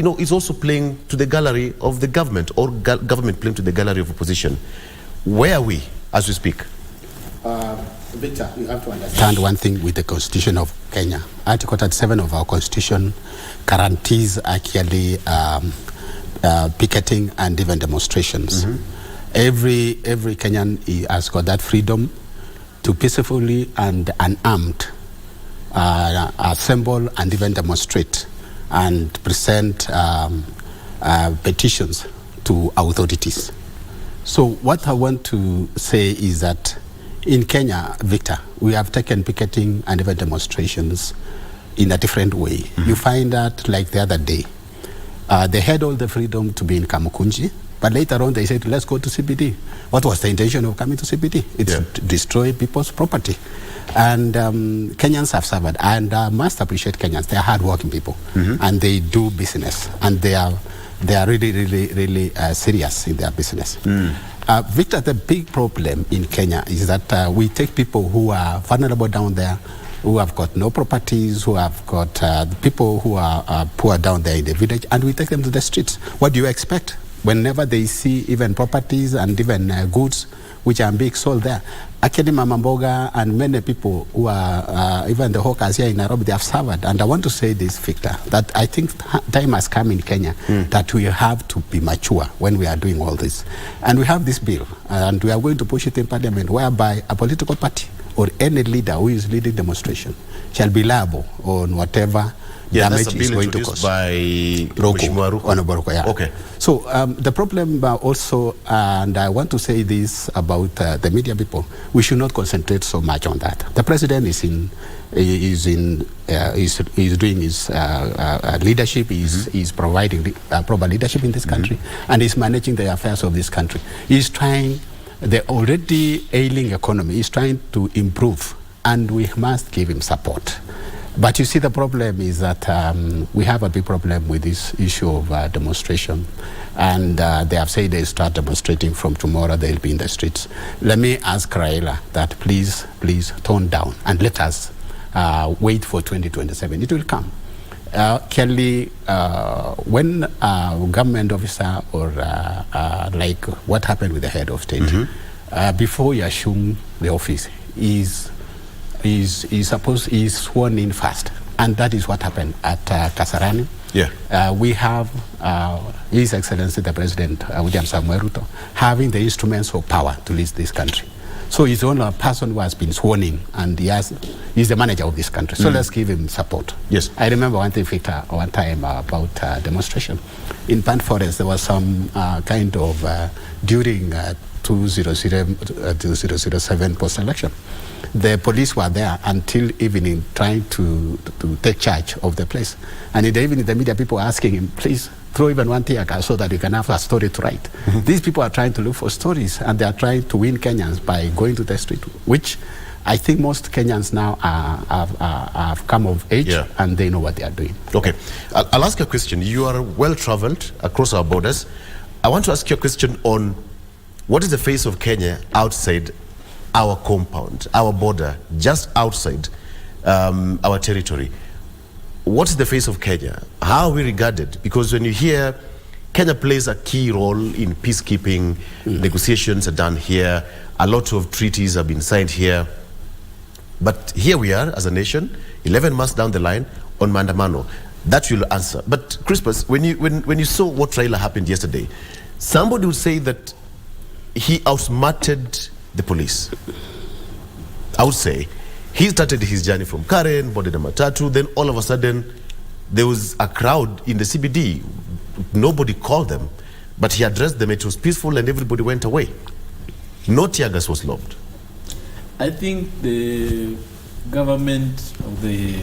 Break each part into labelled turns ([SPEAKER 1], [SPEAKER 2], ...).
[SPEAKER 1] is also playing to the gallery of the government, or government playing to the gallery of opposition. Where are we as we speak?
[SPEAKER 2] Victor, you have to understand one thing with the Constitution of Kenya. Article 37 of our Constitution guarantees actually picketing and even demonstrations. Every Kenyan has got that freedom to peacefully and unarmed assemble and even demonstrate and present petitions to authorities. So what I want to say is that in Kenya, Victor, we have taken picketing and even demonstrations in a different way. You find that, like the other day, they had all the freedom to be in Kamukunji, but later on they said, let's go to CBD. What was the intention of coming to CBD? It's to destroy people's property. And Kenyans have suffered, and I must appreciate Kenyans. They are hardworking people, and they do business, and they are really serious in their business. Victor, the big problem in Kenya is that we take people who are vulnerable down there, who have got no properties, who have got people who are poor down there in the village, and we take them to the streets. What do you expect? Whenever they see even properties and even goods which are being sold there, actually Mama Mboga and many people who are even the hawkers here in Nairobi, they have suffered. And I want to say this, Victor, that I think time has come in Kenya that we have to be mature when we are doing all this. And we have this bill, and we are going to push it in Parliament, whereby a political party or any leader who is leading demonstration shall be liable on whatever damage is going to cause.
[SPEAKER 1] By
[SPEAKER 2] Roko.
[SPEAKER 1] Okay.
[SPEAKER 2] So the problem also, and I want to say this about the media people, we should not concentrate so much on that. The president is doing his leadership. He's providing proper leadership in this country, and he's managing the affairs of this country. He's trying the already ailing economy. He's trying to improve, and we must give him support. But you see, the problem is that we have a big problem with this issue of demonstration. And they have said they start demonstrating from tomorrow, they'll be in the streets. Let me ask Raila that please tone down and let us wait for 2027. It will come. Kelly, when a government officer or like what happened with the head of state, before you assume the office, he's sworn in first, and that is what happened at Kasarani. We have His Excellency the President William Samuel Ruto having the instruments of power to lead this country. So he's the only person who has been sworn in, and he's the manager of this country. So let's give him support.
[SPEAKER 1] Yes.
[SPEAKER 2] I remember one thing, Victor, one time about demonstration in Pant Forest. There was some kind of during 2007 post-election. The police were there until evening trying to take charge of the place. And in the evening, the media people were asking him, please throw even one tear gas so that we can have a story to write. These people are trying to look for stories, and they are trying to win Kenyans by going to the street, which I think most Kenyans now have come of age, and they know what they are doing.
[SPEAKER 1] Okay. I'll ask you a question. You are well-traveled across our borders. I want to ask you a question on what is the face of Kenya outside our compound, our border, just outside our territory. What is the face of Kenya? How are we regarded? Because when you hear Kenya plays a key role in peacekeeping, negotiations are done here, a lot of treaties have been signed here. But here we are as a nation, 11 months down the line on Mandamano. That you'll answer. But Crispus, when you saw what Raila happened yesterday, somebody would say that he outsmarted the police. I would say he started his journey from Karen, boarded a matatu, then all of a sudden there was a crowd in the CBD. Nobody called them, but he addressed them. It was peaceful and everybody went away. No tear gas was lobbed.
[SPEAKER 3] I think the government of the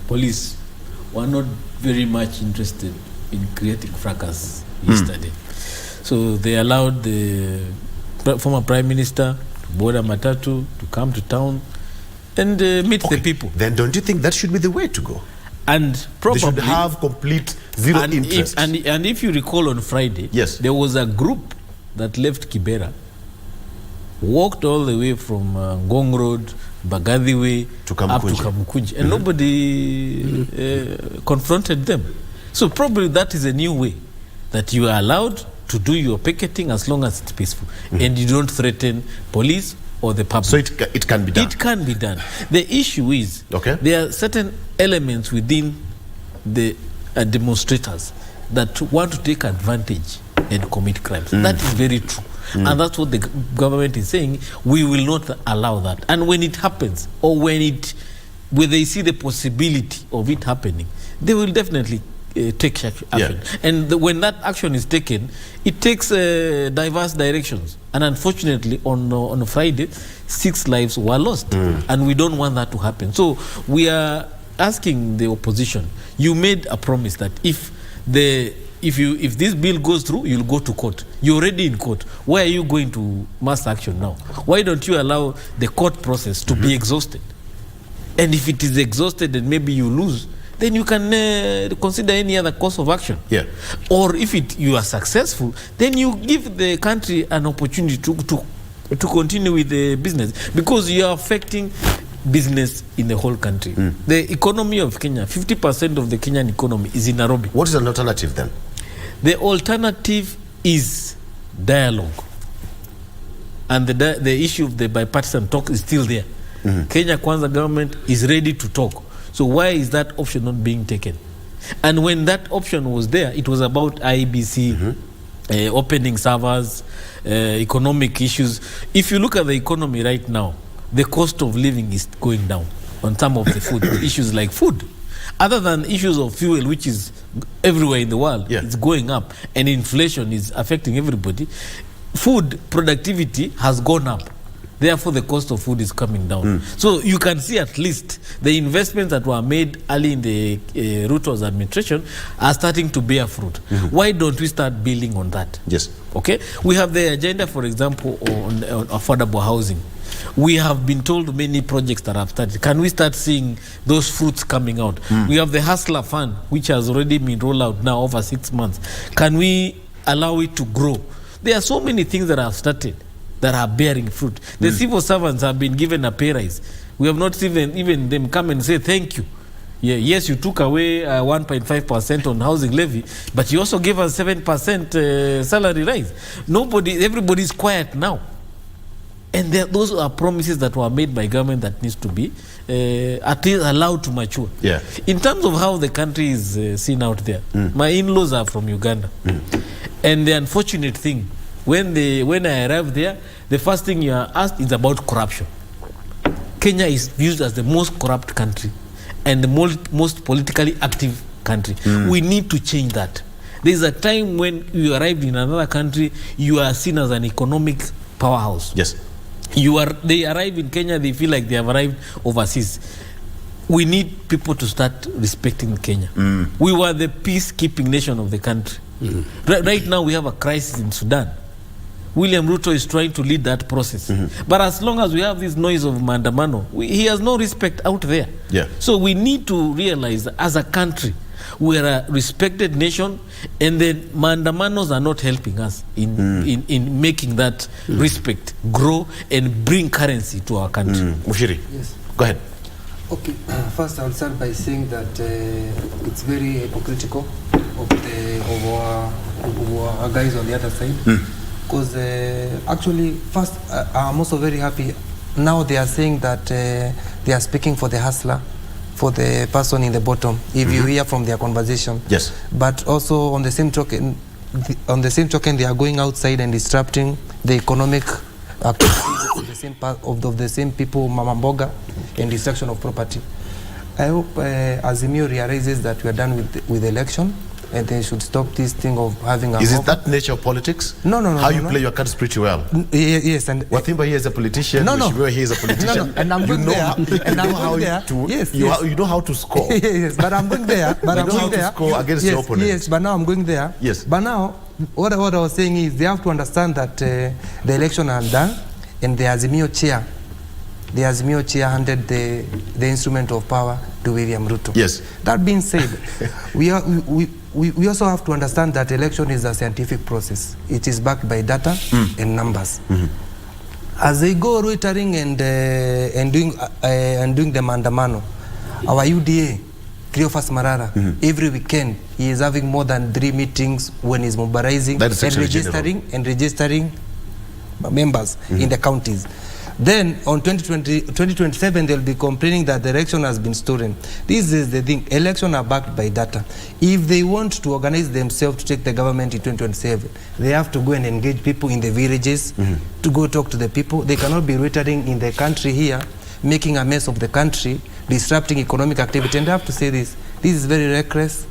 [SPEAKER 3] police were not very much interested in creating fracas yesterday. So they allowed the former Prime Minister to board a matatu to come to town and meet the people.
[SPEAKER 1] Then don't you think that should be the way to go?
[SPEAKER 3] And probably
[SPEAKER 1] they should have complete zero interest.
[SPEAKER 3] And if you recall on Friday,
[SPEAKER 1] yes, there
[SPEAKER 3] was a group that left Kibera, walked all the way from Ngong Road, Bagathi Way, up to Kamukunji, and nobody confronted them. So probably that is a new way that you are allowed to do your picketing as long as it's peaceful and you don't threaten police or the public.
[SPEAKER 1] So it can be done?
[SPEAKER 3] It can be done. The issue is there are certain elements within the demonstrators that want to take advantage and commit crimes. That is very true. And that's what the government is saying. We will not allow that. And when it happens, or when they see the possibility of it happening, they will definitely take action. And when that action is taken, it takes diverse directions. And unfortunately, on Friday, 6 lives were lost. And we don't want that to happen. So we are asking the opposition, you made a promise that if this bill goes through, you'll go to court. You're already in court. Why are you going to mass action now? Why don't you allow the court process to be exhausted? And if it is exhausted and maybe you lose, then you can consider any other course of action. Or if you are successful, then you give the country an opportunity to continue with the business, because you are affecting business in the whole country. The economy of Kenya, 50% of the Kenyan economy is in Nairobi.
[SPEAKER 1] What is an alternative then?
[SPEAKER 3] The alternative is dialogue. And the issue of the bipartisan talk is still there. Kenya Kwanza government is ready to talk. So why is that option not being taken? And when that option was there, it was about IBC, opening servers, economic issues. If you look at the economy right now, the cost of living is going down on some of the food issues like food. Other than issues of fuel, which is everywhere in the world, it's going up, and inflation is affecting everybody. Food productivity has gone up. Therefore, the cost of food is coming down. So you can see at least the investments that were made early in the Ruto's administration are starting to bear fruit. Why don't we start building on that?
[SPEAKER 1] Yes.
[SPEAKER 3] Okay. We have the agenda, for example, on affordable housing. We have been told many projects that have started. Can we start seeing those fruits coming out? We have the Hustler Fund, which has already been rolled out now over 6 months. Can we allow it to grow? There are so many things that have started that are bearing fruit. The civil servants have been given a pay rise. We have not even them come and say thank you. Yes, you took away 1.5% on housing levy, but you also gave us 7% salary rise. Everybody is quiet now. And those are promises that were made by government that needs to be at least allowed to mature. In terms of how the country is seen out there, my in-laws are from Uganda. And the unfortunate thing, when I arrived there, the first thing you are asked is about corruption. Kenya is viewed as the most corrupt country and the most politically active country. We need to change that. There is a time when you arrived in another country, you are seen as an economic powerhouse. They arrive in Kenya, they feel like they have arrived overseas. We need people to start respecting Kenya. We were the peacekeeping nation of the country. Right now we have a crisis in Sudan. William Ruto is trying to lead that process. But as long as we have this noise of Maandamano, he has no respect out there. So we need to realize that as a country, we are a respected nation, and the Maandamanos are not helping us in making that respect grow and bring currency to our country.
[SPEAKER 1] Mushiri, go ahead.
[SPEAKER 4] Okay, first I'll start by saying that it's very hypocritical of our guys on the other side. Because actually, first, I'm also very happy. Now they are saying that they are speaking for the hustler, for the person in the bottom, if you hear from their conversation. But also on the same token, they are going outside and disrupting the economic activities of the same part of the same people, Mama Mboga, and destruction of property. I hope Azimio realizes that we are done with the election, and they should stop this thing of having a...
[SPEAKER 1] Is it that nature of politics?
[SPEAKER 4] No.
[SPEAKER 1] How you play your cards pretty well.
[SPEAKER 4] Yes, and...
[SPEAKER 1] Wathimba here is a politician, Mheshimiwa here is a politician.
[SPEAKER 4] And I'm going there. And I'm going there.
[SPEAKER 1] You know how to score.
[SPEAKER 4] Yes, but I'm going there. But I'm going there.
[SPEAKER 1] To score against your opponent.
[SPEAKER 4] Yes, but now I'm going there. But now, what I was saying is they have to understand that the election are done, and the Azimio chair handed the instrument of power to William Ruto. That being said, we also have to understand that election is a scientific process. It is backed by data and numbers. As they go loitering and doing the Maandamano, our UDA Cleophas Marara. Every weekend, he is having more than 3 meetings when he's mobilizing and registering members in the counties. Then on 2027, they'll be complaining that the election has been stolen. This is the thing. Elections are backed by data. If they want to organize themselves to take the government in 2027, they have to go and engage people in the villages, to go talk to the people. They cannot be loitering in the country here, making a mess of the country, disrupting economic activity. And I have to say this is very reckless,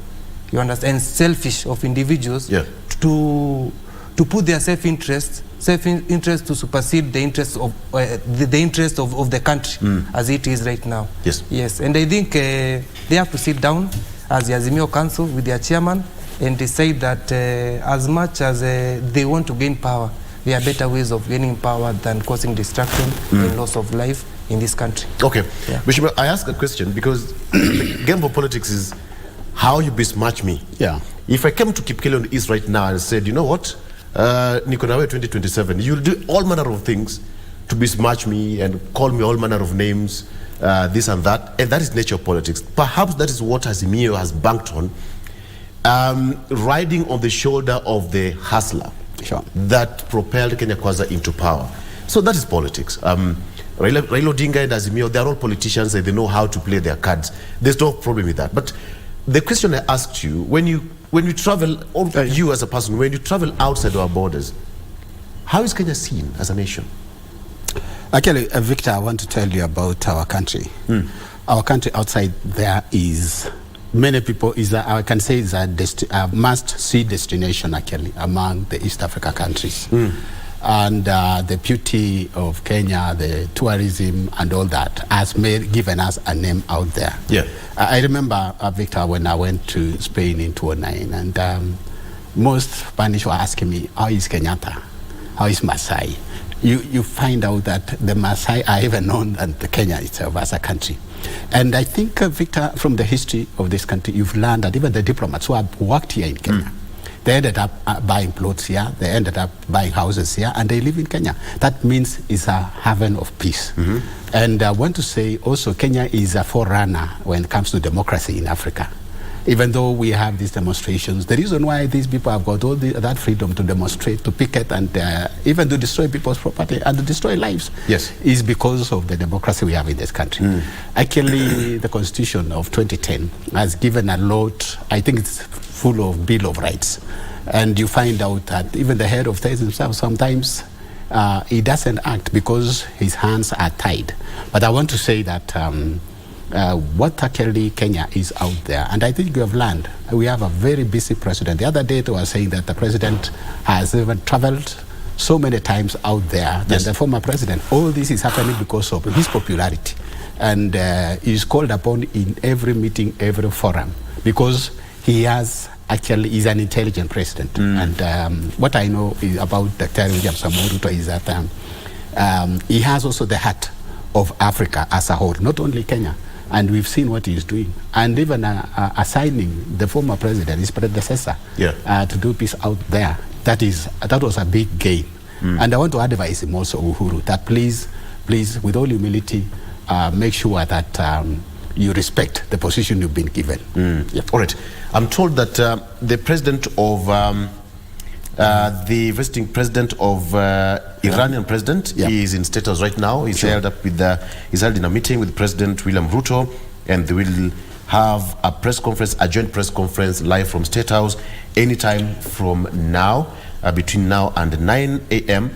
[SPEAKER 4] you understand, and selfish of individuals to put their self-interest to supersede the interests of the interest of the country as it is right now. Yes, and I think they have to sit down as the Azimio Council with their chairman and decide that as much as they want to gain power, there are better ways of gaining power than causing destruction and loss of life in this country. Okay,
[SPEAKER 1] Bishop, I ask a question because the game of politics is how you besmirch me. If I came to Kipkeli on the East right now and said, you know what, Nikonawe 2027, you'll do all manner of things to besmirch me and call me all manner of names, this and that, and that is nature of politics. Perhaps that is what Azimio has banked on, riding on the shoulder of the hustler that propelled Kenya Kwanza into power. So that is politics. Raila Odinga and Azimio, they're all politicians and they know how to play their cards. There's no problem with that. But the question I asked you, when you travel, or you as a person, when you travel outside our borders, how is Kenya seen as a nation?
[SPEAKER 2] Actually, Victor, I want to tell you about our country. Our country outside there is, many people, I can say is a must-see destination, actually, among the East Africa countries. And the beauty of Kenya, the tourism and all that has given us a name out there. I remember, Victor, when I went to Spain in 2009, and most Spanish were asking me, how is Kenyatta? How is Masai? You find out that the Masai are even known than Kenya itself as a country. And I think, Victor, from the history of this country, you've learned that even the diplomats who have worked here in Kenya, they ended up buying plots here, they ended up buying houses here, and they live in Kenya. That means it's a haven of peace. And I want to say also Kenya is a forerunner when it comes to democracy in Africa. Even though we have these demonstrations, the reason why these people have got all that freedom to demonstrate, to picket, and even to destroy people's property and to destroy lives is because of the democracy we have in this country. Actually, the Constitution of 2010 has given a lot, I think it's full of Bill of Rights. And you find out that even the head of state himself, sometimes he doesn't act because his hands are tied. But I want to say that what actually Kenya is out there, and I think you have learned, we have a very busy president. The other day they were saying that the president has even traveled so many times out there than the former president. All this is happening because of his popularity. And he's called upon in every meeting, every forum, because he has actually is an intelligent president. And what I know is about Dr. William Samoei Ruto is that he has also the heart of Africa as a whole, not only Kenya. And we've seen what he's doing. And even assigning the former president, his predecessor, to do peace out there, that was a big gain. And I want to advise him also, Uhuru, that please, with all humility, make sure that you respect the position you've been given.
[SPEAKER 1] All right. I'm told that the president of the visiting president of Iranian president is in status right now. He's held up with he's held in a meeting with President William Ruto, and they will have a press conference, a joint press conference live from State House anytime from now, between now and 9 a.m.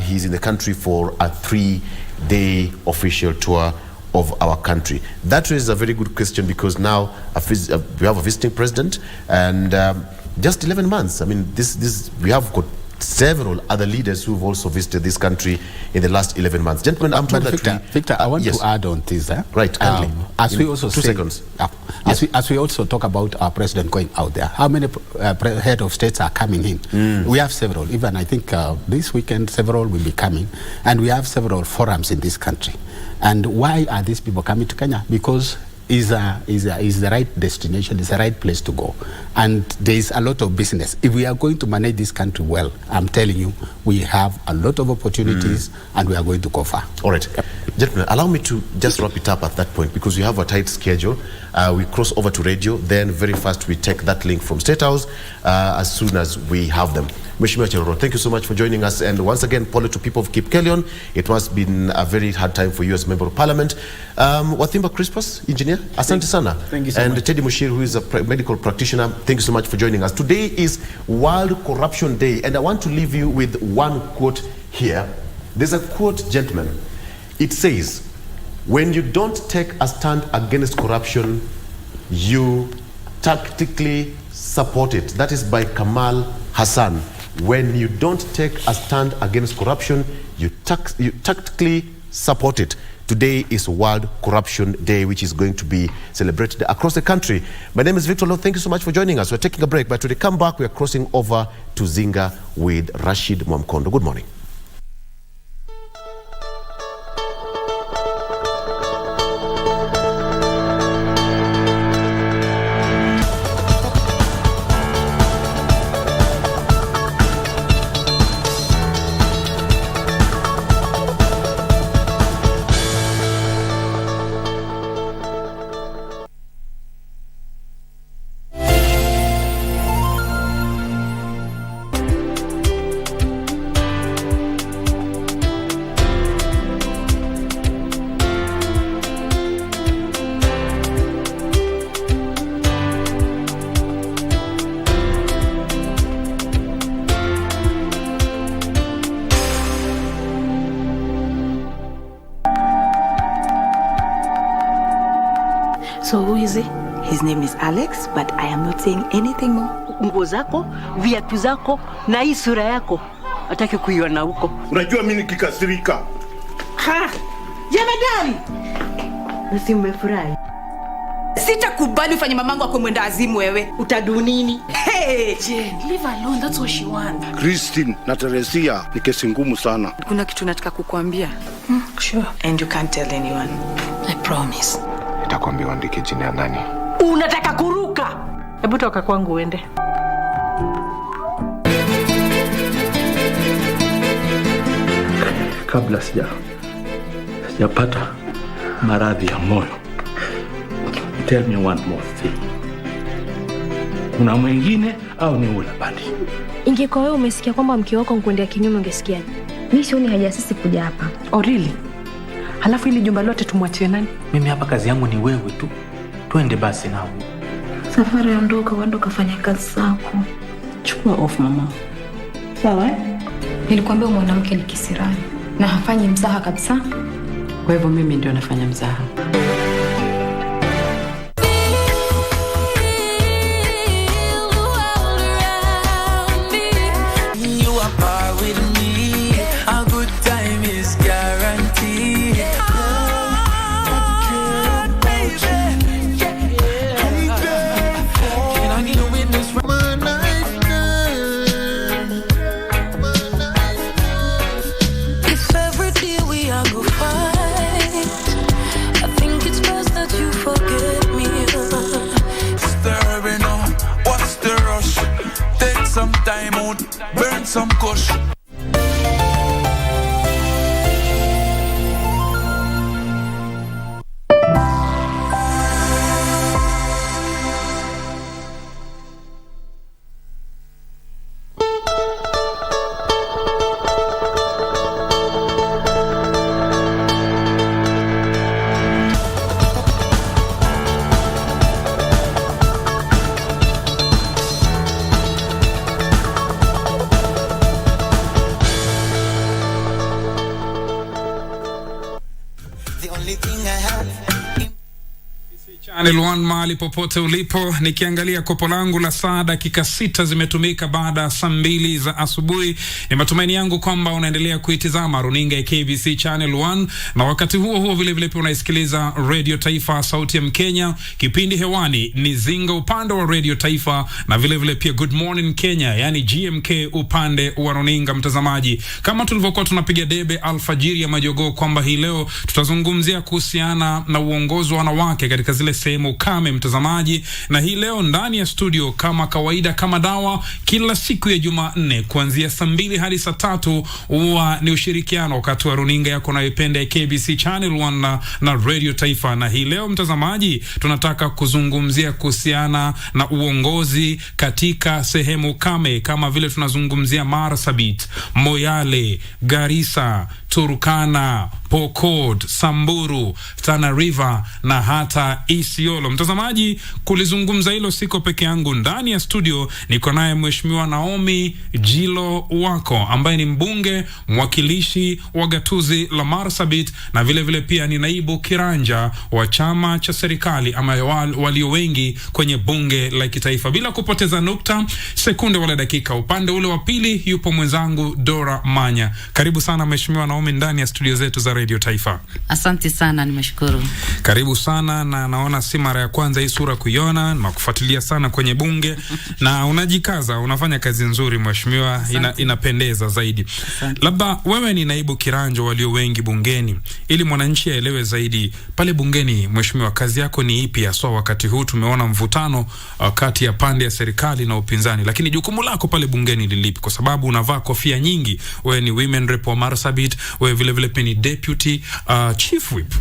[SPEAKER 1] He's in the country for a 3-day official tour of our country. That raises a very good question, because now we have a visiting president, and just 11 months. I mean, we have got several other leaders who've also visited this country in the last 11 months. Gentlemen, I'm told that
[SPEAKER 2] Victor, I want to add on this.
[SPEAKER 1] Right,
[SPEAKER 2] as we also
[SPEAKER 1] 2 seconds.
[SPEAKER 2] As we also talk about our president going out there, how many head of states are coming in? We have several. Even I think this weekend several will be coming, and we have several forums in this country. And why are these people coming to Kenya? Because is the right destination, is the right place to go. And there is a lot of business. If we are going to manage this country well, I'm telling you, we have a lot of opportunities and we are going to go far.
[SPEAKER 1] All right. Gentlemen, allow me to just wrap it up at that point because we have a tight schedule. We cross over to radio, then very fast we take that link from State House as soon as we have them. Mheshimiwa Cheroro, thank you so much for joining us. And once again, apology to people of Kipkelion. It must have been a very hard time for you as Member of Parliament. Wathimba Crispus, engineer, asante sana.
[SPEAKER 3] Thank you so
[SPEAKER 1] and
[SPEAKER 3] much.
[SPEAKER 1] Teddy Mushir, who is a medical practitioner, thank you so much for joining us. Today is World Corruption Day, and I want to leave you with one quote here. There's a quote, gentlemen. It says, when you don't take a stand against corruption, you tactically support it. That is by Kamal Hassan. When you don't take a stand against corruption, you tactically support it. Today is World Corruption Day, which is going to be celebrated across the country. My name is Victor Lo. Thank you so much for joining us. We're taking a break, but when we come back, we're crossing over to Zinga with Rashid Mwamkondo. Good morning.
[SPEAKER 5] So who is he? His name is Alex, but I am not saying anything more.
[SPEAKER 6] Nguo zako, viatu zako na hii sura yako hataki kuiona huko.
[SPEAKER 7] Unajua mimi nikikasirika.
[SPEAKER 6] Ha! Jemadari! Nasi umefurahi.
[SPEAKER 5] Sitakubali ufanye mamangu akwe mwenda azimu wewe.
[SPEAKER 6] Utadu nini?
[SPEAKER 5] Hey! Jane, leave her alone. That's what she wants.
[SPEAKER 7] Christine na Teresia ni kesi ngumu sana.
[SPEAKER 5] Kuna kitu nataka kukuambia. Sure. And you can't tell anyone. I promise.
[SPEAKER 8] Nitakwambia uandike jina ya nani.
[SPEAKER 6] Unataka kuruka? Hebu toka kwangu uende.
[SPEAKER 9] Kabla sijapata maradhi ya moyo. Tell me one more thing. Kuna mwingine au ni ule bandi?
[SPEAKER 10] Ingekuwa wewe umesikia kwamba mke wako mkwendea kinyume ungesikiaje? Mimi sioni haja sisi kuja hapa.
[SPEAKER 6] Oh really? Halafu ili jumba lote tumwachie nani?
[SPEAKER 9] Mimi hapa kazi yangu ni wewe tu. Twende basi nao.
[SPEAKER 10] Safari ondoka, uende kufanya kazi zako.
[SPEAKER 6] Chukua off mama. Sawa eh?
[SPEAKER 10] Nilikwambia mwanamke ni kisirani na hafanyi mzaha kabisa.
[SPEAKER 6] Kwa hivyo mimi ndio nafanya mzaha.
[SPEAKER 11] Some time out, burn some kush.
[SPEAKER 12] Channel 1 mahali popote ulipo, nikiangalia kopo langu la saa dakika 6 zimetumika baada saa 2 za asubuhi. Ni matumaini yangu kwamba unaendelea kuitizama runinga ya KBC Channel 1 na wakati huo vile vile pia unaisikiliza Radio Taifa sauti ya Mkenya. Kipindi hewani ni Zinga upande wa Radio Taifa na vile vile pia Good Morning Kenya, yani GMK upande wa runinga mtazamaji. Kama tulivyokuwa tunapiga debe alfajiri ya majogoo kwamba hii leo tutazungumzia kuhusiana na uongozi wa wanawake katika zile sehemu kame mtazamaji, na hii leo ndani ya studio kama kawaida kama dawa kila siku ya Jumanne kuanzia saa 2 hadi saa 3 huwa ni ushirikiano wakati wa runinga yako naipenda ya KBC Channel 1 na Radio Taifa. Na hii leo mtazamaji tunataka kuzungumzia kuhusiana na uongozi katika sehemu kame kama vile tunazungumzia Marsabit, Moyale, Garissa, Turkana, Pokot, Samburu, Tana River na hata Isiolo. Mtazamaji, kulizungumza hilo siko peke yangu ndani ya studio, niko naye Mheshimiwa Naomi Jilo Wako ambaye ni mbunge mwakilishi wa gatuzi la Marsabit na vile vile pia ni naibu kiranja wa chama cha serikali ama walio wengi kwenye bunge la kitaifa. Bila kupoteza nukta sekunde wala dakika, upande ule wa pili yupo mwenzangu Dora Manya. Karibu sana Mheshimiwa Naomi ndani ya studio zetu za Radio Taifa.
[SPEAKER 13] Asante sana, nimeshukuru.
[SPEAKER 12] Karibu sana, na naona si mara ya kwanza hii sura kuiona, na kufuatilia sana kwenye bunge na unajikaza, unafanya kazi nzuri mheshimiwa, inapendeza zaidi. Labda wewe ni naibu kiranja walio wengi bungeni, ili mwananchi aelewe zaidi pale bungeni mheshimiwa, kazi yako ni ipi hasa wakati huu? Tumeona mvutano kati ya pande ya serikali na upinzani, lakini jukumu lako pale bungeni lilipi? Kwa sababu unavaa kofia nyingi, wewe ni women rep wa Marsabit, wewe vile vile ni deputy chief whip.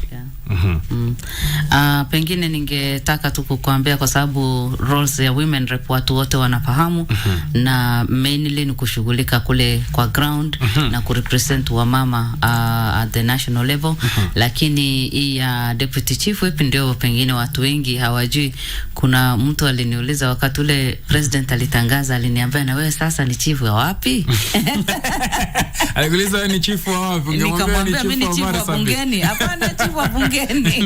[SPEAKER 13] Pengine ningetaka tu kukuambia kwa sababu roles ya women rep watu wote wanafahamu, na mainly ni kushughulika kule kwa ground na kurepresent wa mama at the national level. Lakini hii ya deputy chief whip ndio pengine watu wengi hawajui. Kuna mtu aliniuliza wakati ule president alitangaza, aliniambia na wewe sasa ni chief wa wapi?
[SPEAKER 12] Alikuuliza ni chief wa wapi?
[SPEAKER 13] Nikamwambia mimi ni chief wa bungeni. Hapana, chief wa bungeni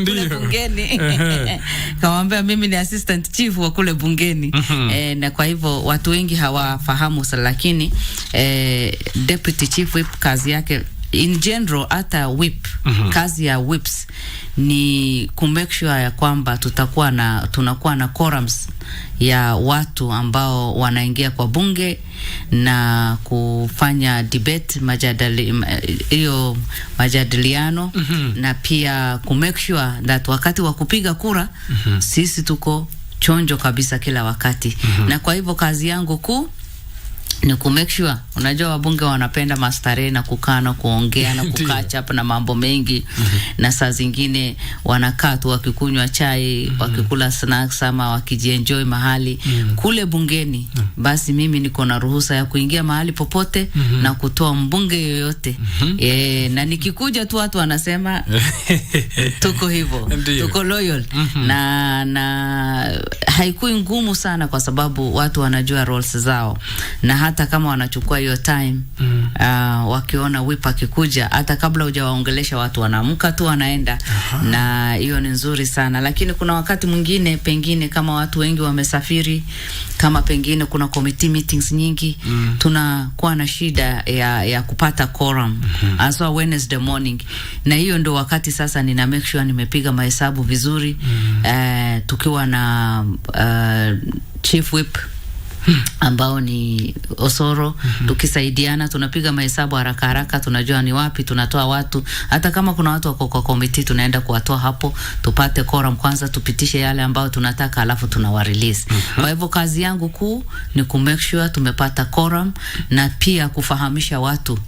[SPEAKER 13] kule bungeni. Kamwambia mimi ni assistant chief wa kule bungeni. Na kwa hivyo watu wengi hawafahamu, lakini deputy chief whip kazi yake in general, hata whip kazi ya whips ni kumake sure ya kwamba tunakuwa na quorums ya watu ambao wanaingia kwa bunge na kufanya debate, majadiliano na pia kumake sure that wakati wa kupiga kura sisi tuko chonjo kabisa kila wakati. Na kwa hivyo kazi yangu kuu ni kumake sure, unajua wabunge wanapenda mastare na kukaa na kuongea na kukacha hapa na mambo mengi, na saa zingine wanakaa tu wakikunywa chai, wakikula snacks ama wakijienjoy mahali kule bungeni. Basi mimi niko na ruhusa ya kuingia mahali popote na kutoa mbunge yoyote. Na nikikuja tu watu wanasema tuko hivyo, tuko loyal. Na haikui ngumu sana kwa sababu watu wanajua roles zao, na hata kama wanachukua hiyo time wakiona whip akikuja, hata kabla hujawaongelesha watu wanaamka tu wanaenda. Na hiyo ni nzuri sana. Lakini kuna wakati mwingine pengine kama watu wengi wamesafiri, kama pengine kuna committee meetings nyingi, tunakuwa na shida ya kupata quorum as well Wednesday morning. Na hiyo ndio wakati sasa nina make sure nimepiga mahesabu vizuri, tukiwa na chief whip ambao ni Osoro, tukisaidiana tunapiga mahesabu haraka, tunajua ni wapi tunatoa watu. Hata kama kuna watu wako kwa committee, tunaenda kuwatoa hapo, tupate quorum kwanza, tupitishe yale ambao tunataka, alafu tunawa release. Kwa hivyo kazi yangu kuu ni ku make sure tumepata quorum na pia kufahamisha watu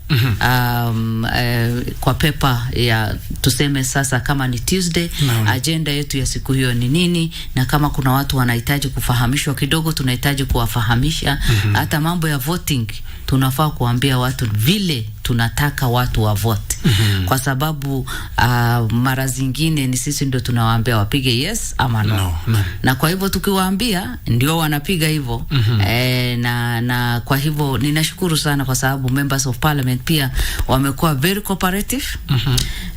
[SPEAKER 13] kwa paper ya tuseme sasa kama ni Tuesday, agenda yetu ya siku hiyo ni nini, na kama kuna watu wanahitaji kufahamishwa kidogo, tunahitaji kuwafahamisha. Hata mambo ya voting tunafaa kuambia watu vile tunataka watu wa vote. Kwa sababu mara zingine ni sisi ndio tunawaambia wapige yes ama no. Na kwa hivyo tukiwaambia ndio wanapiga hivyo. Na kwa hivyo ninashukuru sana kwa sababu members of parliament pia wamekuwa very cooperative.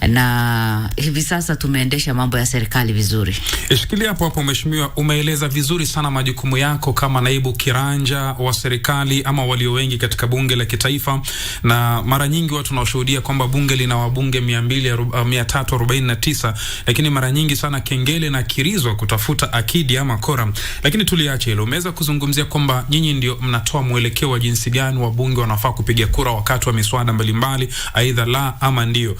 [SPEAKER 13] Na hivi sasa tumeendesha mambo ya serikali vizuri.
[SPEAKER 12] Shikilia hapo mheshimiwa, umeeleza vizuri sana majukumu yako kama naibu kiranja wa serikali ama walio wengi katika bunge la kitaifa, na mara nyingi watu tunashuhudia kwamba bunge lina wabunge 349, lakini mara nyingi sana kengele na kirizwa kutafuta akidi ama kora. Lakini tuliache hilo. Umeweza kuzungumzia kwamba nyinyi ndio mnatoa mwelekeo wa jinsi gani wabunge wanafaa kupiga kura wakati wa miswada mbalimbali, aidha la ama ndio.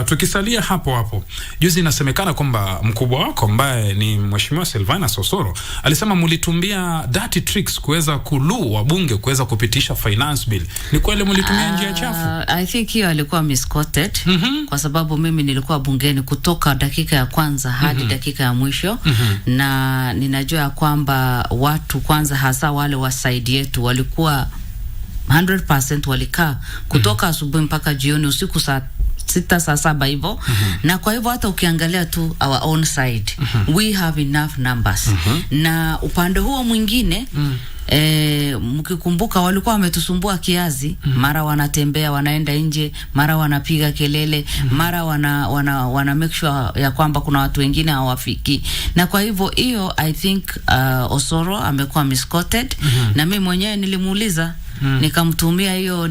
[SPEAKER 12] Tukisalia hapo, juzi inasemekana kwamba mkubwa wako ambaye ni mheshimiwa Silvanus Osoro alisema mlitumbia dirty tricks kuweza kuluu wabunge kuweza kupitisha finance bill. Ni kweli mlitumia njia chafu?
[SPEAKER 13] I think hiyo alikuwa misquoted. Kwa sababu mimi nilikuwa bungeni kutoka dakika ya kwanza hadi dakika ya mwisho. Na ninajua kwamba watu kwanza hasa wale wa side yetu walikuwa 100% walikaa kutoka asubuhi mpaka jioni, usiku saa 6 saa 7 hivyo. Na kwa hivyo hata ukiangalia tu our own side, we have enough numbers. Na upande huo mwingine mkikumbuka walikuwa wametusumbua kiazi. Mara wanatembea wanaenda nje, mara wanapiga kelele, mara wana make sure ya kwamba kuna watu wengine hawafiki. Na kwa hivyo hiyo I think Osoro amekuwa misquoted. Na mimi mwenyewe nilimuuliza, nikamtumia hiyo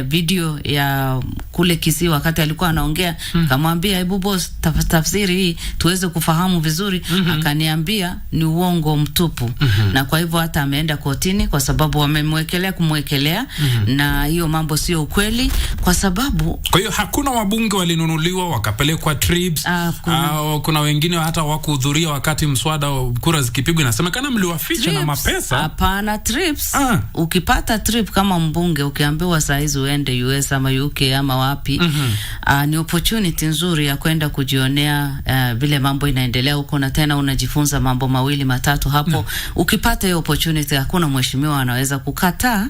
[SPEAKER 13] video ya kule Kisii wakati alikuwa anaongea. Kamwambia hebu boss, tafsiri hii tuweze kufahamu vizuri. Akaniambia ni uongo mtupu. Na kwa hivyo hata ameenda kotini kwa sababu kumwekelea na hiyo mambo sio ukweli, kwa sababu
[SPEAKER 12] kwa hiyo hakuna wabunge walinunuliwa wakapelekwa trips. Kuna wengine hata hawakuhudhuria wakati mswada kura zikipigwa. Inasemekana mliwaficha na mapesa.
[SPEAKER 13] Hapana trips. Ukipata trip kama mbunge ukiambiwa saa hizi uende US ama UK ama wapi, ni opportunity nzuri ya kwenda kujionea vile mambo inaendelea huko, na tena unajifunza mambo mawili matatu hapo. Ukipata hiyo opportunity hakuna mheshimiwa anaweza kukataa.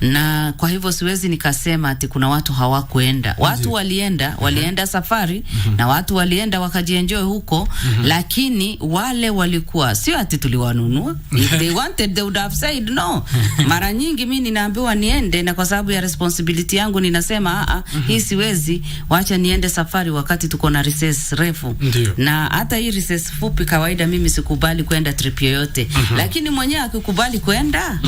[SPEAKER 13] Na kwa hivyo siwezi nikasema ati kuna watu hawakuenda. Watu walienda safari, na watu walienda wakajienjoy huko. Lakini wale walikuwa sio ati tuliwanunua. If they wanted they would have said no. Mara nyingi mimi ninaambiwa niende, na kwa sababu ya responsibility yangu ninasema hii siwezi, wacha niende safari wakati tuko na recess refu. Na hata hii recess fupi kawaida mimi sikubali kwenda trip yoyote. Lakini mwenyewe akikubali kwenda,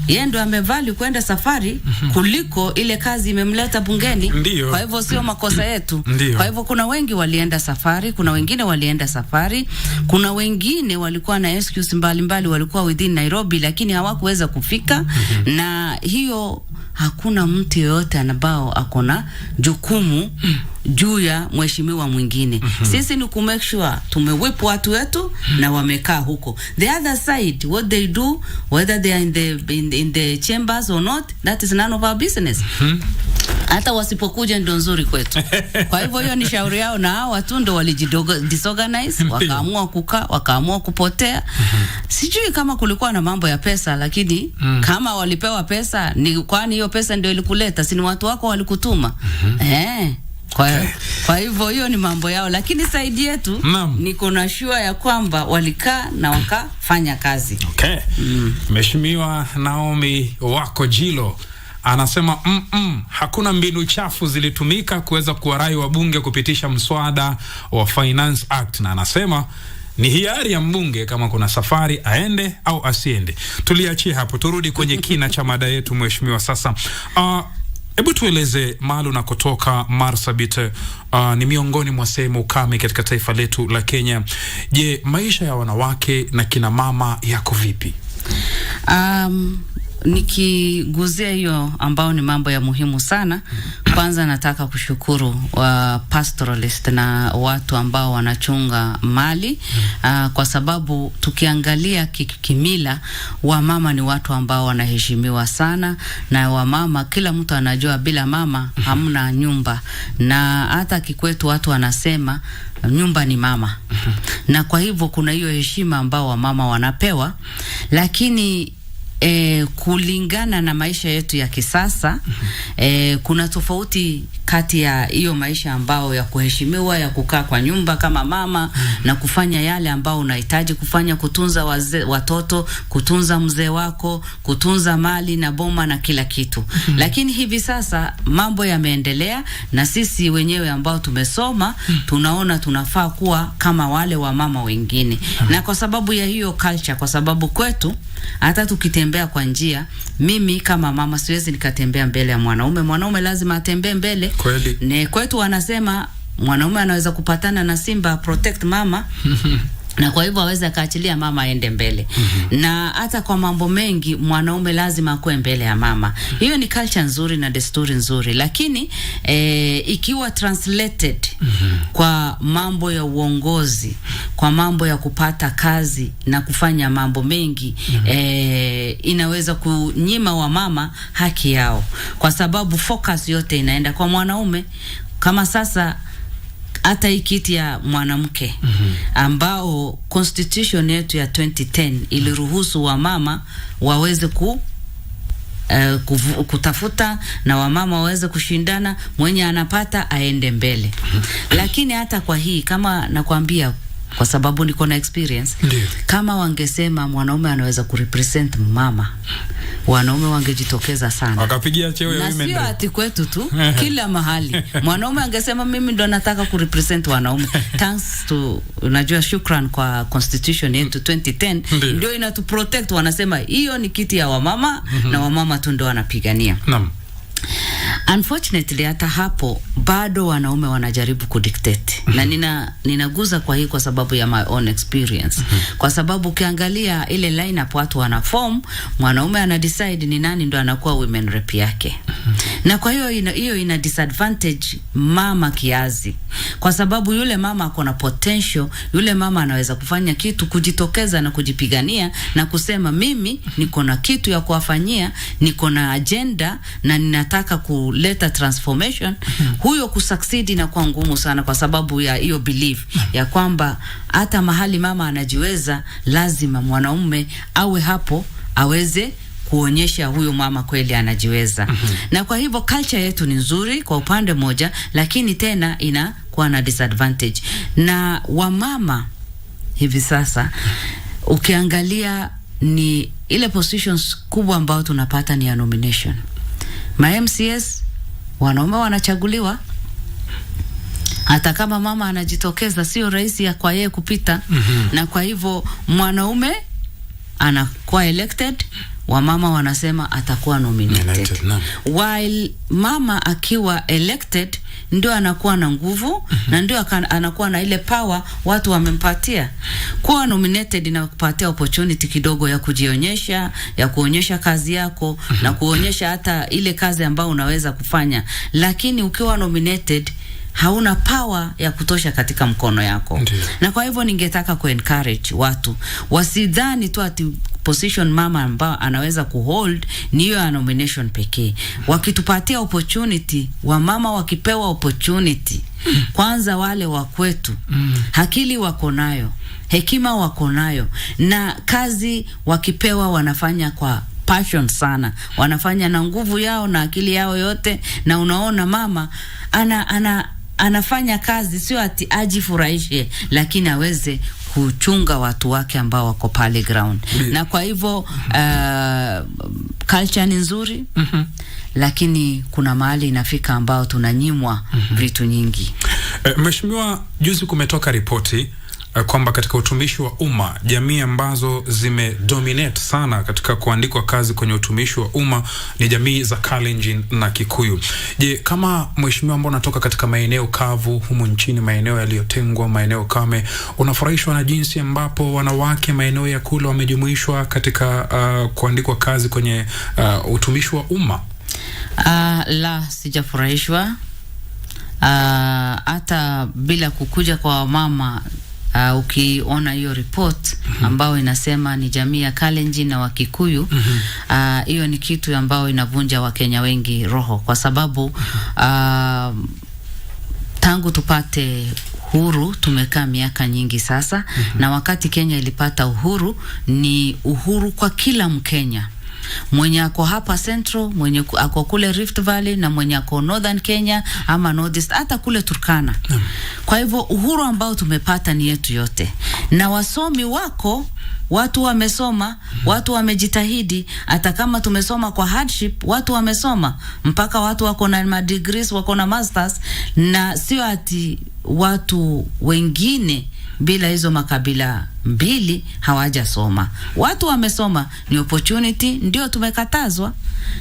[SPEAKER 13] yeye ndo amevali kwenda safari kuliko ile kazi imemleta bungeni. Kwa hivyo sio makosa yetu. Kwa hivyo kuna wengi walienda safari, kuna wengine walienda safari, kuna wengine walikuwa na excuse mbalimbali, walikuwa within Nairobi lakini hawakuweza kufika. Na hiyo hakuna mtu yoyote ambao akona jukumu juu ya mheshimiwa mwingine. Sisi ni ku make sure tumewipe watu wetu na wamekaa huko. The other side, what they do, whether they are in the chambers or not, that is none of our business. Hata wasipokuja ndio nzuri kwetu. Kwa hivyo hiyo ni shauri yao, na hao watu ndio disorganize, wakaamua kukaa, wakaamua kupotea. Sijui kama kulikuwa na mambo ya pesa, lakini kama walipewa pesa, ni kwani hiyo pesa ndio ilikuleta? Si ni watu wako walikutuma? Kwa hivyo hiyo ni mambo yao, lakini saidi yetu niko na sure ya kwamba walikaa na wakafanya kazi.
[SPEAKER 12] Mheshimiwa Naomi Wako Jilo anasema hakuna mbinu chafu zilitumika kuweza kuwarai wabunge kupitisha mswada wa Finance Act, na anasema ni hiari ya mbunge kama kuna safari aende au asiende. Tuliachie hapo, turudi kwenye kina cha mada yetu mheshimiwa. Sasa hebu tueleze mahali unakotoka Marsabit. Ni miongoni mwa sehemu kame katika taifa letu la Kenya. Je, maisha ya wanawake na kina mama yako vipi?
[SPEAKER 13] Nikiguzia hiyo ambao ni mambo ya muhimu sana. Kwanza nataka kushukuru wa pastoralist na watu ambao wanachunga mali, kwa sababu tukiangalia kimila, wamama ni watu ambao wanaheshimiwa sana, na wamama kila mtu anajua bila mama hamna nyumba, na hata kikwetu watu wanasema nyumba ni mama. Na kwa hivyo kuna hiyo heshima ambao wamama wanapewa. Lakini kulingana na maisha yetu ya kisasa, kuna tofauti kati ya hiyo maisha ambao ya kuheshimiwa, ya kukaa kwa nyumba kama mama na kufanya yale ambao unahitaji kufanya, kutunza watoto, kutunza mzee wako, kutunza mali na boma na kila kitu. Lakini hivi sasa mambo yameendelea, na sisi wenyewe ambao tumesoma tunaona tunafaa kuwa kama wale wa mama wengine. Na kwa sababu ya hiyo culture, kwa sababu kwetu hata tukitembea kwa njia, mimi kama mama siwezi nikatembea mbele ya mwanaume. Mwanaume lazima atembee mbele.
[SPEAKER 12] Kweli.
[SPEAKER 13] Ne kwetu wanasema mwanaume anaweza kupatana na simba, protect mama. Na kwa hivyo aweze akaachilia mama aende mbele. Na hata kwa mambo mengi mwanaume lazima akue mbele ya mama. Hiyo ni culture nzuri na desturi nzuri, lakini ikiwa translated kwa mambo ya uongozi, kwa mambo ya kupata kazi na kufanya mambo mengi, inaweza kunyima wa mama haki yao, kwa sababu focus yote inaenda kwa mwanaume. Kama sasa hata hii kiti ya mwanamke ambao constitution yetu ya 2010 iliruhusu wa mama waweze kutafuta na wamama waweze kushindana, mwenye anapata aende mbele. Lakini hata kwa hii, kama nakwambia kwa sababu niko na experience, kama wangesema mwanaume anaweza kurepresent mama, wanaume wangejitokeza sana,
[SPEAKER 12] wakapigia cheo ya women.
[SPEAKER 13] Na sio ati kwetu tu, kila mahali mwanaume angesema mimi ndo nataka kurepresent wanaume. Thanks to, unajua, shukran kwa constitution yetu 2010 ndio inatu protect. Wanasema hiyo ni kiti ya wamama na wamama tu ndio wanapigania.
[SPEAKER 12] Naam.
[SPEAKER 13] Unfortunately hata hapo bado wanaume wanajaribu kudictate. Na ninaguza kwa hii kwa sababu ya my own experience. Kwa sababu ukiangalia ile lineup watu wana form, mwanaume ana decide ni nani ndo anakuwa women rep yake. Na kwa hiyo ina disadvantage mama kiazi. Kwa sababu yule mama akona potential, yule mama anaweza kufanya kitu, kujitokeza na kujipigania na kusema mimi niko na kitu ya kuwafanyia, niko na agenda na ninataka kuleta transformation. Huyo kusucceed na kwa ngumu sana, kwa sababu ya hiyo belief ya kwamba hata mahali mama anajiweza, lazima mwanaume awe hapo aweze kuonyesha huyo mama kweli anajiweza. Na kwa hivyo culture yetu ni nzuri kwa upande moja, lakini tena inakuwa na disadvantage. Na wamama hivi sasa ukiangalia ni ile positions kubwa ambao tunapata ni ya nomination. Ma MCS wanaume wanachaguliwa. Hata kama mama anajitokeza sio rahisi ya kwa yeye kupita. Na kwa hivyo mwanaume anakuwa elected, wamama wanasema atakuwa nominated. While mama akiwa elected ndio anakuwa na nguvu na ndio anakuwa na ile power watu wamempatia. Kuwa nominated na kupatia opportunity kidogo ya kujionyesha, ya kuonyesha kazi yako na kuonyesha hata ile kazi ambayo unaweza kufanya. Lakini ukiwa nominated hauna power ya kutosha katika mkono yako. Na kwa hivyo ningetaka ku-encourage watu wasidhani tu ati position mama ambao anaweza kuhold ni hiyo ya nomination pekee. Wakitupatia opportunity, wamama wakipewa opportunity, kwanza wale wa kwetu, akili wako nayo, hekima wako nayo, na kazi wakipewa wanafanya kwa passion sana, wanafanya na nguvu yao na akili yao yote. Na unaona mama anafanya kazi sio ati ajifurahishe, lakini aweze kuchunga watu wake ambao wako pale ground. Na kwa hivyo culture ni nzuri, lakini kuna mahali inafika ambao tunanyimwa vitu nyingi.
[SPEAKER 12] Mheshimiwa, juzi kumetoka ripoti kwamba katika utumishi wa umma, jamii ambazo zimedominate sana katika kuandikwa kazi kwenye utumishi wa umma ni jamii za Kalenjin na Kikuyu. Je, kama mheshimiwa ambao unatoka katika maeneo kavu humu nchini, maeneo yaliyotengwa, maeneo kame, unafurahishwa na jinsi ambapo wanawake maeneo ya kule wamejumuishwa katika kuandikwa kazi kwenye utumishi wa umma?
[SPEAKER 13] La, sijafurahishwa. Hata bila kukuja kwa mama, ukiona hiyo report ambao inasema ni jamii ya Kalenjin na Wakikuyu, hiyo ni kitu ambao inavunja Wakenya wengi roho, kwa sababu tangu tupate uhuru tumekaa miaka nyingi sasa. Na wakati Kenya ilipata uhuru, ni uhuru kwa kila Mkenya mwenye ako hapa Central, mwenye ako kule Rift Valley, na mwenye ako Northern Kenya ama Northeast, hata kule Turkana. Kwa hivyo uhuru ambao tumepata ni yetu yote, na wasomi wako, watu wamesoma, watu wamejitahidi. Hata kama tumesoma kwa hardship, watu wamesoma mpaka watu wako na degrees, wako na masters, na sio ati watu wengine bila hizo makabila mbili hawajasoma. Watu wamesoma, ni opportunity ndio tumekatazwa,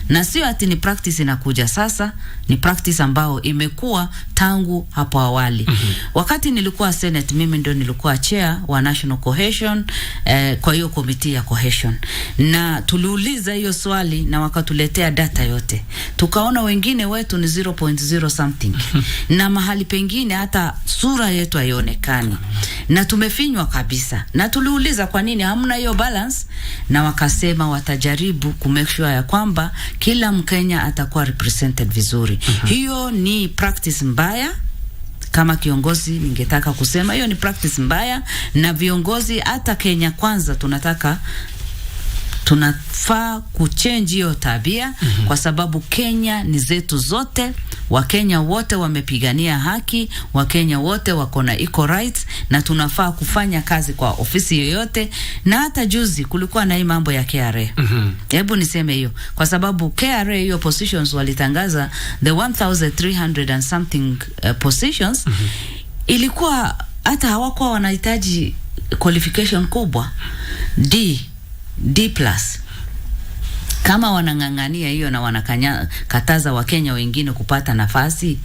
[SPEAKER 13] na sio ati ni practice inakuja sasa, ni practice ambao imekuwa tangu hapo awali. Wakati nilikuwa Senate, mimi ndio nilikuwa chair wa National Cohesion, kwa hiyo committee ya cohesion, na tuliuliza hiyo swali na wakatuletea data yote. Tukaona wengine wetu ni 0.0 something na mahali pengine hata sura yetu haionekani, na tumefinywa kabisa. Na tuliuliza kwa nini hamna hiyo balance, na wakasema watajaribu ku make sure ya kwamba kila Mkenya atakuwa represented vizuri. Hiyo ni practice mbaya. Kama kiongozi ningetaka kusema hiyo ni practice mbaya, na viongozi hata Kenya Kwanza tunafaa kuchange hiyo tabia, kwa sababu Kenya ni zetu zote. Wakenya wote wamepigania haki, Wakenya wote wako na equal rights, na tunafaa kufanya kazi kwa ofisi yoyote. Na hata juzi kulikuwa na hii mambo ya KRA. Hebu niseme hiyo, kwa sababu KRA hiyo positions walitangaza the 1300 and something positions, ilikuwa hata hawakuwa wanahitaji qualification kubwa, D+. Kama wanangangania hiyo na wanakataza Wakenya wengine kupata nafasi,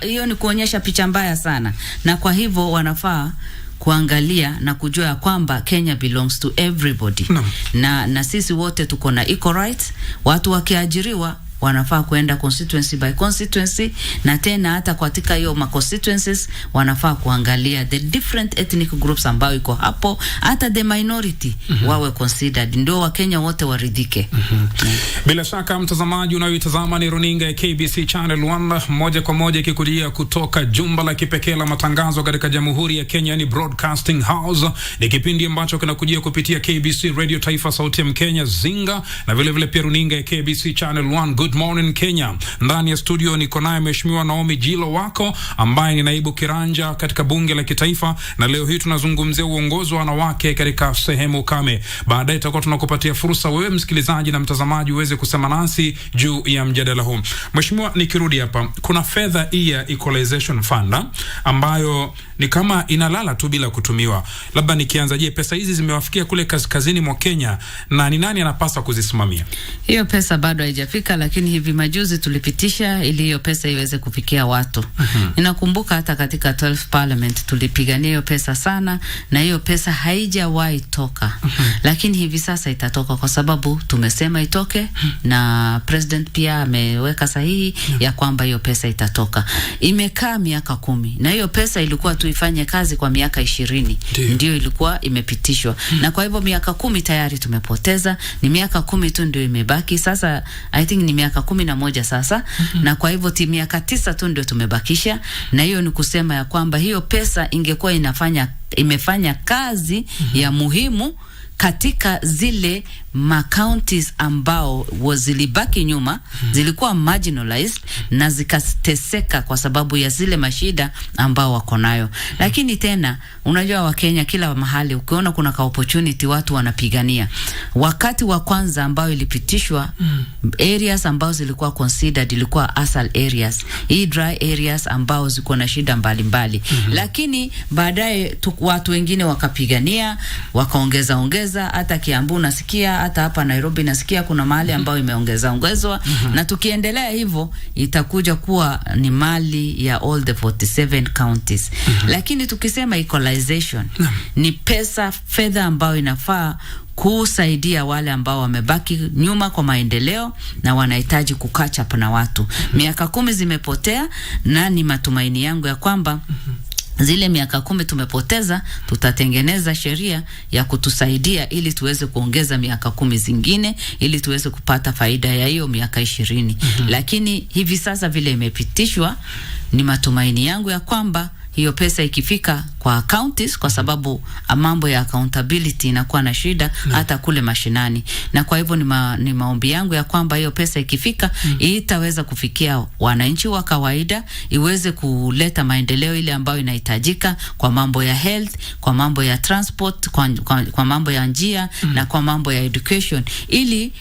[SPEAKER 13] hiyo ni kuonyesha picha mbaya sana. Na kwa hivyo wanafaa kuangalia na kujua ya kwamba Kenya belongs to everybody. Na sisi wote tuko na equal rights. Watu wakiajiriwa wanafaa kuenda constituency by constituency, na tena hata katika hiyo ma constituencies wanafaa kuangalia the different ethnic groups ambao iko hapo, hata the minority wawe considered, ndio Wakenya wote waridhike.
[SPEAKER 12] Bila shaka mtazamaji unayoitazama ni runinga ya KBC Channel 1 moja kwa moja ikikujia kutoka jumba la kipekee la matangazo katika Jamhuri ya Kenya, ni Broadcasting House. Ni kipindi ambacho kinakujia kupitia KBC Radio Taifa, sauti ya Mkenya Zinga, na vile vile pia runinga ya KBC Channel 1 Good Morning Kenya. Ndani ya studio niko naye Mheshimiwa Naomi Jilo wako, ambaye ni naibu kiranja katika bunge la kitaifa, na leo hii tunazungumzia uongozi wa wanawake katika sehemu kame. Baadaye tutakuwa tunakupatia fursa wewe msikilizaji na mtazamaji uweze kusema nasi juu ya mjadala huu. Mheshimiwa, nikirudi hapa, kuna fedha hii ya Equalization Fund ambayo ni kama inalala tu bila kutumiwa. Labda nikianza, je, pesa hizi zimewafikia kule kaskazini mwa Kenya, na ni nani anapaswa kuzisimamia?
[SPEAKER 13] Hiyo pesa bado haijafika, lakini hivi majuzi tulipitisha ili hiyo pesa iweze kufikia watu. Ninakumbuka hata katika 12 Parliament tulipigania hiyo pesa sana, na hiyo pesa haijawahi toka. Lakini hivi sasa itatoka, kwa sababu tumesema itoke, na president pia ameweka sahihi ya kwamba hiyo pesa itatoka. Imekaa miaka 10, na hiyo pesa ilikuwa tu ifanye kazi kwa miaka 20 ndio ilikuwa imepitishwa. Na kwa hivyo miaka 10 tayari tumepoteza, ni miaka 10 tu ndio imebaki. Sasa I think ni miaka 11 sasa. Na kwa hivyo miaka 9 tu ndio tumebakisha, na hiyo ni kusema ya kwamba hiyo pesa ingekuwa imefanya kazi ya muhimu katika zile counties ambao zilibaki nyuma, zilikuwa marginalized na zikateseka kwa sababu ya zile mashida ambao wako nayo. Lakini tena unajua Wakenya kila mahali ukiona kuna ka opportunity watu wanapigania. Wakati wa kwanza ambao ilipitishwa, areas ambao zilikuwa considered ilikuwa asal areas, hii dry areas ambao ziko na shida mbalimbali. Lakini baadaye watu wengine wakapigania, wakaongeza hata Kiambu nasikia, hata hapa Nairobi nasikia kuna mahali ambao imeongezwa. Na tukiendelea hivyo itakuja kuwa ni mali ya all the 47 counties. Lakini tukisema equalization ni fedha ambao inafaa kusaidia wale ambao wamebaki nyuma kwa maendeleo na wanahitaji kukatch up na watu. Miaka 10 zimepotea, na ni matumaini yangu ya kwamba zile miaka 10 tumepoteza, tutatengeneza sheria ya kutusaidia ili tuweze kuongeza miaka 10 zingine, ili tuweze kupata faida ya hiyo miaka 20. Lakini hivi sasa vile imepitishwa, ni matumaini yangu ya kwamba hiyo pesa ikifika kwa counties, kwa sababu mambo ya accountability inakuwa na shida hata kule mashinani. Na kwa hivyo ni maombi yangu ya kwamba hiyo pesa ikifika itaweza kufikia wananchi wa kawaida, iweze kuleta maendeleo ile ambayo inahitajika kwa mambo ya health, kwa mambo ya transport, kwa mambo ya njia na kwa mambo ya education, ili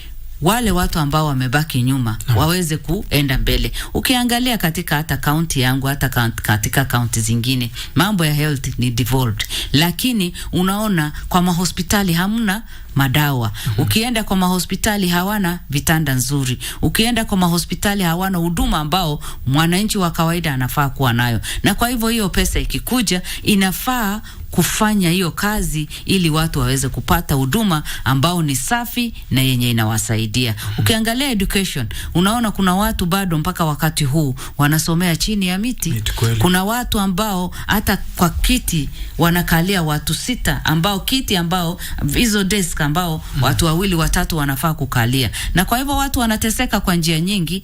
[SPEAKER 13] wale watu ambao wamebaki nyuma waweze kuenda mbele. Ukiangalia katika hata county yangu, hata katika county zingine, mambo ya health ni devolved, lakini unaona kwa mahospitali hamna madawa. Ukienda kwa mahospitali hawana vitanda nzuri. Ukienda kwa mahospitali hawana huduma ambao mwananchi wa kawaida anafaa kuwa nayo. Na kwa hivyo hiyo pesa ikikuja inafaa kufanya hiyo kazi ili watu waweze kupata huduma ambao ni safi na yenye inawasaidia. Ukiangalia education, unaona kuna watu bado mpaka wakati huu wanasomea chini ya miti. Kuna watu ambao hata kwa kiti wanakalia watu 6, ambao kiti ambao hizo desk ambao watu 2 watatu wanafaa kukalia. Na kwa hivyo watu wanateseka kwa njia nyingi.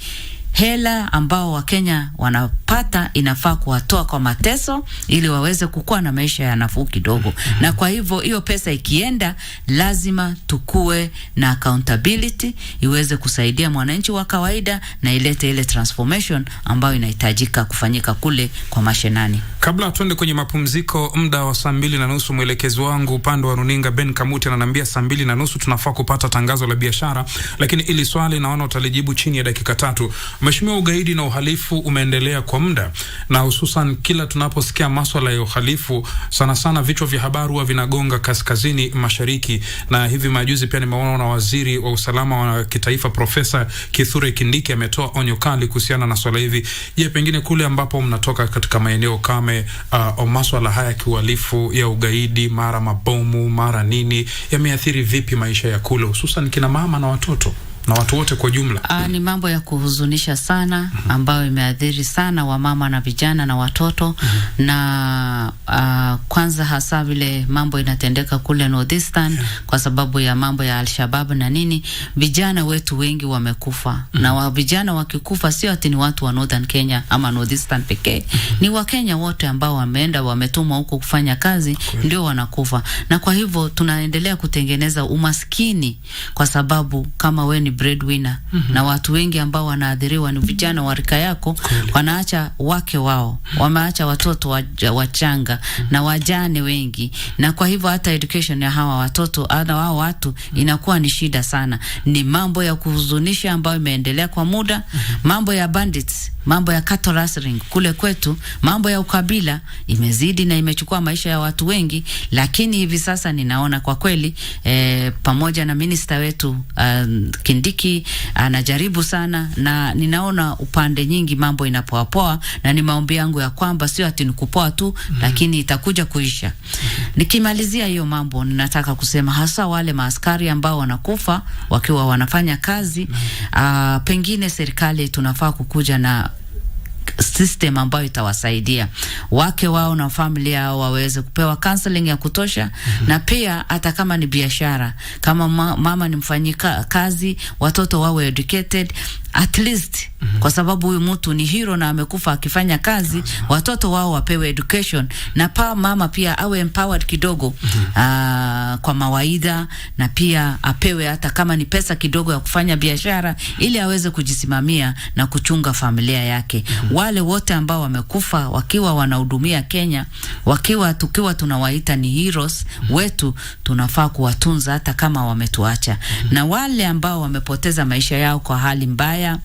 [SPEAKER 13] Hela ambao Wakenya wanapata inafaa kuwatoa kwa mateso ili waweze kukua na maisha ya nafuu kidogo. Na kwa hivyo hiyo pesa ikienda, lazima tukue na accountability iweze kusaidia mwananchi wa kawaida na ilete ile transformation ambayo inahitajika kufanyika kule kwa mashinani.
[SPEAKER 12] Kabla tuende kwenye mapumziko, muda wa 2:30, mwelekezi wangu upande wa runinga Ben Kamuti ananiambia 2:30 tunafaa kupata tangazo la biashara, lakini ili swali naona utalijibu chini ya dakika 3. Mheshimiwa, ugaidi na uhalifu umeendelea kwa muda, na hususan kila tunaposikia masuala ya uhalifu, sana sana vichwa vya habari huwa vinagonga kaskazini mashariki. Na hivi majuzi pia nimeona waziri wa usalama wa kitaifa Profesa Kithure Kindiki ametoa onyo kali kuhusiana na swala hivi. Je, pengine kule ambapo mnatoka katika maeneo kame, masuala haya kiuhalifu ya ugaidi, mara mabomu, mara nini, yameathiri vipi maisha ya kule, hususan kina mama na watoto na watu wote kwa jumla?
[SPEAKER 13] Ni mambo ya kuhuzunisha sana ambayo imeathiri sana wamama na vijana na watoto. Na kwanza hasa vile mambo inatendeka kule Northeastern kwa sababu ya mambo ya Al-Shabaab na nini, vijana wetu wengi wamekufa. Na vijana wakikufa sio ati ni watu wa Northern Kenya ama Northeastern pekee, ni Wakenya wote ambao wameenda wametumwa huko kufanya kazi ndio wanakufa. Na kwa hivyo tunaendelea kutengeneza umaskini, kwa sababu kama we ni breadwinner na watu wengi ambao wanaathiriwa ni vijana wa rika yako, wanaacha wake wao, wameacha watoto wachanga na wajane wengi. Na kwa hivyo hata education ya hawa watoto hao watu inakuwa ni shida sana. Ni mambo ya kuhuzunisha ambayo imeendelea kwa muda. Mambo ya bandits, mambo ya cattle rustling kule kwetu, mambo ya ukabila imezidi na imechukua maisha ya watu wengi. Lakini hivi sasa ninaona kwa kweli pamoja na minister wetu Kindiki anajaribu sana, na ninaona upande nyingi mambo inapoapoa, na ni maombi yangu ya kwamba sio ati nikupoa tu, lakini itakuja kuisha. Nikimalizia hiyo mambo, ninataka kusema hasa wale maaskari ambao wanakufa wakiwa wanafanya kazi, pengine serikali tunafaa kukuja na system ambayo itawasaidia wake wao na familia yao waweze kupewa counseling ya kutosha. Na pia hata kama ni biashara, kama mama ni mfanyika kazi, watoto wawe educated at least, kwa sababu huyu mtu ni hero na amekufa akifanya kazi. Watoto wao wapewe education, na mama pia awe empowered kidogo kwa mawaidha, na pia apewe hata kama ni pesa kidogo ya kufanya biashara ili aweze kujisimamia na kuchunga familia yake. Wale wote ambao wamekufa wakiwa wanahudumia Kenya, tukiwa tunawaita ni heroes wetu, tunafaa kuwatunza hata kama wametuacha. Na wale ambao wamepoteza maisha yao kwa hali mbaya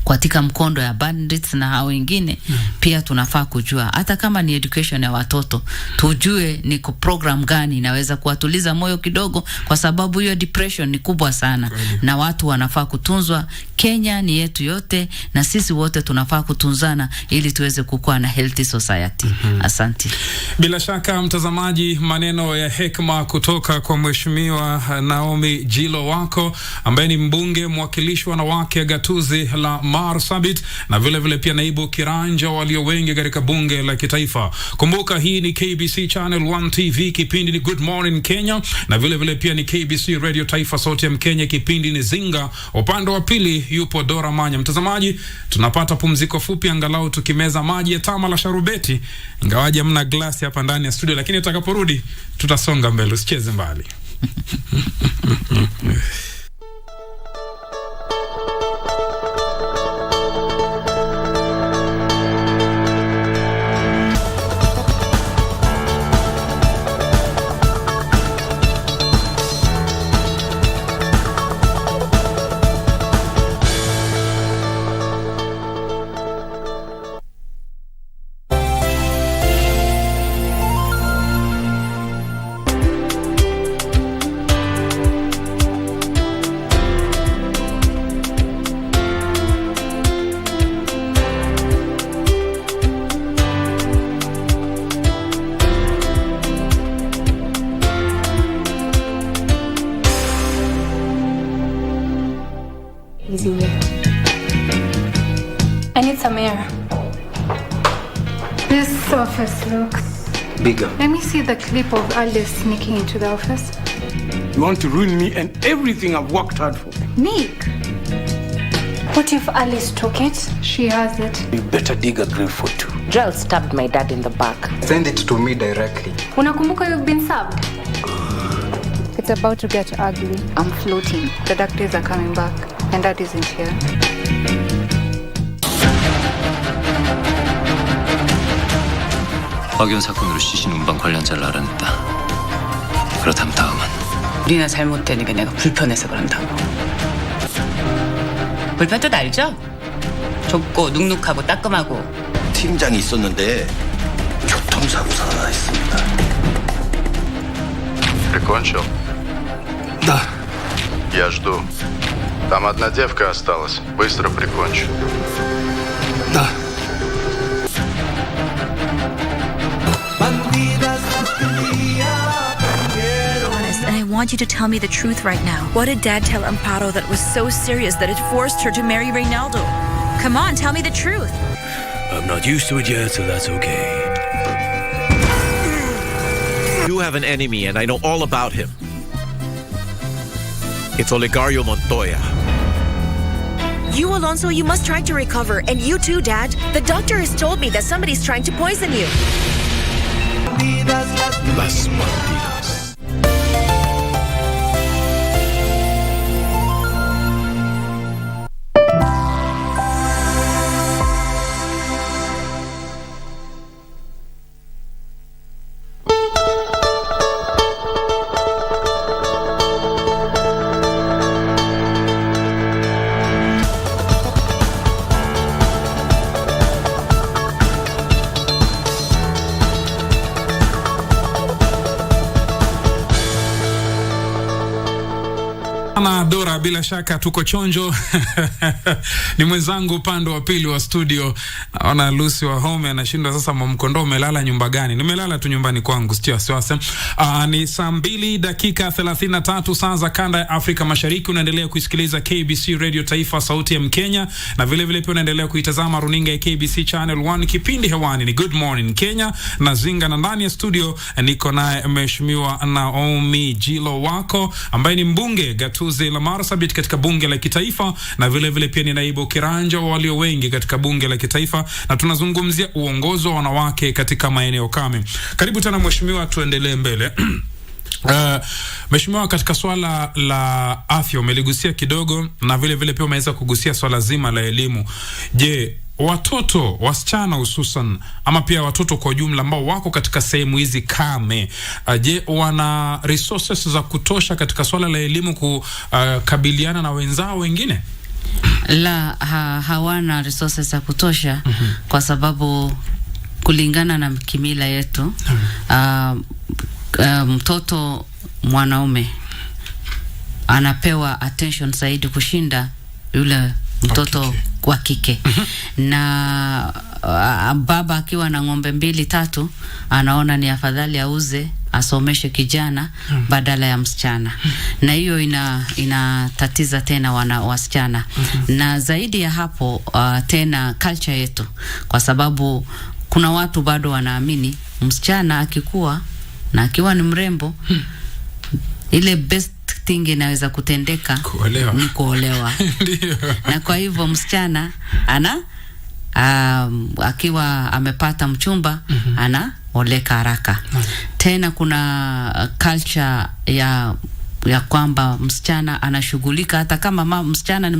[SPEAKER 13] katika mkondo ya bandits na hao wengine, pia tunafaa kujua hata kama ni education ya watoto, tujue ni program gani inaweza kuwatuliza moyo kidogo, kwa sababu hiyo depression ni kubwa sana. Na watu wanafaa kutunzwa. Kenya ni yetu yote, na sisi wote tunafaa kutunzana ili tuweze kukua na healthy society. Asante.
[SPEAKER 12] Bila shaka mtazamaji, maneno ya hekima kutoka kwa Mheshimiwa Naomi Jilo Wako, ambaye ni mbunge mwakilishi wanawake gatuzi la la Marsabit na vile vile pia naibu kiranja walio wengi katika bunge la kitaifa. Kumbuka hii ni KBC Channel 1 TV, kipindi ni Good Morning Kenya, na vile vile pia ni KBC Radio Taifa sauti ya Mkenya, kipindi ni Zinga. Upande wa pili yupo Dora Manya. Mtazamaji, tunapata pumziko fupi angalau tukimeza maji ya tama la sharubeti, ingawaje mna glasi hapa ndani ya studio, lakini tutakaporudi tutasonga mbele, usicheze mbali.
[SPEAKER 14] I need some air. This office looks
[SPEAKER 15] bigger.
[SPEAKER 14] Let me see the clip of Alice sneaking into the office.
[SPEAKER 15] You want to ruin me and everything I've worked hard for.
[SPEAKER 14] Nick, what if Alice took it? She has it.
[SPEAKER 15] You better dig a grave for two.
[SPEAKER 16] Joel stabbed my dad in the back.
[SPEAKER 15] Send it to me directly.
[SPEAKER 14] Unakumbuka you've been stabbed? It's about to get ugly. I'm floating. The doctors are coming back, and Dad isn't here.
[SPEAKER 17] 확연 사건으로 시신 운반 관련자를 알아냈다. 그렇다면 다음은
[SPEAKER 18] 우리나 잘못되는 게 내가 불편해서 그런다고. 불편 뜻 알죠? 좁고 눅눅하고 따끔하고.
[SPEAKER 19] 팀장이 있었는데 교통사고가 났습니다.
[SPEAKER 20] Прикончил?
[SPEAKER 19] Да.
[SPEAKER 20] Я жду. Там одна девка осталась. Быстро прикончу.
[SPEAKER 19] Да.
[SPEAKER 21] And I want you to tell me the truth right now. What did Dad tell Amparo that was so serious that it forced her to marry Reynaldo? Come on, tell me the truth.
[SPEAKER 22] I'm not used to it yet, so that's okay.
[SPEAKER 23] You have an enemy, and I know all about him. It's Olegario Montoya.
[SPEAKER 21] You, Alonso, you must try to recover. And you too, Dad. The doctor has told me that somebody's trying to poison you.
[SPEAKER 22] Las Malditas.
[SPEAKER 12] Dora, bila shaka tuko chonjo. Ni mwenzangu upande wa pili wa studio. Naona Lucy wa home anashindwa sasa, Mkondo umelala nyumba gani? Nimelala tu nyumbani kwangu, sio wasiwasi. Ni saa 2:33 saa za kanda ya Afrika Mashariki. Unaendelea kusikiliza KBC Radio Taifa sauti ya Mkenya, na vile vile pia unaendelea kuitazama runinga ya KBC Channel 1. Kipindi hewani ni Good Morning Kenya na Zinga, na ndani ya studio niko naye Mheshimiwa Naomi Jilo wako ambaye ni mbunge gatuzi la Marsabit katika bunge la kitaifa, na vile vile pia ni naibu kiranja walio wengi katika bunge la kitaifa, na tunazungumzia uongozi wa wanawake katika maeneo kame. Karibu tena mheshimiwa, tuendelee mbele. Mheshimiwa, katika swala la afya umeligusia kidogo, na vile vile pia umeweza kugusia swala zima la elimu. Je, watoto wasichana hususan ama pia watoto kwa jumla ambao wako katika sehemu hizi kame, je, wana resources za kutosha katika swala la elimu kukabiliana na wenzao wengine?
[SPEAKER 13] Hawana resources za kutosha kwa sababu kulingana na kimila yetu mtoto mwanaume anapewa attention zaidi kushinda yule mtoto wa kike. Na baba akiwa na ng'ombe 2-3 anaona ni afadhali auze asomeshe kijana badala ya msichana. Na hiyo inatatiza tena wasichana. Na zaidi ya hapo tena culture yetu, kwa sababu kuna watu bado wanaamini msichana akikuwa na akiwa ni mrembo ile best thing inaweza kutendeka ni kuolewa. Na kwa hivyo msichana akiwa amepata mchumba anaoleka haraka. Tena kuna culture ya kwamba msichana anashughulika, hata kama msichana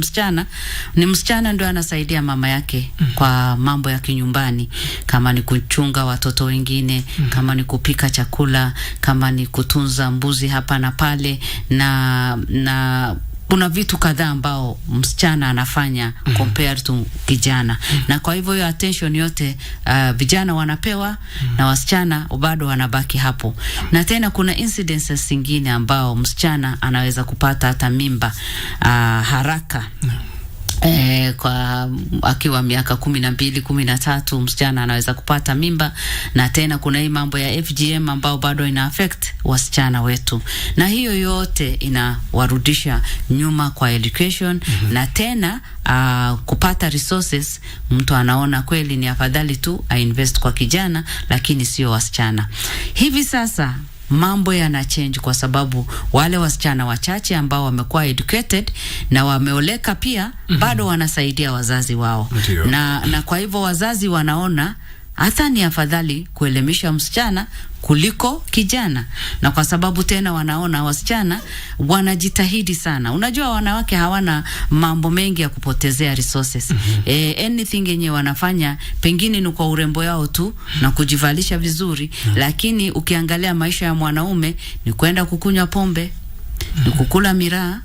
[SPEAKER 13] ni msichana ndio anasaidia mama yake kwa mambo ya kinyumbani, kama ni kuchunga watoto wengine, kama ni kupika chakula, kama ni kutunza mbuzi hapa na pale, na kuna vitu kadhaa ambao msichana anafanya compared to kijana. Na kwa hivyo hiyo attention yote vijana wanapewa na wasichana bado wanabaki hapo. Na tena kuna incidences zingine ambao msichana anaweza kupata hata mimba haraka. Kwa akiwa miaka 12, 13 msichana anaweza kupata mimba. Na tena kuna hii mambo ya FGM ambao bado ina affect wasichana wetu, na hiyo yote inawarudisha nyuma kwa education. Na tena kupata resources, mtu anaona kweli ni afadhali tu invest kwa kijana lakini sio wasichana. Hivi sasa mambo yana change kwa sababu wale wasichana wachache ambao wamekuwa educated na wameoleka pia bado wanasaidia wazazi wao. Na kwa hivyo wazazi wanaona hata ni afadhali kuelimisha msichana kuliko kijana. Na kwa sababu tena wanaona wasichana wanajitahidi sana. Unajua wanawake hawana mambo mengi ya kupotezea resources. Anything yenye wanafanya pengine ni kwa urembo yao tu na kujivalisha vizuri. Lakini ukiangalia maisha ya mwanaume ni kwenda kukunywa pombe, ni kukula miraa,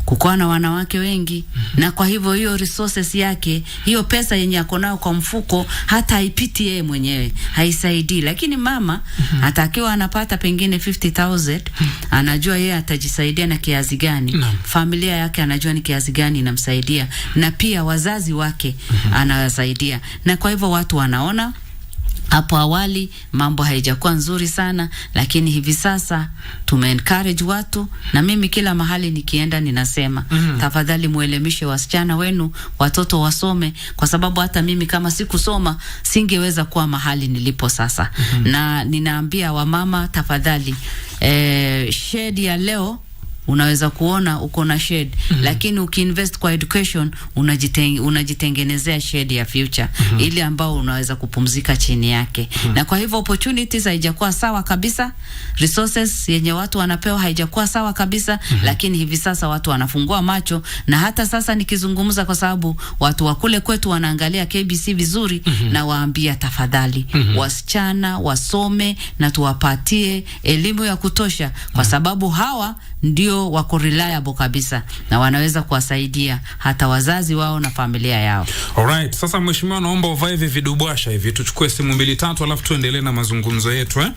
[SPEAKER 13] kukuwa na wanawake wengi. Na kwa hivyo hiyo resources yake, hiyo pesa yenye ako nayo kwa mfuko, hata haipiti yeye mwenyewe, haisaidii. Lakini mama atakiwa anapata pengine 50,000, anajua yeye atajisaidia na kiasi gani, familia yake anajua ni kiasi gani inamsaidia, na pia wazazi wake anawasaidia. Na kwa hivyo watu wanaona hapo awali mambo haijakuwa nzuri sana, lakini hivi sasa encourage watu. Na mimi kila mahali nikienda ninasema tafadhali muelimishe wasichana wenu, watoto wasome, kwa sababu hata mimi kama sikusoma singeweza kuwa mahali nilipo sasa. Na ninaambia wamama tafadhali, shade ya leo unaweza kuona uko na shade, lakini ukiinvest kwa education unajitengenezea shade ya future ile ambao unaweza kupumzika chini yake. Na kwa hivyo opportunities haijakuwa sawa kabisa, resources yenye watu wanapewa haijakuwa sawa kabisa, lakini hivi sasa watu wanafungua macho. Na hata sasa nikizungumza, kwa sababu watu wa kule kwetu wanaangalia KBC vizuri, na waambia tafadhali wasichana wasome na tuwapatie elimu ya kutosha, kwa sababu hawa ndio wako reliable kabisa na wanaweza kuwasaidia hata wazazi wao na familia yao.
[SPEAKER 12] Alright, sasa mheshimiwa, naomba uvae vidubwasha hivi, tuchukue simu 2-3 alafu tuendelee na mazungumzo yetu.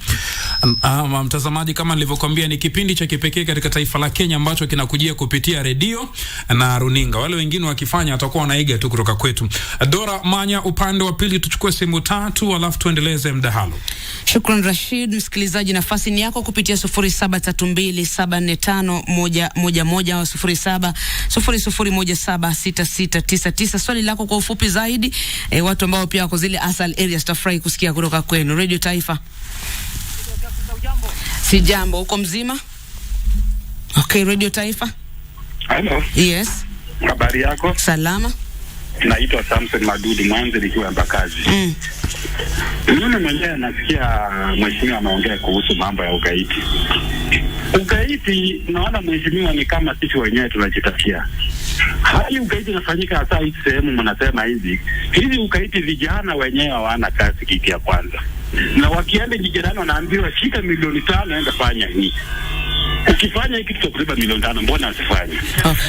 [SPEAKER 12] Mtazamaji, kama nilivyokuambia, ni kipindi cha kipekee katika taifa la Kenya ambacho kinakujia kupitia redio na runinga. Wale wengine wakifanya watakuwa wanaiga tu kutoka kwetu. Dora Manya upande wa pili, tuchukue simu 3 alafu tuendeleze mdahalo.
[SPEAKER 2] Shukran Rashid. Msikilizaji, nafasi ni yako kupitia 0732745111 au 0700176699. Swali lako kwa ufupi zaidi, watu ambao pia wako zile asal areas tafurahi kusikia kutoka kwenu. Radio Taifa. Si jambo, uko mzima? Okay, Radio Taifa.
[SPEAKER 3] Hello.
[SPEAKER 2] Yes.
[SPEAKER 3] Habari yako?
[SPEAKER 2] Salama.
[SPEAKER 3] Naitwa Samson Madudi, Mwanza nikiwa Mbakazi. Mimi mwenyewe nasikia mheshimiwa anaongea kuhusu mambo ya ugaidi. Ugaidi naona mheshimiwa ni kama sisi wenyewe tunajitakia. Hali ugaidi unafanyika hasa hizi sehemu mnasema hizi ugaidi vijana wenyewe hawana kazi kitu ya kwanza. Na wakienda jirani wanaambiwa shika milioni 5 enda fanya hii. ukifanya hiki kitu kulipa milioni 5 mbona asifanye?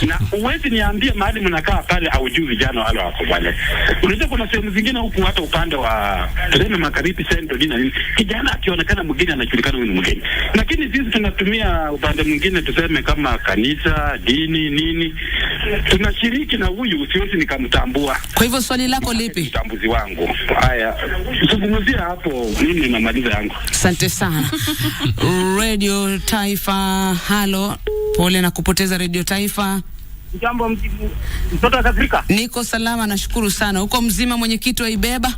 [SPEAKER 3] Na uwezi niambie mahali mnakaa pale au juu vijana wale wako pale. Unajua kuna sehemu zingine huku hata upande wa tuseme magharibi central nini, kijana akionekana mgeni anajulikana huyu ni mgeni. Lakini sisi tunatumia upande mwingine tuseme kama kanisa, dini, nini. Tunashiriki na huyu usiwezi nikamtambua.
[SPEAKER 2] Kwa hivyo swali lako lipi?
[SPEAKER 3] Mtambuzi wangu. Haya, zungumzia hapo mimi namaliza yangu.
[SPEAKER 2] Asante sana. Radio Taifa, halo. Pole na kupoteza Radio Taifa.
[SPEAKER 1] Jambo mtoto wa Afrika.
[SPEAKER 2] Niko salama, nashukuru sana. Uko mzima mwenyekiti wa Ibeba?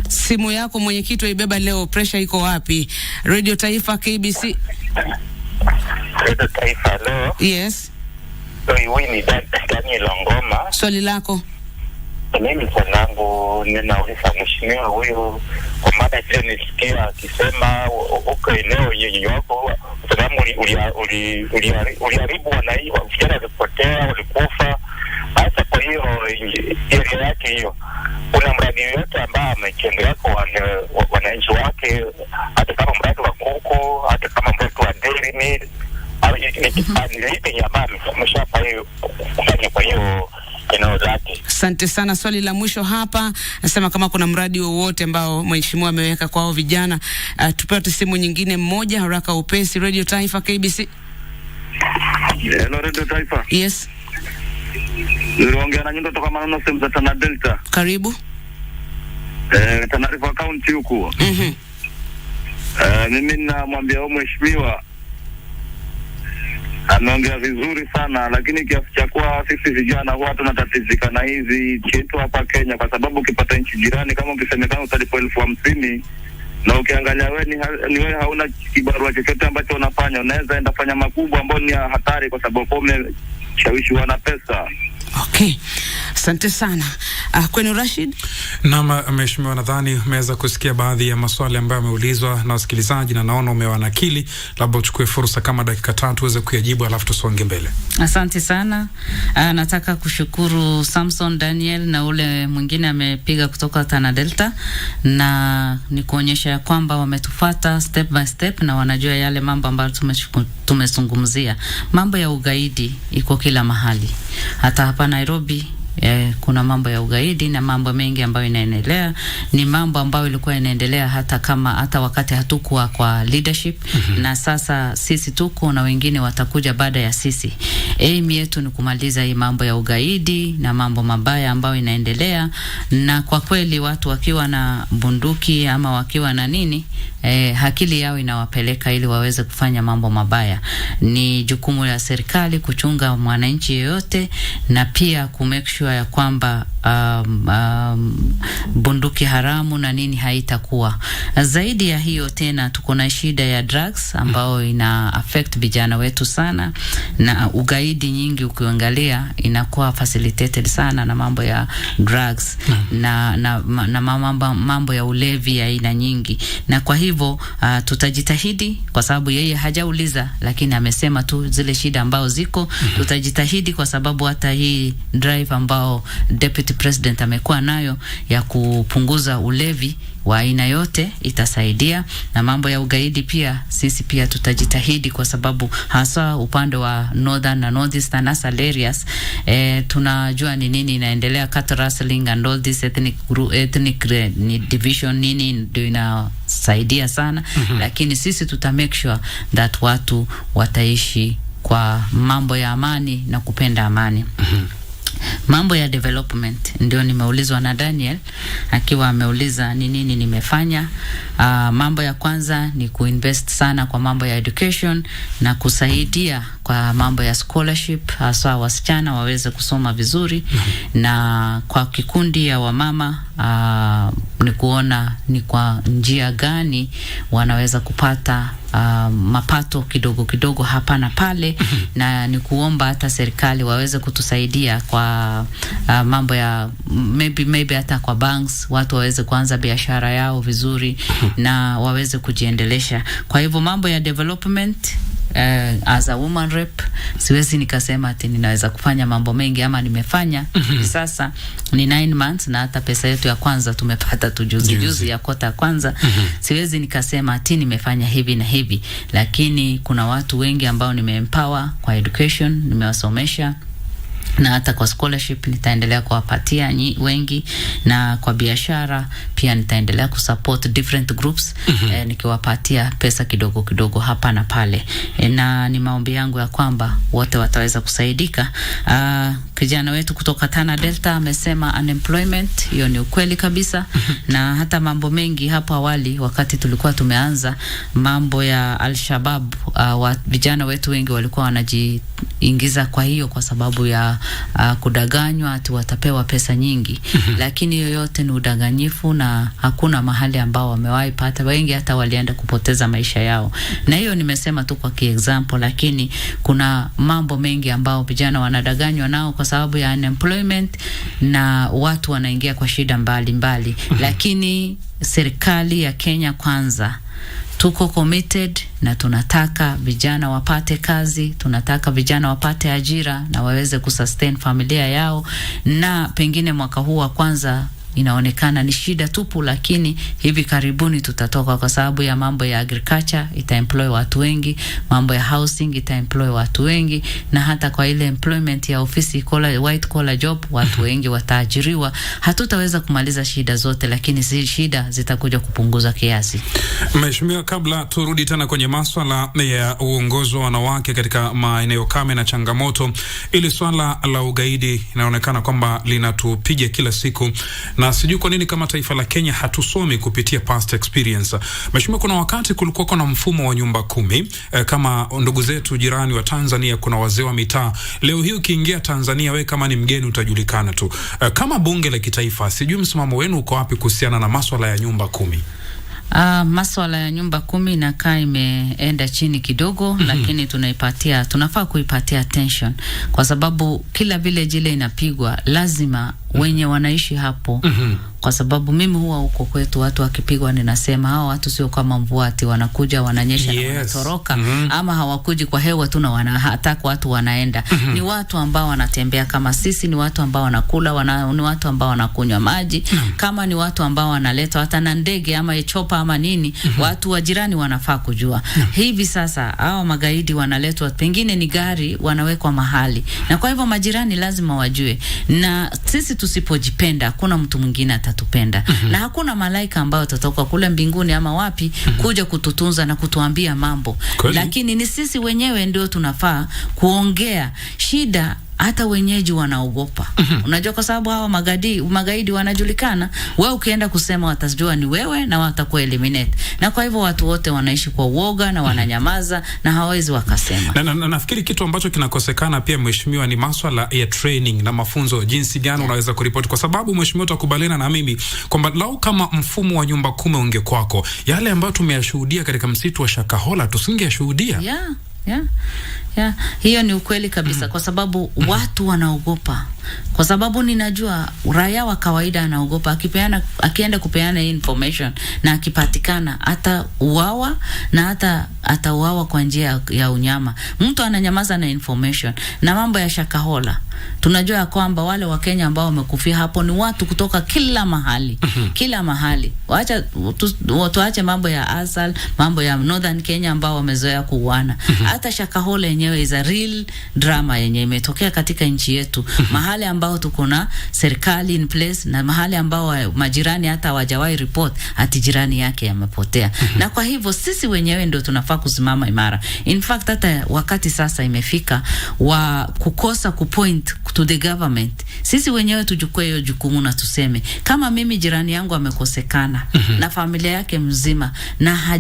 [SPEAKER 2] Simu yako mwenyekiti wa Ibeba leo, pressure iko wapi? Radio Taifa KBC.
[SPEAKER 4] Radio Taifa leo.
[SPEAKER 2] Yes.
[SPEAKER 4] Huyu ni Daniel Ngoma.
[SPEAKER 2] Swali lako.
[SPEAKER 4] Mimi kwangu ninauliza mheshimiwa huyu kwa mada ile nisikia akisema uko eneo yenye wako sababu uliharibu wanai vijana walipotea walikufa. Hasa kwa hiyo area yake hiyo kuna mradi yote ambao amekendelea kwa wananchi wake, hata kama mradi wa kuku, hata kama mradi wa dairy mill au ni ya bami mshapa hiyo kufanya kwa hiyo eneo lake.
[SPEAKER 2] Asante sana. Swali la mwisho hapa nasema kama kuna mradi wowote ambao mheshimiwa ameweka kwao vijana. Tupate simu nyingine mmoja haraka upesi. Radio Taifa KBC.
[SPEAKER 7] Hello Radio Taifa.
[SPEAKER 2] Yes.
[SPEAKER 7] Niliongea na nyundo toka maneno sehemu za Tana Delta.
[SPEAKER 2] Karibu.
[SPEAKER 7] Tana River County huko. Mimi namwambia mheshimiwa ameongea vizuri sana, lakini kiasi cha kuwa sisi vijana huwa tunatatizika na hizi chetu hapa Kenya, kwa sababu ukipata nchi jirani kama ukisemekana utalipa 50,000 na ukiangalia ni wewe hauna kibarua chochote ambacho unafanya, unaweza enda fanya makubwa ambayo ni hatari kwa sababu umeshawishiwa na pesa.
[SPEAKER 2] Okay. Asante sana. Kwenu Rashid?
[SPEAKER 12] Naam, mheshimiwa, nadhani umeweza kusikia baadhi ya maswali ambayo yameulizwa na wasikilizaji na naona umewanakili. Labda uchukue fursa kama dakika 3 uweze kuyajibu alafu tusonge mbele.
[SPEAKER 13] Asante sana. Nataka kushukuru Samson Daniel na ule mwingine amepiga kutoka Tana Delta, na ni kuonyesha kwamba wametufuata step by step na wanajua yale mambo ambayo tumezungumzia. Mambo ya ugaidi iko kila mahali. Hata hapa Nairobi kuna mambo ya ugaidi na mambo mengi ambayo inaendelea. Ni mambo ambayo ilikuwa inaendelea hata wakati hatukuwa kwa leadership. Na sasa sisi tuko na wengine watakuja baada ya sisi. Aim yetu ni kumaliza hii mambo ya ugaidi na mambo mabaya ambayo inaendelea, na kwa kweli watu wakiwa na bunduki ama wakiwa na nini, akili yao inawapeleka ili waweze kufanya mambo mabaya. Ni jukumu la serikali kuchunga mwananchi yeyote na pia kumake sure ya kwamba bunduki haramu na nini haitakuwa. Zaidi ya hiyo tena tuko na shida ya drugs ambao ina affect vijana wetu sana, na ugaidi nyingi ukiangalia inakuwa facilitated sana na mambo ya drugs na mambo ya ulevi ya aina nyingi. Na kwa hivyo tutajitahidi, kwa sababu yeye hajauliza lakini amesema tu zile shida ambao ziko. Tutajitahidi kwa sababu hata hii drive ambao Deputy President amekuwa nayo ya kupunguza ulevi wa aina yote itasaidia. Na mambo ya ugaidi pia sisi pia tutajitahidi, kwa sababu hasa upande wa northern na northeastern areas tunajua ni nini inaendelea, cat rustling and all this ethnic division nini ndio inasaidia sana. Lakini sisi tuta make sure that watu wataishi kwa mambo ya amani na kupenda amani. Mambo ya development ndio nimeulizwa na Daniel akiwa ameuliza ni nini nimefanya. Mambo ya kwanza ni kuinvest sana kwa mambo ya education na kusaidia kwa mambo ya scholarship, hasa wasichana waweze kusoma vizuri. Na kwa kikundi ya wamama ni kuona ni kwa njia gani wanaweza kupata mapato kidogo kidogo hapa na pale. Na ni kuomba hata serikali waweze kutusaidia kwa mambo ya maybe hata kwa banks, watu waweze kuanza biashara yao vizuri na waweze kujiendelesha. Kwa hivyo mambo ya development as a woman rep siwezi nikasema ati ninaweza kufanya mambo mengi ama nimefanya. Sasa ni 9 months na hata pesa yetu ya kwanza tumepata tu juzi ya kota ya kwanza. Siwezi nikasema ati nimefanya hivi na hivi, lakini kuna watu wengi ambao nimeempower kwa education, nimewasomesha, na hata kwa scholarship nitaendelea kuwapatia wengi, na kwa biashara pia nitaendelea kusupport different groups nikiwapatia pesa kidogo kidogo hapa na pale, na ni maombi yangu ya kwamba wote wataweza kusaidika. Kijana wetu kutoka Tana Delta amesema unemployment, hiyo ni ukweli kabisa. Na hata mambo mengi hapo awali wakati tulikuwa tumeanza mambo ya Al-Shabaab, vijana wetu wengi walikuwa wanajiingiza kwa hiyo kwa sababu ya kudanganywa ati watapewa pesa nyingi. Lakini yoyote ni udanganyifu na hakuna mahali ambao wamewahi pata. Wengi hata walienda kupoteza maisha yao. Na hiyo nimesema tu kwa example, lakini kuna mambo mengi ambao vijana wanadanganywa nao kwa sababu ya unemployment, na watu wanaingia kwa shida mbali. Lakini serikali ya Kenya Kwanza tuko committed na tunataka vijana wapate kazi, tunataka vijana wapate ajira na waweze kusustain familia yao. Na pengine mwaka huu wa kwanza inaonekana ni shida tupu, lakini hivi karibuni tutatoka, kwa sababu ya mambo ya agriculture itaemploy watu wengi, mambo ya housing itaemploy watu wengi, na hata kwa ile employment ya ofisi white collar job watu wengi wataajiriwa. Hatutaweza kumaliza shida zote, lakini shida zitakuja kupunguza kiasi.
[SPEAKER 12] Mheshimiwa, kabla turudi tena kwenye masuala ya uongozi wa wanawake katika maeneo kame na changamoto, ili swala la ugaidi inaonekana kwamba linatupiga kila siku, na sijui kwa nini kama taifa la Kenya hatusomi kupitia past experience. Mheshimiwa, kuna wakati kulikuwa kuna mfumo wa nyumba 10 kama ndugu zetu jirani wa Tanzania, kuna wazee wa mitaa. Leo hii ukiingia Tanzania, we kama ni mgeni utajulikana tu. Kama bunge la kitaifa, sijui msimamo wenu uko wapi kuhusiana na masuala ya nyumba 10?
[SPEAKER 13] Masuala ya nyumba 10 inakaa imeenda chini kidogo, lakini tunafaa kuipatia attention, kwa sababu kila village ile inapigwa lazima wenye wanaishi hapo. Kwa sababu mimi huwa huko kwetu watu wakipigwa ninasema hao watu sio kama mvua ati wanakuja wananyesha na wanatoroka, ama hawakuji kwa hewa tu na wanataka watu wanaenda. Ni watu ambao wanatembea kama sisi, ni watu ambao wanakula, ni watu ambao wanakunywa maji, kama ni watu ambao wanaleta hata na ndege ama chopa ama nini, watu wa jirani wanafaa kujua. Hivi sasa hao magaidi wanaletwa, pengine ni gari wanawekwa mahali, na kwa hivyo majirani lazima wajue, na sisi tusipojipenda hakuna mtu mwingine atatupenda. Na hakuna malaika ambao atatoka kule mbinguni ama wapi kuja kututunza na kutuambia mambo. Lakini ni sisi wenyewe ndio tunafaa kuongea shida. Hata wenyeji wanaogopa. Unajua, kwa sababu hawa magaidi wanajulikana. Wewe ukienda kusema watajua ni wewe na watakueliminate. Na kwa hivyo watu wote wanaishi kwa uoga na wananyamaza na hawezi wakasema.
[SPEAKER 12] Na nafikiri kitu ambacho kinakosekana pia, Mheshimiwa, ni masuala ya training na mafunzo, jinsi gani unaweza kuripoti, kwa sababu Mheshimiwa utakubaliana na mimi kwamba lau kama mfumo wa nyumba 10 ungekwako, yale ambayo tumeyashuhudia katika msitu wa Shakahola tusingeshuhudia.
[SPEAKER 13] Hiyo ni ukweli kabisa, kwa sababu watu wanaogopa. Kwa sababu ninajua raia wa kawaida anaogopa, akienda kupeana information na akipatikana hata uawa, na hata atauawa kwa njia ya unyama. Mtu ananyamaza na information. Na mambo ya Shakahola, tunajua ya kwamba wale wa Kenya ambao wamekufia hapo ni watu kutoka kila mahali. Kila mahali. Tuache mambo ya Asal, mambo ya Northern Kenya ambao wamezoea kuuana. Hata Shakahola yenyewe is a real drama yenye imetokea katika nchi yetu. Mahali ambao tuko na serikali in place, na mahali ambao majirani hata hawajawahi report ati jirani yake yamepotea. Na kwa hivyo sisi wenyewe ndio tunafaa kusimama imara. In fact, hata wakati sasa imefika wa kukosa kupoint to the government. Sisi wenyewe tujukue hiyo jukumu na tuseme, kama mimi jirani yangu amekosekana na familia yake mzima na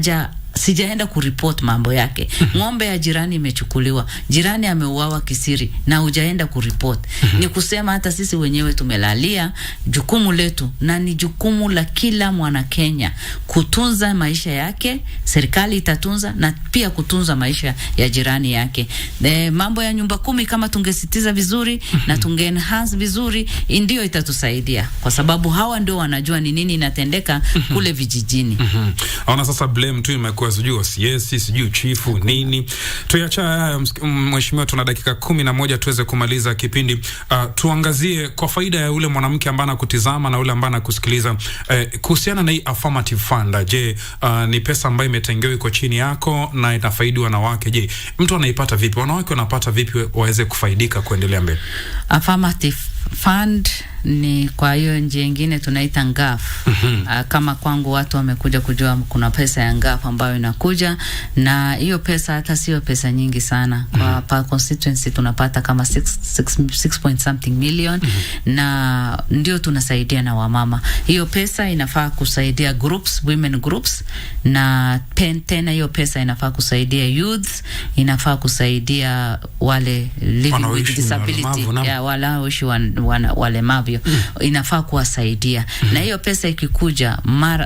[SPEAKER 13] sijaenda kuripoti mambo yake. Ng'ombe ya jirani imechukuliwa, jirani ameuawa kisiri na hujaenda kuripoti. Ni kusema hata sisi wenyewe tumelalia jukumu letu, na ni jukumu la kila mwana Kenya kutunza maisha yake. Serikali itatunza na pia kutunza maisha ya jirani yake. Mambo ya nyumba 10 kama tungesitiza vizuri na tunge-enhance vizuri, ndio itatusaidia, kwa sababu hawa ndio wanajua ni nini inatendeka kule vijijini.
[SPEAKER 12] Ona sasa blame tu imekuwa kuwa sijui OCS, sijui chifu nini. Tuacha mheshimiwa, tuna dakika 11 tuweze kumaliza kipindi. Tuangazie kwa faida ya ule mwanamke ambaye anakutizama na ule ambaye anakusikiliza kuhusiana na hii affirmative fund. Je, ni pesa ambayo imetengewa iko chini yako na inafaidi wanawake? Je, mtu anaipata vipi? Wanawake wanapata vipi waweze kufaidika kuendelea mbele?
[SPEAKER 13] Affirmative fund ni kwa hiyo njia nyingine tunaita ngaf. Kama kwangu watu wamekuja kujua kuna pesa ya ngaf ambayo inakuja, na hiyo pesa hata sio pesa nyingi sana. Kwa per constituency tunapata kama 6 point something million, na ndio tunasaidia na wamama. Hiyo pesa inafaa kusaidia groups, women groups, na tena hiyo pesa inafaa kusaidia youths, inafaa kusaidia wale living with disability, ya walaoishi walemavu. Inafaa kuwasaidia. Na hiyo pesa ikikuja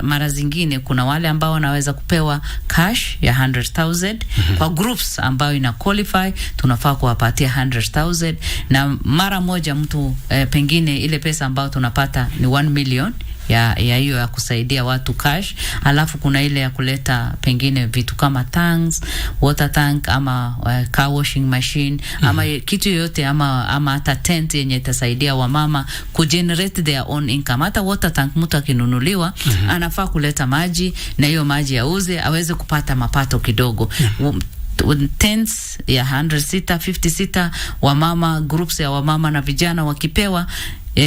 [SPEAKER 13] mara zingine kuna wale ambao wanaweza kupewa cash ya 100,000 kwa groups ambao ina qualify, tunafaa kuwapatia 100,000, na mara moja mtu pengine ile pesa ambao tunapata ni 1 million ya hiyo ya kusaidia watu cash. Alafu kuna ile ya kuleta pengine vitu kama tanks, water tank, ama car washing machine, ama kitu yoyote, ama hata tent yenye itasaidia wamama kugenerate their own income. Hata water tank mtu akinunuliwa anafaa kuleta maji, na hiyo maji auze aweze kupata mapato kidogo. Tents ya 100 sita, 50 sita, wamama, groups ya wamama na vijana wakipewa,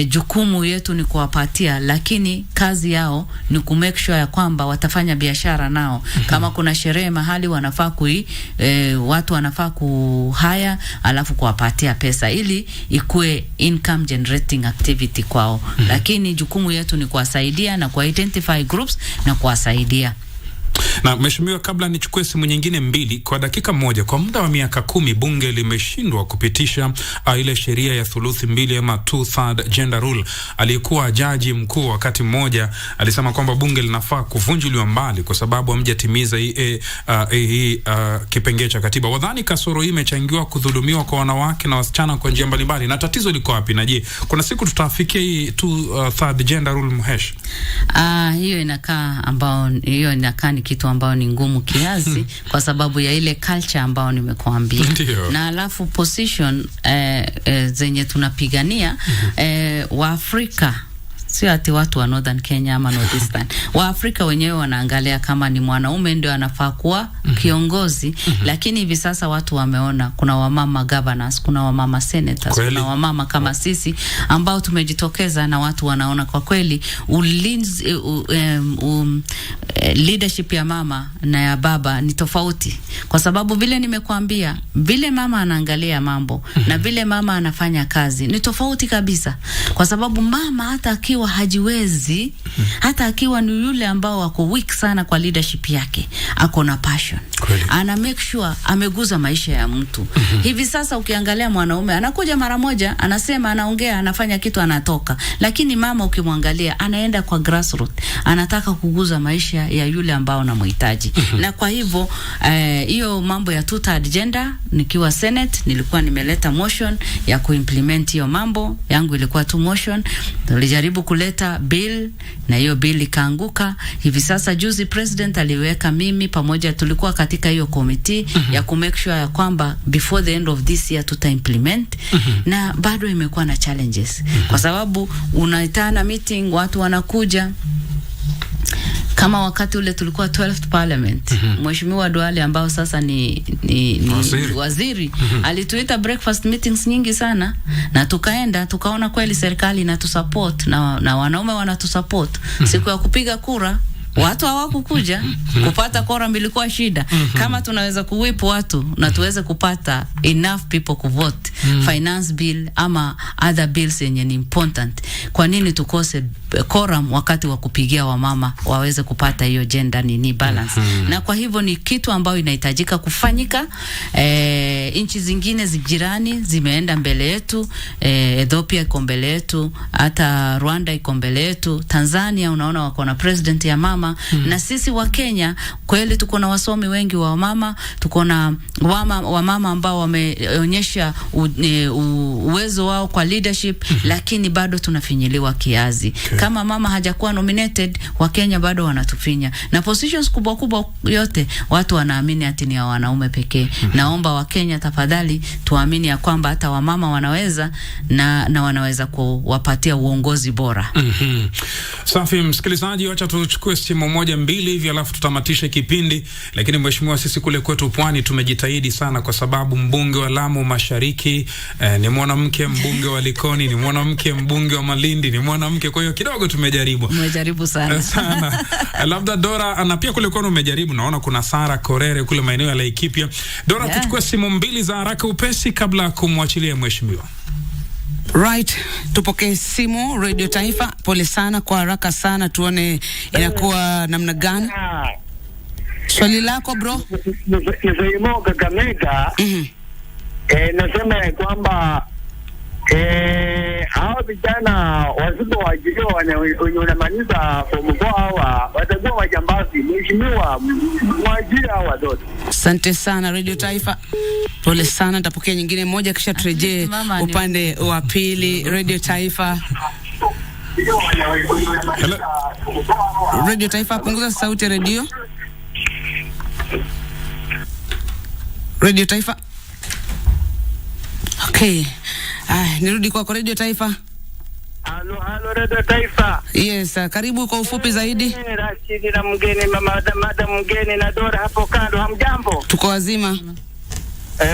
[SPEAKER 13] jukumu yetu ni kuwapatia, lakini kazi yao ni kumake sure ya kwamba watafanya biashara nao. Kama kuna sherehe mahali wanafaa watu wanafaa kuhaya, alafu kuwapatia pesa ili ikue income generating activity kwao. Lakini jukumu yetu ni kuwasaidia na identify groups na kuwasaidia.
[SPEAKER 12] Na mheshimiwa, kabla nichukue simu nyingine mbili kwa dakika moja, kwa muda wa miaka 10 bunge limeshindwa kupitisha ile sheria ya thuluthi mbili ama 2/3 gender rule. Alikuwa jaji mkuu wakati mmoja alisema kwamba bunge linafaa kuvunjiliwa mbali kwa sababu hamjatimiza hii kipengele cha katiba. Wadhani kasoro hii imechangiwa kudhulumiwa kwa wanawake na wasichana kwa njia mbalimbali, na tatizo liko wapi? Na je, kuna siku tutafikia hii 2/3 gender rule mhesh?
[SPEAKER 13] Hiyo inakaa ni kitu ambao ni ngumu kiasi kwa sababu ya ile culture ambao nimekuambia. Na alafu position zenye tunapigania wa Afrika, sio ati watu wa Northern Kenya ama Northeastern. Wa Afrika wenyewe wanaangalia kama ni mwanaume ndio anafaa kuwa kiongozi, lakini hivi sasa watu wameona kuna wamama governors, kuna wamama senators, kuna wamama kama sisi ambao tumejitokeza, na watu wanaona kwa kweli leadership ya mama na ya baba ni tofauti, kwa sababu vile nimekuambia, vile mama anaangalia mambo na vile mama anafanya kazi ni tofauti kabisa, kwa sababu mama hata akiwa hajiwezi, hata akiwa ni yule ambao wako weak sana kwa leadership yake, ako na passion, ana make sure ameguza maisha ya mtu. Hivi sasa ukiangalia mwanaume anakuja mara moja, anasema, anaongea, anafanya kitu, anatoka, lakini mama ukimwangalia anaenda kwa grassroots, anataka kuguza maisha ya yule ambao anamhitaji. Na kwa hivyo hiyo mambo ya 2/3 gender, nikiwa Senate nilikuwa nimeleta motion ya kuimplement hiyo mambo. Yangu ilikuwa tu motion, tulijaribu kuleta bill na hiyo bill ikaanguka. Hivi sasa juzi president aliweka mimi pamoja, tulikuwa katika hiyo committee ya kumake sure ya kwamba before the end of this year tuta implement, na bado imekuwa na challenges kwa sababu unaitana meeting, watu wanakuja. Kama wakati ule tulikuwa 12th parliament, Mheshimiwa Duale ambao sasa ni waziri alituita breakfast meetings nyingi sana, na tukaenda tukaona kweli serikali inatusupport na wanaume wanatusupport. Siku ya kupiga kura watu hawakukuja, kupata kura ilikuwa shida. Kama tunaweza kuwip watu na tuweze kupata enough people kuvote finance bill ama other bills yenye ni important, kwa nini tukose quorum wakati wa kupigia wamama waweze kupata hiyo gender ni balance? Na kwa hivyo ni kitu ambayo inahitajika kufanyika. Nchi zingine jirani zimeenda mbele yetu, Ethiopia iko mbele yetu, hata Rwanda iko mbele yetu, Tanzania unaona wako na president ya mama mama. Na sisi wa Kenya kweli tuko na wasomi wengi wa mama, tuko na wamama ambao wameonyesha uwezo wao kwa leadership, lakini bado tunafinyiliwa kiazi. Kama mama hajakuwa nominated, wa Kenya bado wanatufinya. Na positions kubwa yote watu wanaamini ati ni ya wanaume pekee. Naomba wa Kenya tafadhali tuamini ya kwamba hata wamama wanaweza na wanaweza kuwapatia uongozi bora.
[SPEAKER 12] Safi msikilizaji, acha tuchukue simu moja mbili hivi alafu tutamatishe kipindi. Lakini mheshimiwa, sisi kule kwetu Pwani tumejitahidi sana kwa sababu mbunge wa Lamu Mashariki ni mwanamke, mbunge wa Likoni ni mwanamke, mbunge wa Malindi ni mwanamke. Kwa hiyo kidogo tumejaribu sana. Labda Dora na pia kule kwenu umejaribu, naona kuna Sara Korere kule maeneo ya Laikipia. Dora, tuchukue simu mbili za haraka upesi kabla kumwachilia mheshimiwa.
[SPEAKER 2] Right, tupokee simu Radio Taifa. Pole sana kwa haraka sana, tuone inakuwa namna gani. Swali lako bro?
[SPEAKER 5] Nizaimo Kakamega. Nasema kwamba hao vijana wasipo wajiliwa wenye wanamaliza form 4 hawa watakuwa majambazi. Mheshimiwa, mwajiri hawa watoto.
[SPEAKER 2] Asante sana Radio Taifa. Pole sana, nitapokea nyingine moja kisha turejee upande wa pili. Radio Taifa.
[SPEAKER 12] Hello.
[SPEAKER 2] Radio Taifa, punguza sauti radio. Radio Taifa. Okay. Nirudi kwa Radio Taifa.
[SPEAKER 5] Halo Radio Taifa.
[SPEAKER 2] Yes, karibu kwa ufupi zaidi.
[SPEAKER 5] Rashidi na mgeni mada mgeni na Dora hapo kando, hamjambo?
[SPEAKER 2] Tuko wazima.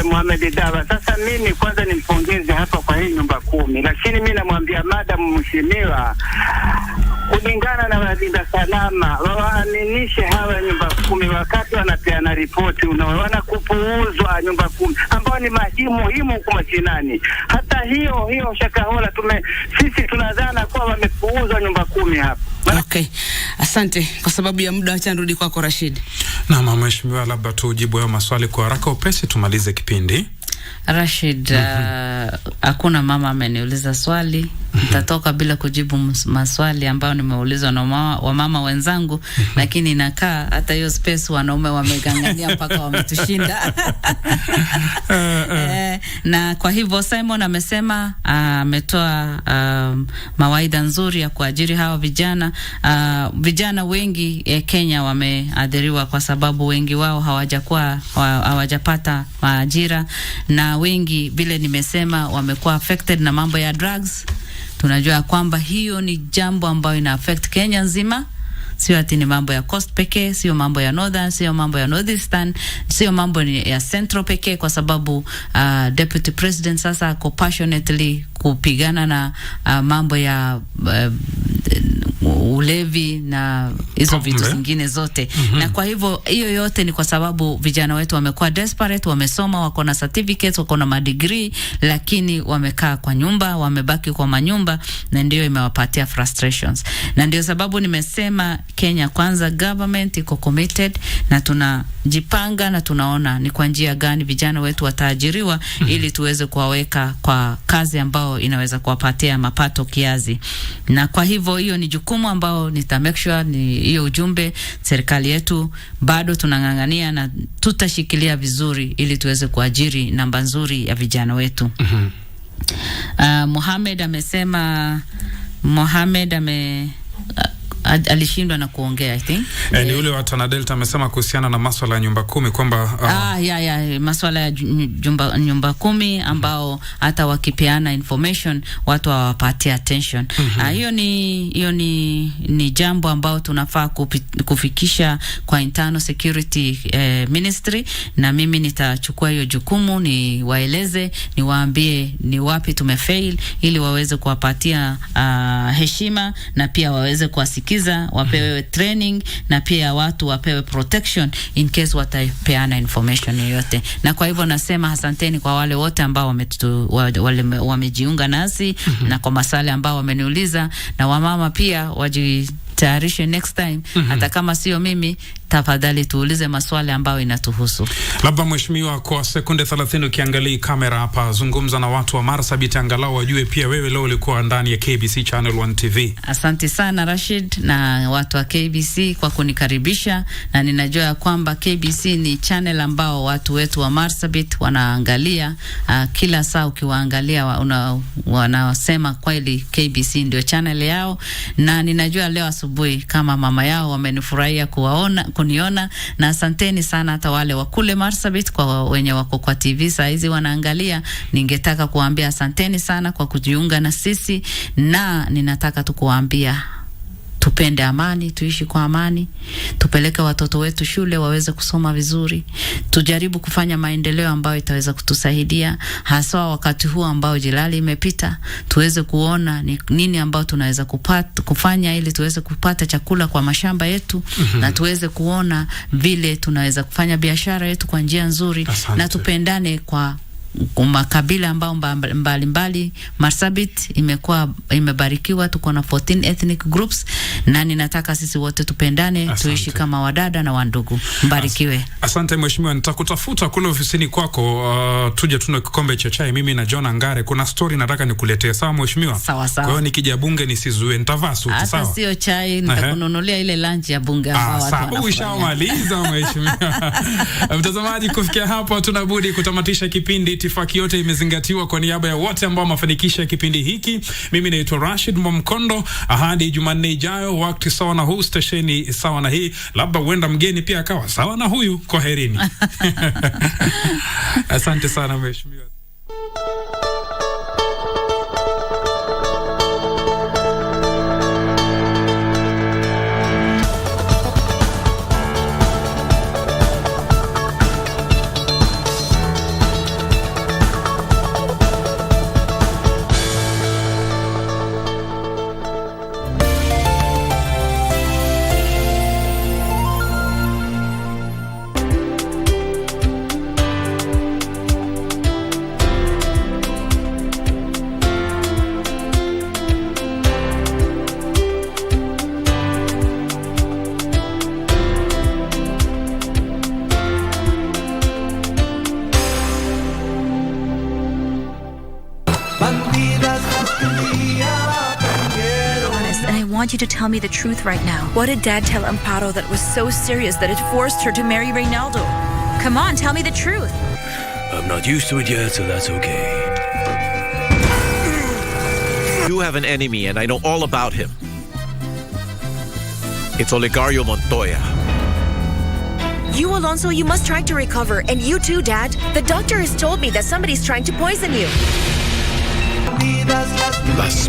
[SPEAKER 5] Mohamed Dawa. Sasa mimi kwanza nimpongeze hapa kwa hii nyumba 10, lakini mimi namwambia madam mheshimiwa, kulingana na walinda salama waaminishe hawa nyumba 10 wakati wanapeana ripoti, unaona kupuuzwa nyumba 10 ambao ni muhimu kwa mashinani. Hata hiyo Shakahola sisi tunadhana kwa wamepuuzwa nyumba 10 hapa.
[SPEAKER 2] Okay. Asante. Kwa sababu ya muda acha nirudi kwako Rashid.
[SPEAKER 12] Na mheshimiwa, labda tujibu hayo maswali kwa haraka upesi tumalize kipindi.
[SPEAKER 13] Rashid, hakuna mama ameniuliza swali. Nitatoka bila kujibu maswali ambayo nimeulizwa na mama wenzangu, lakini inakaa hata hiyo space wanaume wamegangania mpaka wametushinda. Na kwa hivyo Simon amesema ametoa mawaidha nzuri ya kuajiri hawa vijana. Vijana wengi Kenya wameadhiriwa kwa sababu wengi wao hawajapata ajira, na wengi vile nimesema wamekuwa affected na mambo ya drugs. Tunajua kwamba hiyo ni jambo ambayo ina affect Kenya nzima. Sio ati ni mambo ya coast pekee, sio mambo ya northern, sio mambo ya northeastern, sio mambo ya central pekee, kwa sababu deputy president sasa ako passionately kupigana na mambo ya ulevi na hizo vitu zingine zote. Na kwa hivyo hiyo yote ni kwa sababu vijana wetu wamekuwa desperate, wamesoma, wako na certificates, wako na madegree, lakini wamekaa kwa nyumba, wamebaki kwa manyumba, na ndio imewapatia frustrations. Na ndio sababu nimesema Kenya kwanza government iko committed, na tunajipanga na tunaona ni kwa njia gani vijana wetu wataajiriwa ili tuweze kuwaweka kwa kazi ambao inaweza kuwapatia mapato kiasi. Na kwa hivyo hiyo ni jukumu ambao nita make sure ni hiyo ujumbe serikali yetu bado tunangangania na tutashikilia vizuri ili tuweze kuajiri namba nzuri ya vijana wetu. Mohamed amesema alishindwa na kuongea I think.
[SPEAKER 12] Ni yule wa Tana Delta amesema kuhusiana na masuala ya nyumba 10 kwamba
[SPEAKER 13] masuala ya nyumba 10 ambao hata wakipeana information watu hawapatia attention. Hiyo ni jambo ambao tunafaa kufikisha kwa internal security ministry, na mimi nitachukua hiyo jukumu, ni waeleze, ni waambie ni wapi tumefail ili waweze kuwapatia heshima, na pia waweze kuwasikiza, wapewe training, na pia watu wapewe protection in case watapeana information yoyote. Na kwa hivyo nasema asanteni kwa wale wote ambao wamejiunga nasi na kwa maswali ambao wameniuliza, na wamama pia wajitayarishe next time. Hata kama sio mimi tafadhali tuulize maswali ambayo inatuhusu.
[SPEAKER 12] Labda mheshimiwa, kwa sekunde 30 ukiangalia kamera hapa, zungumza na watu wa Marsabit angalau wajue pia wewe leo ulikuwa ndani ya KBC Channel 1 TV.
[SPEAKER 13] Asante sana Rashid na watu wa KBC kwa kunikaribisha, na ninajua ya kwamba KBC ni channel ambao watu wetu wa Marsabit wanaangalia kila saa. Ukiwaangalia wanasema kweli KBC ndio channel yao, na ninajua leo asubuhi kama mama yao wamenifurahia kuniona, na asanteni sana hata wale wa kule Marsabit kwa wenye wako kwa TV saa hizi wanaangalia. Ningetaka kuambia asanteni sana kwa kujiunga na sisi, na ninataka tukuambia tupende amani, tuishi kwa amani, tupeleke watoto wetu shule waweze kusoma vizuri, tujaribu kufanya maendeleo ambayo itaweza kutusaidia hasa wakati huu ambao jilali imepita, tuweze kuona ni nini ambao tunaweza kufanya ili tuweze kupata chakula kwa mashamba yetu, na tuweze kuona vile tunaweza kufanya biashara yetu kwa njia nzuri. Asante. Na tupendane kwa makabila ambao mbalimbali. Marsabit imebarikiwa, tuko na 14 ethnic groups, na ninataka sisi wote tupendane. Asante. Tuishi kama wadada na wandugu. Mbarikiwe.
[SPEAKER 12] Asante mheshimiwa, nitakutafuta kule ofisini kwako, tuje tuna kikombe cha chai mimi na John Angare. Kuna story nataka nikuletee. Sawa mheshimiwa?
[SPEAKER 13] Sawa.
[SPEAKER 12] Kwa hiyo nikija bunge nisizue, nitavaa suti. Sawa?
[SPEAKER 13] Hata sio chai, nitakununulia ile lunch ya bunge ambao watu wanafanya.
[SPEAKER 12] Ushamaliza mheshimiwa. Mtazamaji, kufikia hapo tunabudi kutamatisha kipindi. Itifaki yote imezingatiwa. Kwa niaba ya wote ambao wamefanikisha kipindi hiki, mimi naitwa Rashid Mwamkondo. Hadi Jumanne ijayo wakati sawa na huu, stesheni sawa na hii, labda uenda mgeni pia akawa sawa na huyu. Kwaherini. Asante sana mheshimiwa.
[SPEAKER 21] I want you to tell me the truth right now. What did Dad tell Amparo that was so serious that it forced her to marry Reynaldo? Come on, tell me the truth.
[SPEAKER 22] I'm not used to it yet, so that's okay.
[SPEAKER 23] You have an enemy, and I know all about him. It's Olegario Montoya.
[SPEAKER 8] You, Alonso, you must try to recover. And you too, Dad. The doctor has told me that somebody's trying to poison you.
[SPEAKER 22] Las Malditas.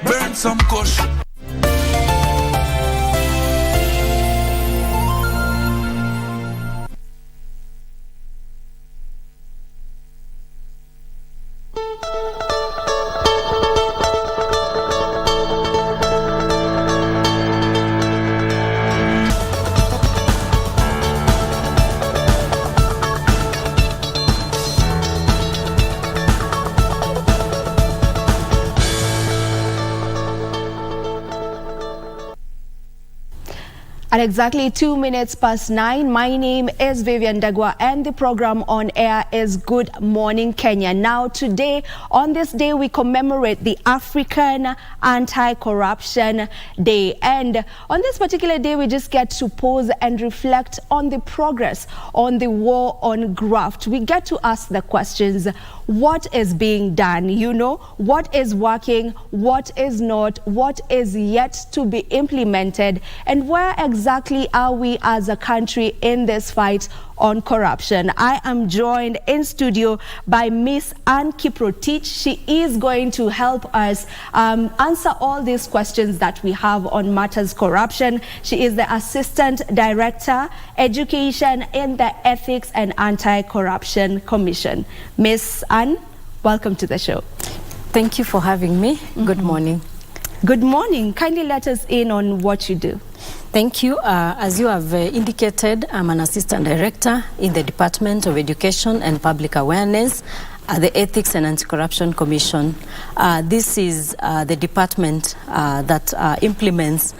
[SPEAKER 11] Burn some kush.
[SPEAKER 9] At exactly 2 minutes past 9, my name is Vivian Dagwa and the program on air is Good Morning Kenya. Now today, on this day, we commemorate the African Anti-Corruption Day. And on this particular day, we just get to pause and reflect on the progress on the war on graft. We get to ask the questions, what is being done? You know, what is working, what is not, what is yet to be implemented, and where exactly exactly are we as a country in this fight on corruption? I am joined in studio by Miss Ann Kiprotich. She is going to help us answer all these questions that we have on matters corruption. She is the Assistant Director, Education in the Ethics and Anti-Corruption Commission. Miss Ann, welcome to the show.
[SPEAKER 6] Thank you for having me. Good morning.
[SPEAKER 9] Good morning. Kindly let us in on what you do.
[SPEAKER 6] Thank you. As you have indicated, I'm an Assistant Director in the Department of Education and Public Awareness at the Ethics and Anti-Corruption Commission. This is the department that implements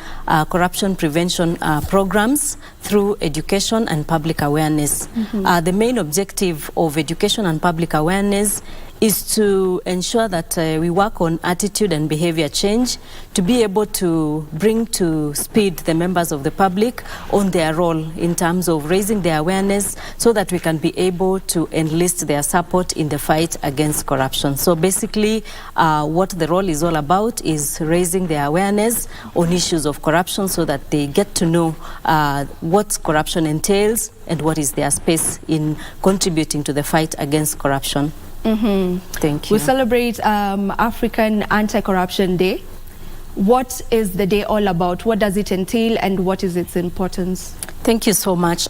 [SPEAKER 6] corruption prevention programs through education and public awareness. The main objective of education and public awareness is to ensure that we work on attitude and behavior change to be able to bring to speed the members of the public on their role in terms of raising their awareness so that we can be able to enlist their support in the fight against corruption. So basically what the role is all about is raising their awareness on issues of corruption so that they get to know what corruption entails and what is their space in contributing to the fight against corruption. Thank you.
[SPEAKER 9] We celebrate African Anti-Corruption Day. What is the day all about? What does it entail and what is its importance?
[SPEAKER 6] Thank you so much.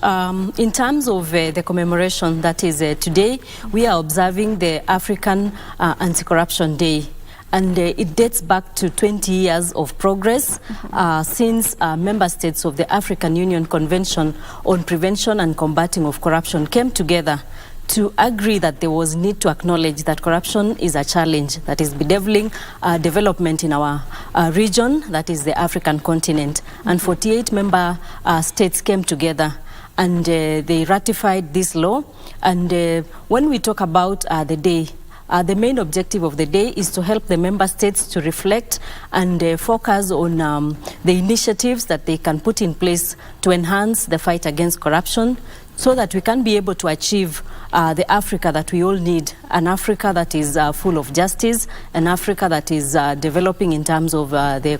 [SPEAKER 6] In terms of the commemoration that is today, we are observing the African Anti-Corruption Day. And it dates back to 20 years of progress since member states of the African Union Convention on Prevention and Combating of Corruption came together to agree that there was need to acknowledge that corruption is a challenge that is bedeviling development in our region, that is the African continent. And 48 member states came together and they ratified this law. And when we talk about the day, the main objective of the day is to help the member states to reflect and focus on the initiatives that they can put in place to enhance the fight against corruption so that we can be able to achieve the Africa that we all need, an Africa that is full of justice, an Africa that is developing in terms of the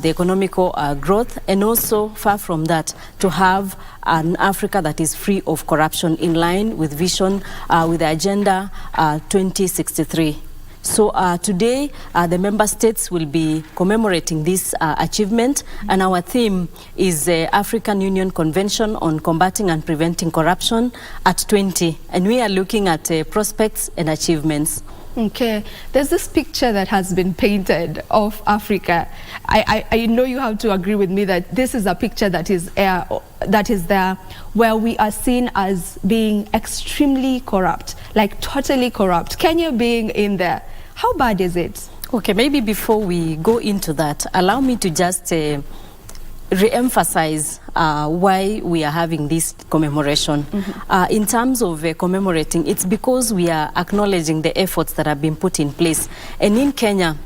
[SPEAKER 6] economical growth, and also far from that, to have an Africa that is free of corruption in line with vision, with the Agenda 2063. So today, the member states will be commemorating this achievement, and our theme is the African Union Convention on Combating and Preventing Corruption at 20, and we are looking at prospects and achievements.
[SPEAKER 9] Okay, there's this picture that has been painted of Africa. I know you have to agree with me that this is a picture that is there where we are seen as being extremely corrupt, like totally corrupt. Kenya being in there. How bad is it?
[SPEAKER 6] Okay, maybe before we go into that, allow me to just re-emphasize why we are having this commemoration. In terms of commemorating, it's because we are acknowledging the efforts that have been put in place. And in Kenya,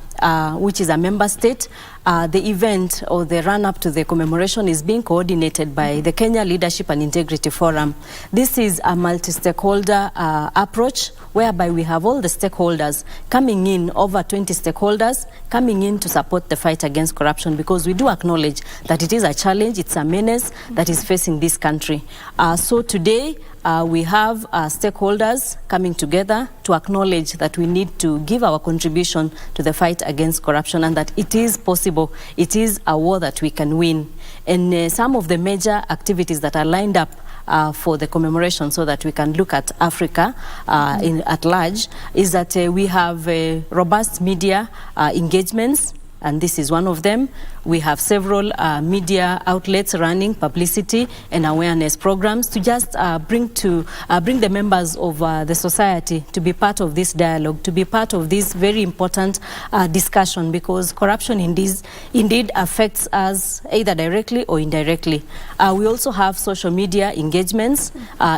[SPEAKER 6] which is a member state, the event or the run-up to the commemoration is being coordinated by the Kenya Leadership and Integrity Forum. This is a multi-stakeholder approach whereby we have all the stakeholders coming in, over 20 stakeholders coming in to support the fight against corruption, because we do acknowledge that it is a challenge, it's a menace that is facing this country. So today, we have stakeholders coming together to acknowledge that we need to give our contribution to the fight against corruption and that it is possible. It is a war that we can win. And some of the major activities that are lined up for the commemoration so that we can look at Africa at large is that we have robust media engagements, and this is one of them. We have several media outlets running publicity and awareness programs to just bring the members of the society to be part of this dialogue, to be part of this very important discussion, because corruption indeed affects us either directly or indirectly. We also have social media engagements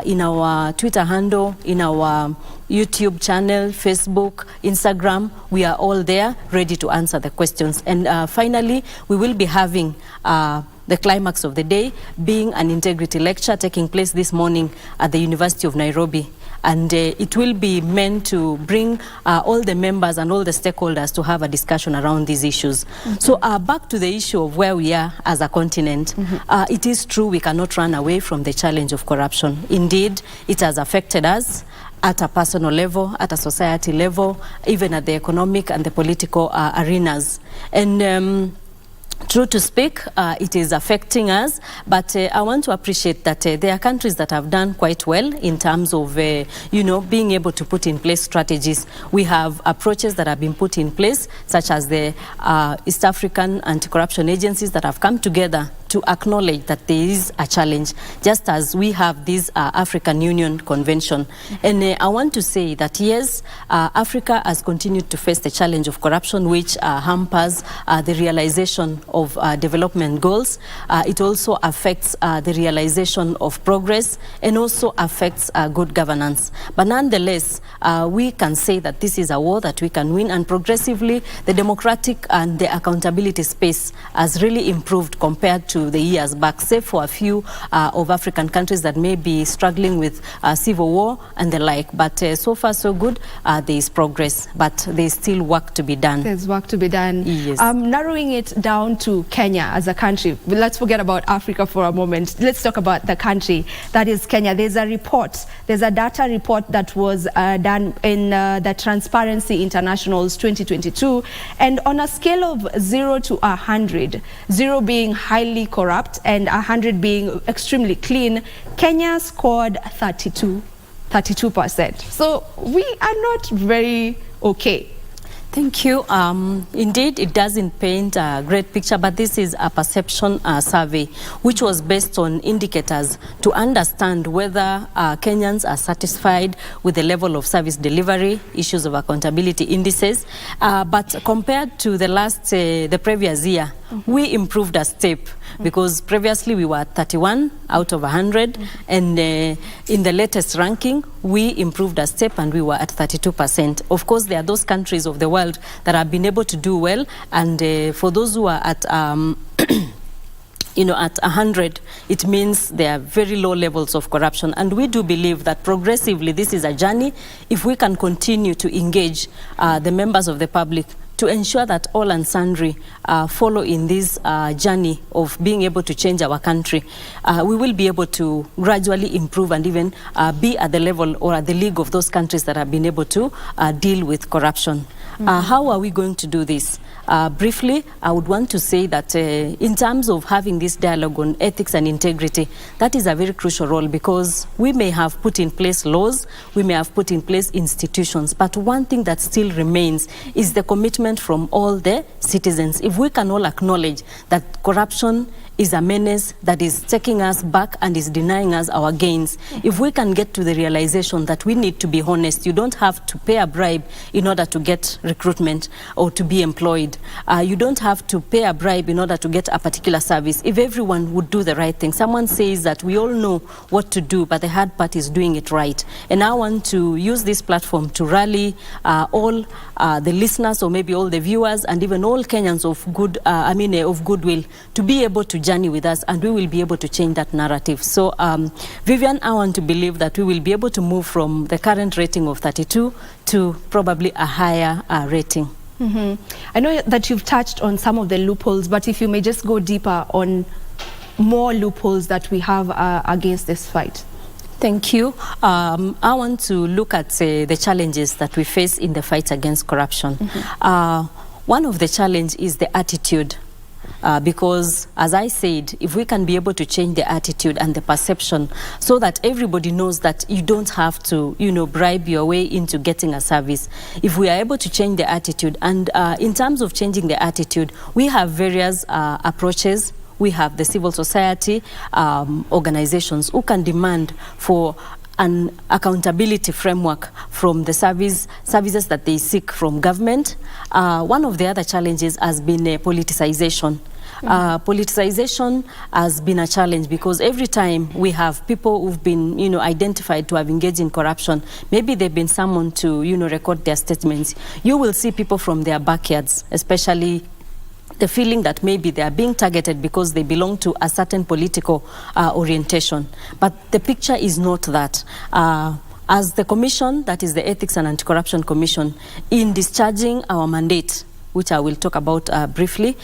[SPEAKER 6] in our Twitter handle, in our YouTube channel, Facebook, Instagram. We are all there ready to answer the questions. And finally, we will be having the climax of the day being an integrity lecture taking place this morning at the University of Nairobi. and it will be meant to bring all the members and all the stakeholders to have a discussion around these issues. So back to the issue of where we are as a continent, it is true we cannot run away from the challenge of corruption. Indeed, it has affected us at a personal level, at a society level, even at the economic and the political arenas. And true to speak, it is affecting us, but I want to appreciate that there are countries that have done quite well in terms of, being able to put in place strategies. We have approaches that have been put in place, such as the East African anti-corruption agencies that have come together to acknowledge that there is a challenge, just as we have this African Union Convention. And I want to say that yes, Africa has continued to face the challenge of corruption, which hampers the realization of development goals. It also affects the realization of progress and also affects good governance. But nonetheless, we can say that this is a war that we can win, and progressively the democratic and the accountability space has really improved compared to the years back, save for a few of African countries that may be struggling with civil war and the like. But so far so good, there is progress, but there is still work to be done.
[SPEAKER 9] There's work to be done.
[SPEAKER 6] Yes.
[SPEAKER 9] Narrowing it down to Kenya as a country, let's forget about Africa for a moment. Let's talk about the country that is Kenya. There's a report, there's a data report that was done in the Transparency International's 2022, and on a scale of 0 to 100, 0 being highly corrupt and 100 being extremely clean, Kenya scored 32%. So we are not very okay.
[SPEAKER 6] Thank you. Indeed, it doesn't paint a great picture, but this is a perception survey, which was based on indicators to understand whether Kenyans are satisfied with the level of service delivery, issues of accountability indices. But compared to the previous year, we improved a step, because previously we were at 31 out of 100, and in the latest ranking, we improved a step and we were at 32%. Of course, there are those countries of the world that have been able to do well, and for those who are at at 100, it means there are very low levels of corruption. And we do believe that progressively this is a journey. If we can continue to engage the members of the public to ensure that all and sundry follow in this journey of being able to change our country, we will be able to gradually improve and even be at the level or at the league of those countries that have been able to deal with corruption. How are we going to do this? Briefly, I would want to say that in terms of having this dialogue on ethics and integrity, that is a very crucial role, because we may have put in place laws, we may have put in place institutions, but one thing that still remains is the commitment from all the citizens. If we can all acknowledge that corruption is a menace that is taking us back and is denying us our gains, if we can get to the realization that we need to be honest, you don't have to pay a bribe in order to get recruitment or to be employed. You don't have to pay a bribe in order to get a particular service. If everyone would do the right thing, someone says that we all know what to do, but the hard part is doing it right. And I want to use this platform to rally all the listeners, or maybe all the viewers, and even all Kenyans of goodwill, to be able to journey with us, and we will be able to change that narrative. So, Vivian, I want to believe that we will be able to move from the current rating of 32 to probably a higher rating.
[SPEAKER 9] I know that you've touched on some of the loopholes, but if you may just go deeper on more loopholes that we have against this fight.
[SPEAKER 6] Thank you. I want to look at the challenges that we face in the fight against corruption. One of the challenges is the attitude. Because, as I said, if we can be able to change the attitude and the perception so that everybody knows that you don't have to, bribe your way into getting a service. If we are able to change the attitude, and in terms of changing the attitude, we have various approaches. We have the civil society organizations who can demand for an accountability framework from the services that they seek from government. One of the other challenges has been politicization. Politicization has been a challenge, because every time we have people who've been, identified to have engaged in corruption, maybe they've been summoned to, record their statements, you will see people from their backyards, especially the feeling that maybe they are being targeted because they belong to a certain political orientation. But the picture is not that. As the commission, that is the Ethics and Anti-Corruption Commission, in discharging our mandate, which I will talk about briefly,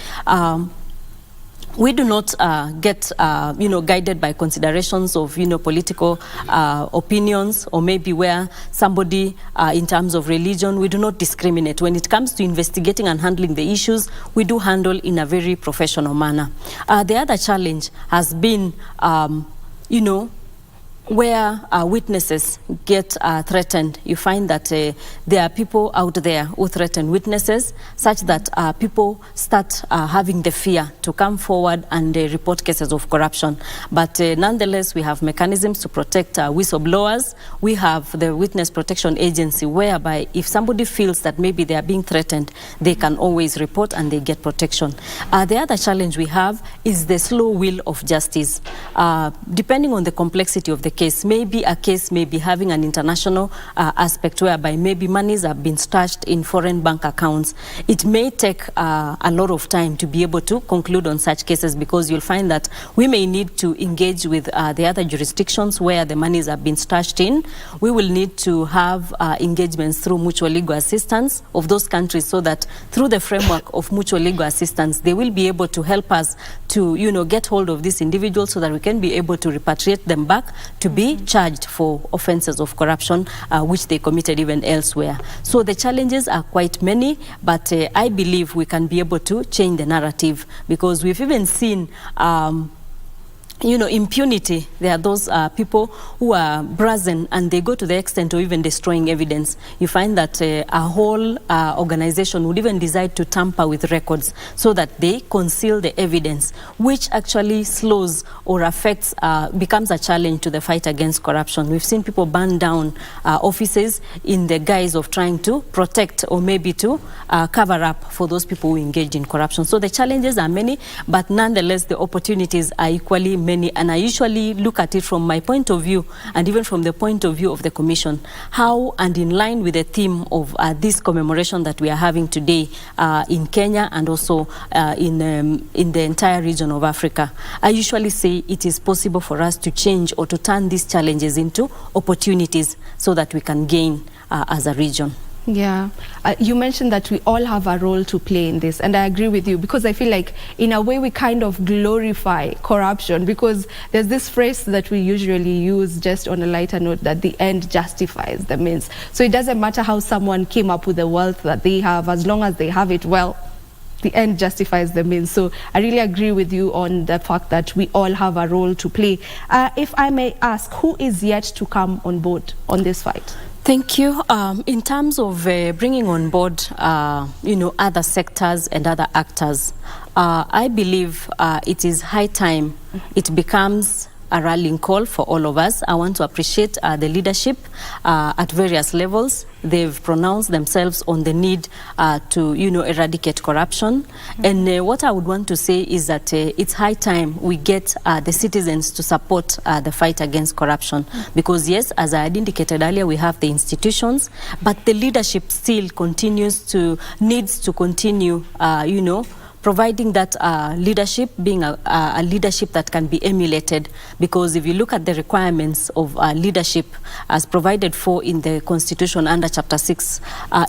[SPEAKER 6] we do not get, guided by considerations of, political opinions, or maybe where somebody, in terms of religion, we do not discriminate. When it comes to investigating and handling the issues, we do handle in a very professional manner. The other challenge has been, where witnesses get threatened. You find that there are people out there who threaten witnesses, such that people start having the fear to come forward and report cases of corruption. But nonetheless, we have mechanisms to protect whistleblowers. We have the Witness Protection Agency, whereby if somebody feels that maybe they are being threatened, they can always report and they get protection. The other challenge we have is the slow wheel of justice. Depending on the complexity of the case, maybe a case may be having an international aspect, whereby maybe monies have been stashed in foreign bank accounts. It may take a lot of time to be able to conclude on such cases, because you'll find that we may need to engage with the other jurisdictions where the monies have been stashed in. We will need to have engagements through mutual legal assistance of those countries, so that through the framework of mutual legal assistance, they will be able to help us to, get hold of these individuals, so that we can be able to repatriate them back to be charged for offenses of corruption which they committed even elsewhere. So the challenges are quite many, but I believe we can be able to change the narrative, because we've even seen impunity. There are those people who are brazen, and they go to the extent of even destroying evidence. You find that a whole organization would even decide to tamper with records, so that they conceal the evidence, which actually slows or affects, becomes a challenge to the fight against corruption. We've seen people burn down offices in the guise of trying to protect, or maybe to cover up for those people who engage in corruption. So the challenges are many, but nonetheless the opportunities are equally many, and I usually look at it from my point of view, and even from the point of view of the Commission, how, and in line with the theme of this commemoration that we are having today in Kenya, and also in the entire region of Africa. I usually say it is possible for us to change, or to turn these challenges into opportunities, so that we can gain as a region.
[SPEAKER 9] Yeah, you mentioned that we all have a role to play in this, and I agree with you, because I feel like in a way we kind of glorify corruption, because there's this phrase that we usually use just on a lighter note, that the end justifies the means. So it doesn't matter how someone came up with the wealth that they have, as long as they have it well, the end justifies the means. So I really agree with you on the fact that we all have a role to play. If I may ask, who is yet to come on board on this fight?
[SPEAKER 6] Thank you. In terms of bringing on board, other sectors and other actors, I believe it is high time it becomes a rallying call for all of us. I want to appreciate the leadership at various levels. They've pronounced themselves on the need to, eradicate corruption. And what I would want to say is that it's high time we get the citizens to support the fight against corruption. Because yes, as I had indicated earlier, we have the institutions, but the leadership still needs to continue, providing that leadership being a leadership that can be emulated. Because if you look at the requirements of leadership as provided for in the Constitution under Chapter 6,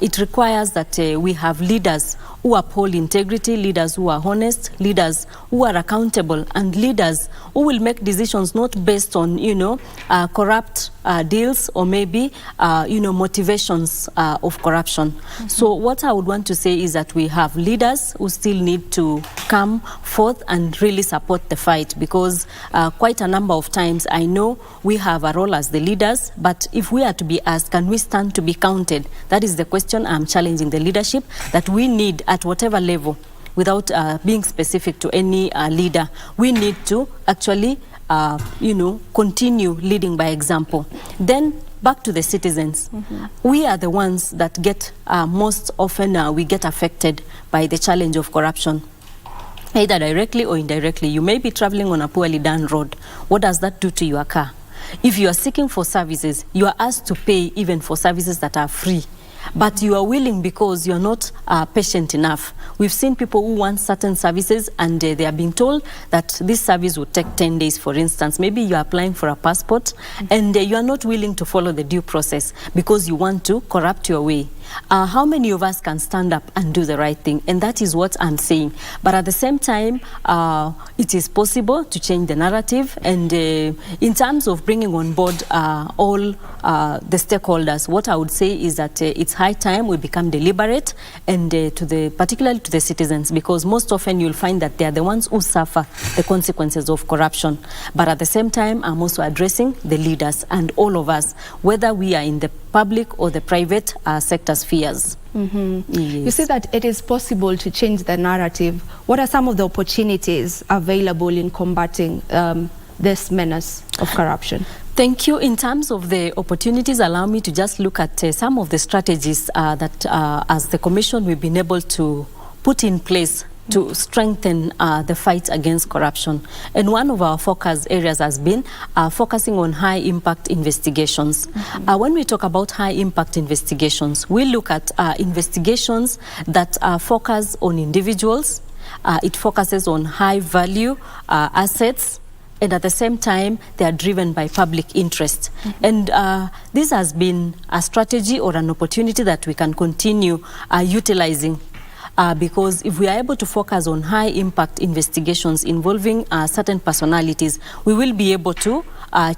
[SPEAKER 6] it requires that we have leaders who uphold integrity, leaders who are honest, leaders who are accountable, and leaders who will make decisions not based on, corrupt deals, or maybe, motivations of corruption. So what I would want to say is that we have leaders who still need to come forth and really support the fight, because quite a number of times I know we have a role as the leaders, but if we are to be asked, can we stand to be counted? That is the question I'm challenging the leadership, that we need at whatever level, without being specific to any leader, we need to actually continue leading by example. Then back to the citizens. We are the ones that get most often we get affected by the challenge of corruption, either directly or indirectly. You may be traveling on a poorly done road. What does that do to your car? If you are seeking for services, you are asked to pay even for services that are free. but you are willing because you're not patient enough. We've seen people who want certain services and they are being told that this service would take 10 days, for instance. Maybe you're applying for a passport and you are not willing to follow the due process because you want to corrupt your way. How many of us can stand up and do the right thing? And that is what I'm saying. But at the same time, it is possible to change the narrative. And in terms of bringing on board all the stakeholders, what I would say is that it's high time we become deliberate and particularly to the citizens, because most often you'll find that they are the ones who suffer the consequences of corruption. But at the same time, I'm also addressing the leaders and all of us, whether we are in the public or the private sector spheres.
[SPEAKER 9] Yes. You say that it is possible to change the narrative. What are some of the opportunities available in combating this menace of corruption?
[SPEAKER 6] Thank you. In terms of the opportunities, allow me to just look at some of the strategies that as the Commission we've been able to put in place to strengthen the fight against corruption. And one of our focus areas has been focusing on high impact investigations. When we talk about high impact investigations, we look at investigations that focus on individuals. It focuses on high value assets, and at the same time, they are driven by public interest. And this has been a strategy or an opportunity that we can continue utilizing. Because if we are able to focus on high impact investigations involving certain personalities, we will be able to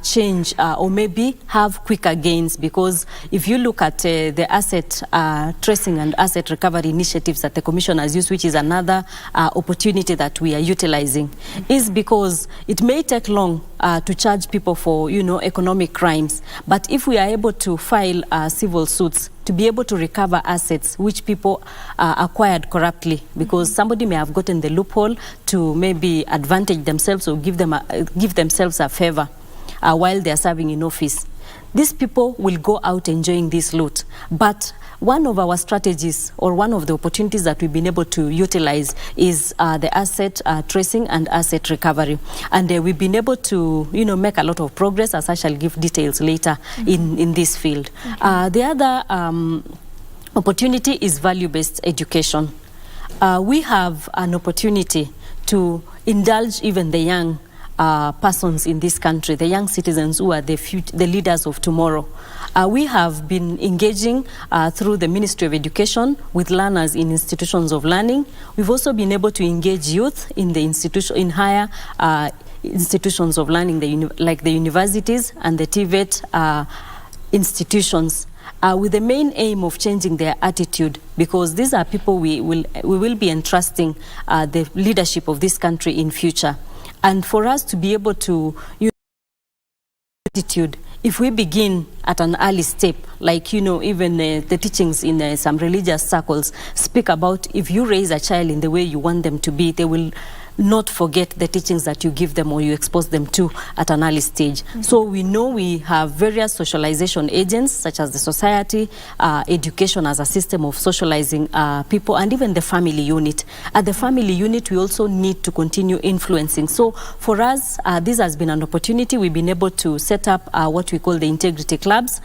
[SPEAKER 6] change or maybe have quicker gains, because if you look at the asset tracing and asset recovery initiatives that the Commission has used, which is another opportunity that we are utilizing, is because it may take long to charge people for, economic crimes. But if we are able to file civil suits to be able to recover assets which people acquired corruptly, because somebody may have gotten the loophole to maybe advantage themselves or give themselves a favor while they are serving in office. These people will go out enjoying this loot. But one of our strategies or one of the opportunities that we've been able to utilize is the asset tracing and asset recovery. And we've been able to, make a lot of progress, as I shall give details later in this field. The other opportunity is value-based education. We have an opportunity to indulge even the young persons in this country, the young citizens who are the leaders of tomorrow. We have been engaging through the Ministry of Education with learners in institutions of learning. We've also been able to engage youth in the higher institutions of learning, like the universities and the TVET institutions. With the main aim of changing their attitude, because these are people we will be entrusting the leadership of this country in future. And for us to be able to attitude, if we begin at an early step, like, even the teachings in some religious circles speak about, if you raise a child in the way you want them to be, they will not forget the teachings that you give them or you expose them to at an early stage. So we know we have various socialization agents, such as the society, education as a system of socializing people, and even the family unit. At the family unit, we also need to continue influencing. So for us, this has been an opportunity. We've been able to set up what we call the integrity clubs,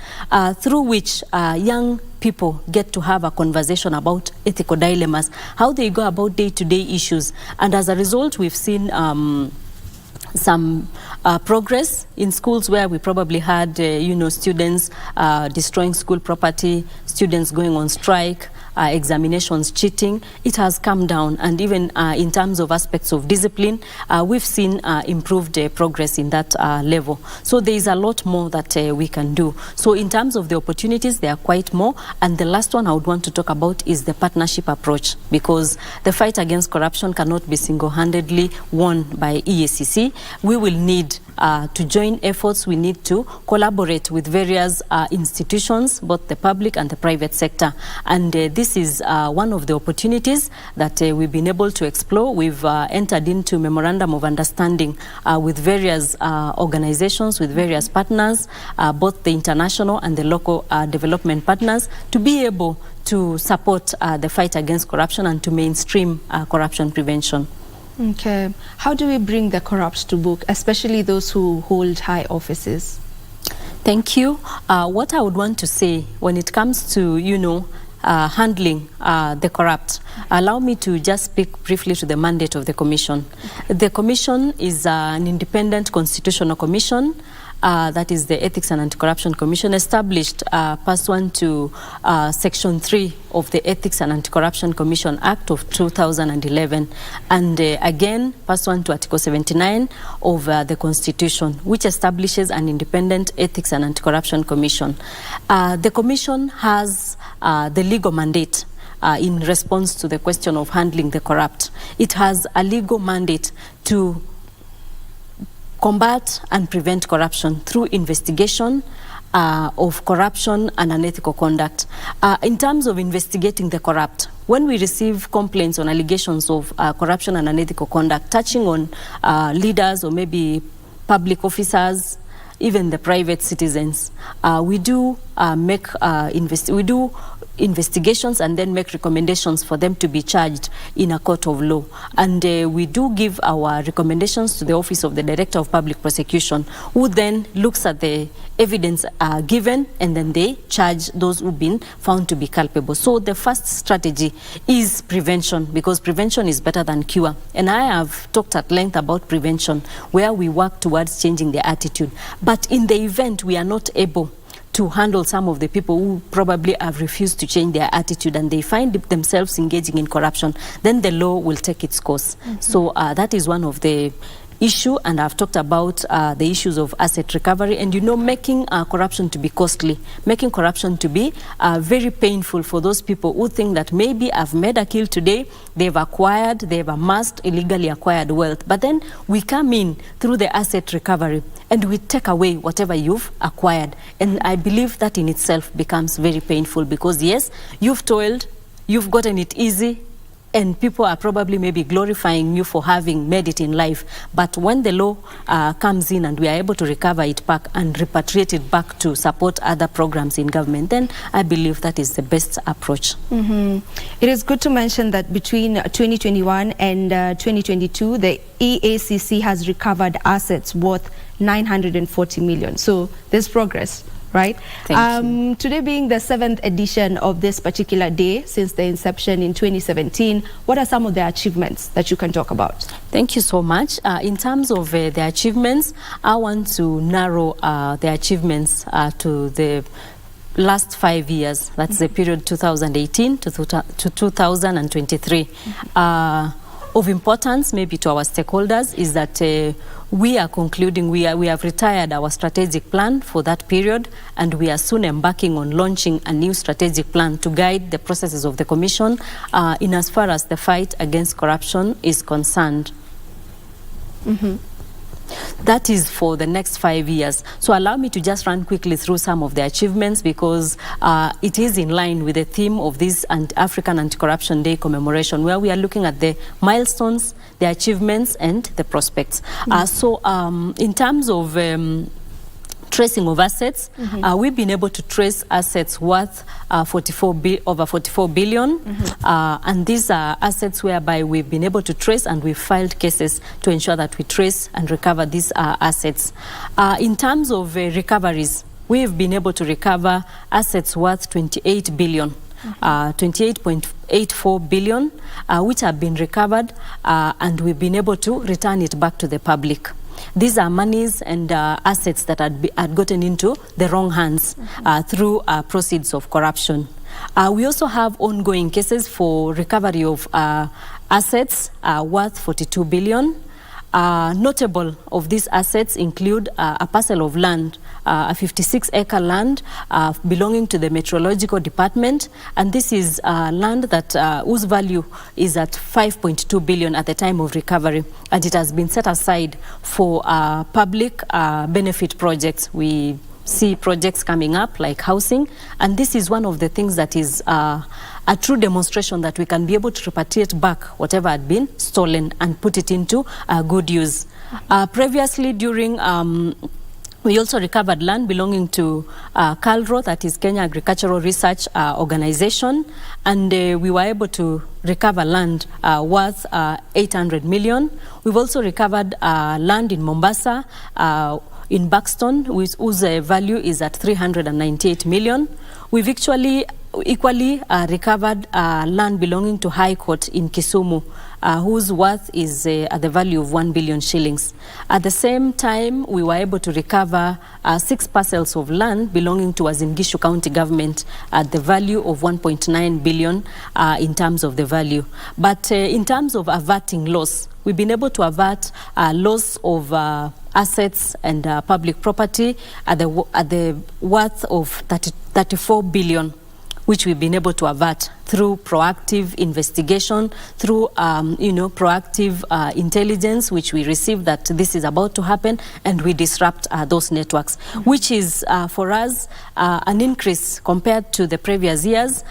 [SPEAKER 6] through which young people get to have a conversation about ethical dilemmas, how they go about day-to-day issues. And as a result, we've seen some progress in schools where we probably had, students destroying school property, students going on strike, examinations cheating. It has come down, and even in terms of aspects of discipline, we've seen improved progress in that level. So there is a lot more that we can do. So in terms of the opportunities, there are quite more. And the last one I would want to talk about is the partnership approach, because the fight against corruption cannot be single-handedly won by EACC. We will need to join efforts. We need to collaborate with various institutions, both the public and the private sector. And this is one of the opportunities that we've been able to explore. We've entered into memorandum of understanding with various organizations, with various partners, both the international and the local development partners, to be able to support the fight against corruption and to mainstream corruption prevention.
[SPEAKER 9] Okay. How do we bring the corrupt to book, especially those who hold high offices?
[SPEAKER 6] Thank you. What I would want to say when it comes to, handling the corrupt, allow me to just speak briefly to the mandate of the Commission. The Commission is an independent constitutional commission. That is the Ethics and Anti-Corruption Commission, established pursuant to Section 3 of the Ethics and Anti-Corruption Commission Act of 2011, and again pursuant to Article 79 of the Constitution, which establishes an independent Ethics and Anti-Corruption Commission. The Commission has the legal mandate in response to the question of handling the corrupt. It has a legal mandate to combat and prevent corruption through investigation of corruption and unethical conduct. In terms of investigating the corrupt, when we receive complaints on allegations of corruption and unethical conduct touching on leaders or maybe public officers, even the private citizens, we do make investigations and then make recommendations for them to be charged in a court of law. And we do give our recommendations to the Office of the Director of Public Prosecution, who then looks at the evidence given, and then they charge those who've been found to be culpable. So the first strategy is prevention, because prevention is better than cure. And I have talked at length about prevention, where we work towards changing the attitude. But in the event we are not able to handle some of the people who probably have refused to change their attitude and they find themselves engaging in corruption, then the law will take its course. So that is one of the issue, and I've talked about the issues of asset recovery and, making corruption to be costly, making corruption to be very painful for those people who think that maybe I've made a kill today, they've amassed illegally acquired wealth, but then we come in through the asset recovery and we take away whatever you've acquired. And I believe that in itself becomes very painful, because yes, you've toiled, you've gotten it easy, and people are probably maybe glorifying you for having made it in life. But when the law comes in and we are able to recover it back and repatriate it back to support other programs in government, then I believe that is the best approach.
[SPEAKER 9] It is good to mention that between 2021 and 2022, the EACC has recovered assets worth 940 million. So there's progress, right?
[SPEAKER 6] Thank you.
[SPEAKER 9] Today being the 7th edition of this particular day since the inception in 2017, what are some of the achievements that you can talk about?
[SPEAKER 6] Thank you so much. In terms of the achievements, I want to narrow the achievements to the last 5 years. That's the period 2018 to 2023. Of importance maybe to our stakeholders is that we are concluding, we have retired our strategic plan for that period, and we are soon embarking on launching a new strategic plan to guide the processes of the Commission in as far as the fight against corruption is concerned. That is for the next 5 years. So allow me to just run quickly through some of the achievements, because it is in line with the theme of this African Anti-Corruption Day commemoration, where we are looking at the milestones, the achievements, and the prospects. So in terms of tracing of assets, we've been able to trace assets worth over 44 billion. And these are assets whereby we've been able to trace, and we've filed cases to ensure that we trace and recover these assets. In terms of recoveries, we've been able to recover assets worth 28 billion. 28.84 billion, which have been recovered, and we've been able to return it back to the public. These are monies and assets that had gotten into the wrong hands through proceeds of corruption. We also have ongoing cases for recovery of assets worth 42 billion. Notable of these assets include a parcel of land, a 56-acre land belonging to the Meteorological Department, and this is land that whose value is at 5.2 billion at the time of recovery, and it has been set aside for public benefit projects. We see projects coming up like housing, and this is one of the things that is a true demonstration that we can be able to repatriate back whatever had been stolen and put it into good use. Previously, during we also recovered land belonging to KALRO, that is Kenya Agricultural Research Organization, and we were able to recover land worth 800 million. We've also recovered land in Mombasa, in Buxton, whose value is at 398 million. We've equally recovered land belonging to High Court in Kisumu, whose worth is at the value of 1 billion shillings. At the same time, we were able to recover 6 parcels of land belonging to Uasin Gishu County Government at the value of 1.9 billion in terms of the value. But in terms of averting loss, we've been able to avert loss of assets and public property at the worth of 34 billion, which we've been able to avert through proactive investigation, through proactive intelligence, which we receive that this is about to happen, and we disrupt those networks, which is for us an increase compared to the previous years.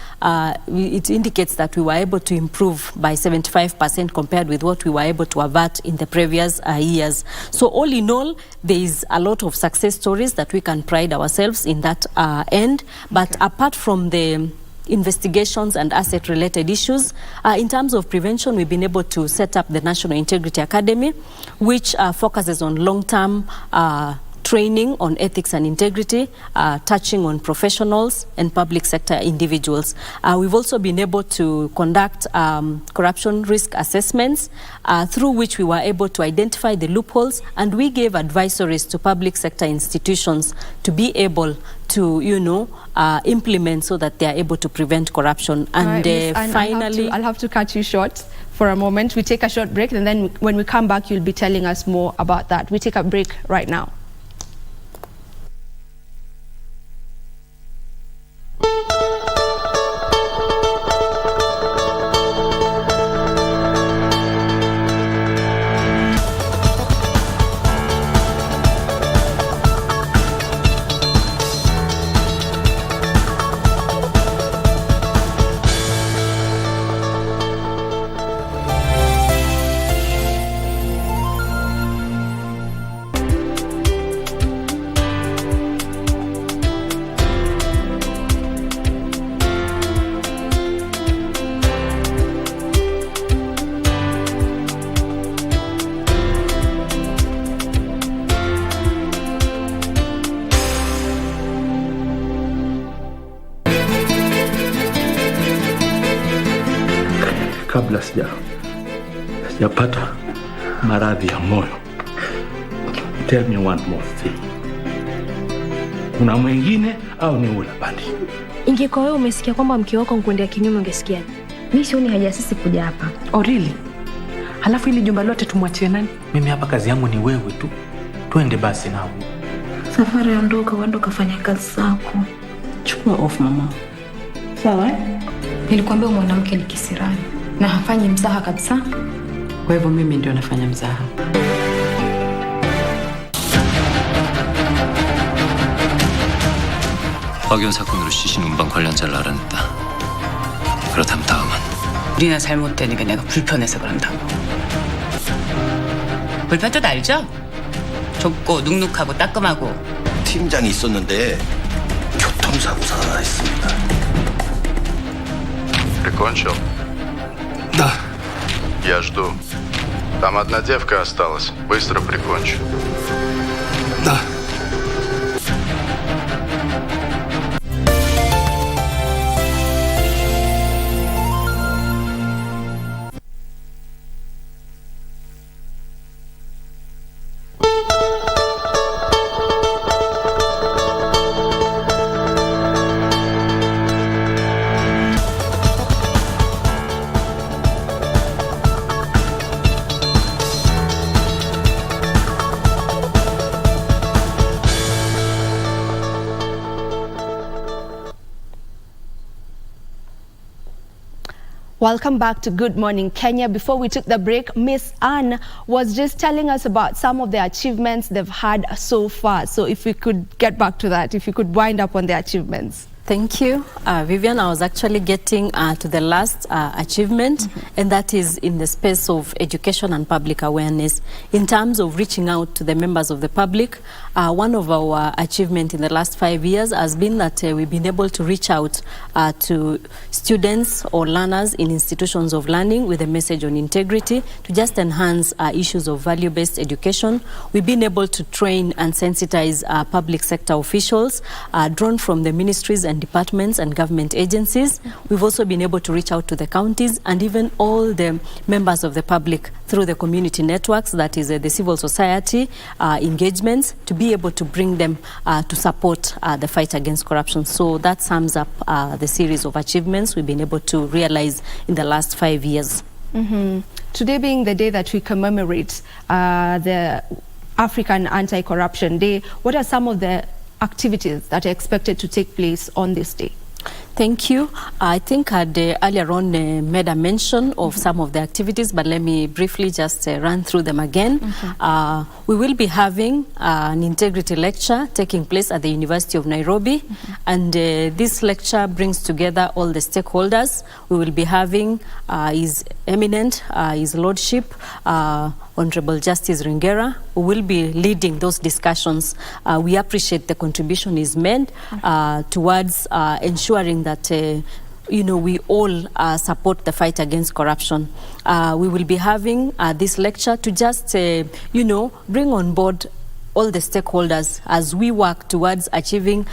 [SPEAKER 6] It indicates that we were able to improve by 75% compared with what we were able to avert in the previous years. So all in all, there is a lot of success stories that we can pride ourselves in that end. But apart from the investigations and asset-related issues, in terms of prevention, we've been able to set up the National Integrity Academy, which focuses on long-term training on ethics and integrity, touching on professionals and public sector individuals. We've also been able to conduct corruption risk assessments through which we were able to identify the loopholes, and we gave advisories to public sector institutions to be able to, implement so that they are able to prevent corruption. And finally,
[SPEAKER 9] I'll have to cut you short for a moment. We take a short break, and then when we come back, you'll be telling us more about that. We take a break right now.
[SPEAKER 19] Kabla sijapata maradhi ya moyo. Tell me one more thing. Kuna mwingine au ni ule bandi?
[SPEAKER 10] Ingekuwa wewe umesikia kwamba mke wako mkwendea kinyume ungesikiaje? Mimi sioni haja sisi kuja hapa.
[SPEAKER 15] Oh really? Halafu ili jumba lote tumwachie nani? Mimi hapa kazi yangu ni wewe tu. Twende basi nao.
[SPEAKER 10] Safari ondoka, uende kufanya kazi zako.
[SPEAKER 18] Chukua off mama. Sawa?
[SPEAKER 10] Nilikwambia mwanamke ni kisirani na hafanyi mzaha kabisa.
[SPEAKER 18] Kwa hivyo mimi ndio nafanya mzaha.
[SPEAKER 17] 박연 사건으로 시신 운반 관련자를 알아냈다. 그렇다면 다음은
[SPEAKER 18] 우리나 잘못되니까 내가 불편해서 그런다고. 불편 뜻 알죠? 좁고 눅눅하고 따끔하고.
[SPEAKER 19] 팀장이 있었는데 교통사고가 했습니다.
[SPEAKER 20] Прикончил?
[SPEAKER 19] Да.
[SPEAKER 20] Я жду. Там одна девка осталась. Быстро прикончу.
[SPEAKER 19] Да.
[SPEAKER 9] Welcome back to Good Morning Kenya. Before we took the break, Miss Anne was just telling us about some of the achievements they've had so far. So if we could get back to that, if you could wind up on the achievements.
[SPEAKER 6] Thank you. Vivian, I was actually getting to the last achievement, and that is in the space of education and public awareness. In terms of reaching out to the members of the public, one of our achievements in the last 5 years has been that we've been able to reach out to students or learners in institutions of learning with a message on integrity to just enhance issues of value-based education. We've been able to train and sensitize public sector officials drawn from the ministries and departments and government agencies. We've also been able to reach out to the counties and even all the members of the public through the community networks, that is the civil society engagements, to be able to bring them to support the fight against corruption. So that sums up the series of achievements we've been able to realize in the last 5 years.
[SPEAKER 9] Today being the day that we commemorate the African Anti-Corruption Day, what are some of the activities that are expected to take place on this day?
[SPEAKER 6] Thank you. I think I'd earlier on made a mention of some of the activities, but let me briefly just run through them again. We will be having an integrity lecture taking place at the University of Nairobi, and this lecture brings together all the stakeholders. We will be having His Eminent, His Lordship, Honorable Justice Ringera, who will be leading those discussions. We appreciate the contribution he's made towards ensuring that we all support the fight against corruption. We will be having this lecture to just bring on board all the stakeholders as we work towards achieving,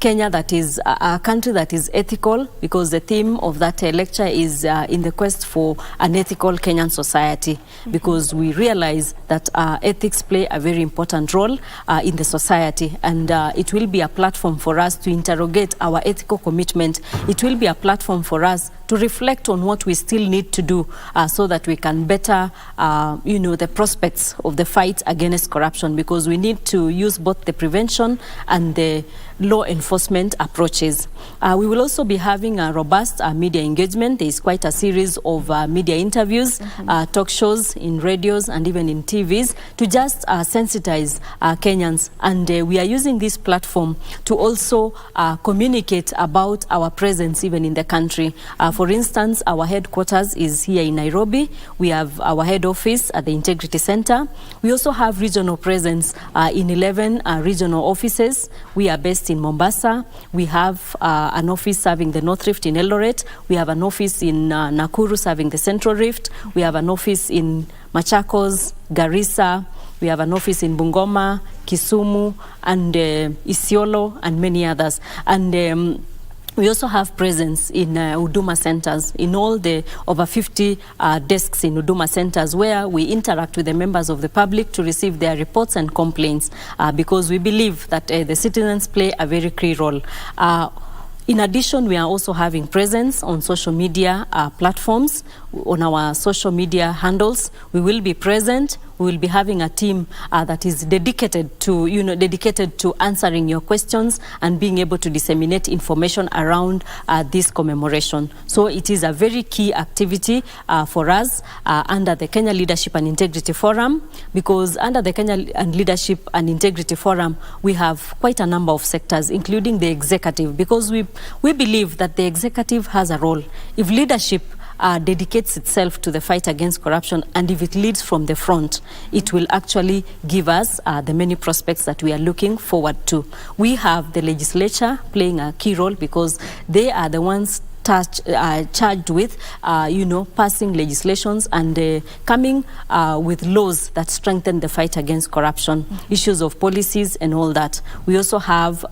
[SPEAKER 6] Kenya that is a country that is ethical, because the theme of that lecture is in the quest for an ethical Kenyan society, because we realize that ethics play a very important role in the society, and it will be a platform for us to interrogate our ethical commitment. It will be a platform for us to reflect on what we still need to do so that we can better, the prospects of the fight against corruption, because we need to use both the prevention and the law enforcement approaches. We will also be having a robust media engagement. There is quite a series of media interviews, talk shows in radios and even in TVs to just sensitize Kenyans. And we are using this platform to also communicate about our presence even in the country. For instance, our headquarters is here in Nairobi. We have our head office at the Integrity Center. We also have regional presence in 11 regional offices. We are based in Mombasa. We have an office serving the North Rift in Eldoret. We have an office in Nakuru serving the Central Rift. We have an office in Machakos, Garissa. We have an office in Bungoma, Kisumu, and Isiolo, and many others. And we also have presence in Huduma centers, in all the over 50 desks in Huduma centers, where we interact with the members of the public to receive their reports and complaints, because we believe that the citizens play a very key role. In addition, we are also having presence on social media platforms, on our social media handles. We will be present. We will be having a team that is dedicated to answering your questions and being able to disseminate information around this commemoration. So it is a very key activity for us under the Kenya Leadership and Integrity Forum, because under the Kenya Leadership and Integrity Forum, we have quite a number of sectors, including the executive, because we believe that the executive has a role. If leadership dedicates itself to the fight against corruption, and if it leads from the front, it will actually give us the many prospects that we are looking forward to. We have the legislature playing a key role, because they are the ones charged with, passing legislations and coming with laws that strengthen the fight against corruption, issues of policies and all that. We also have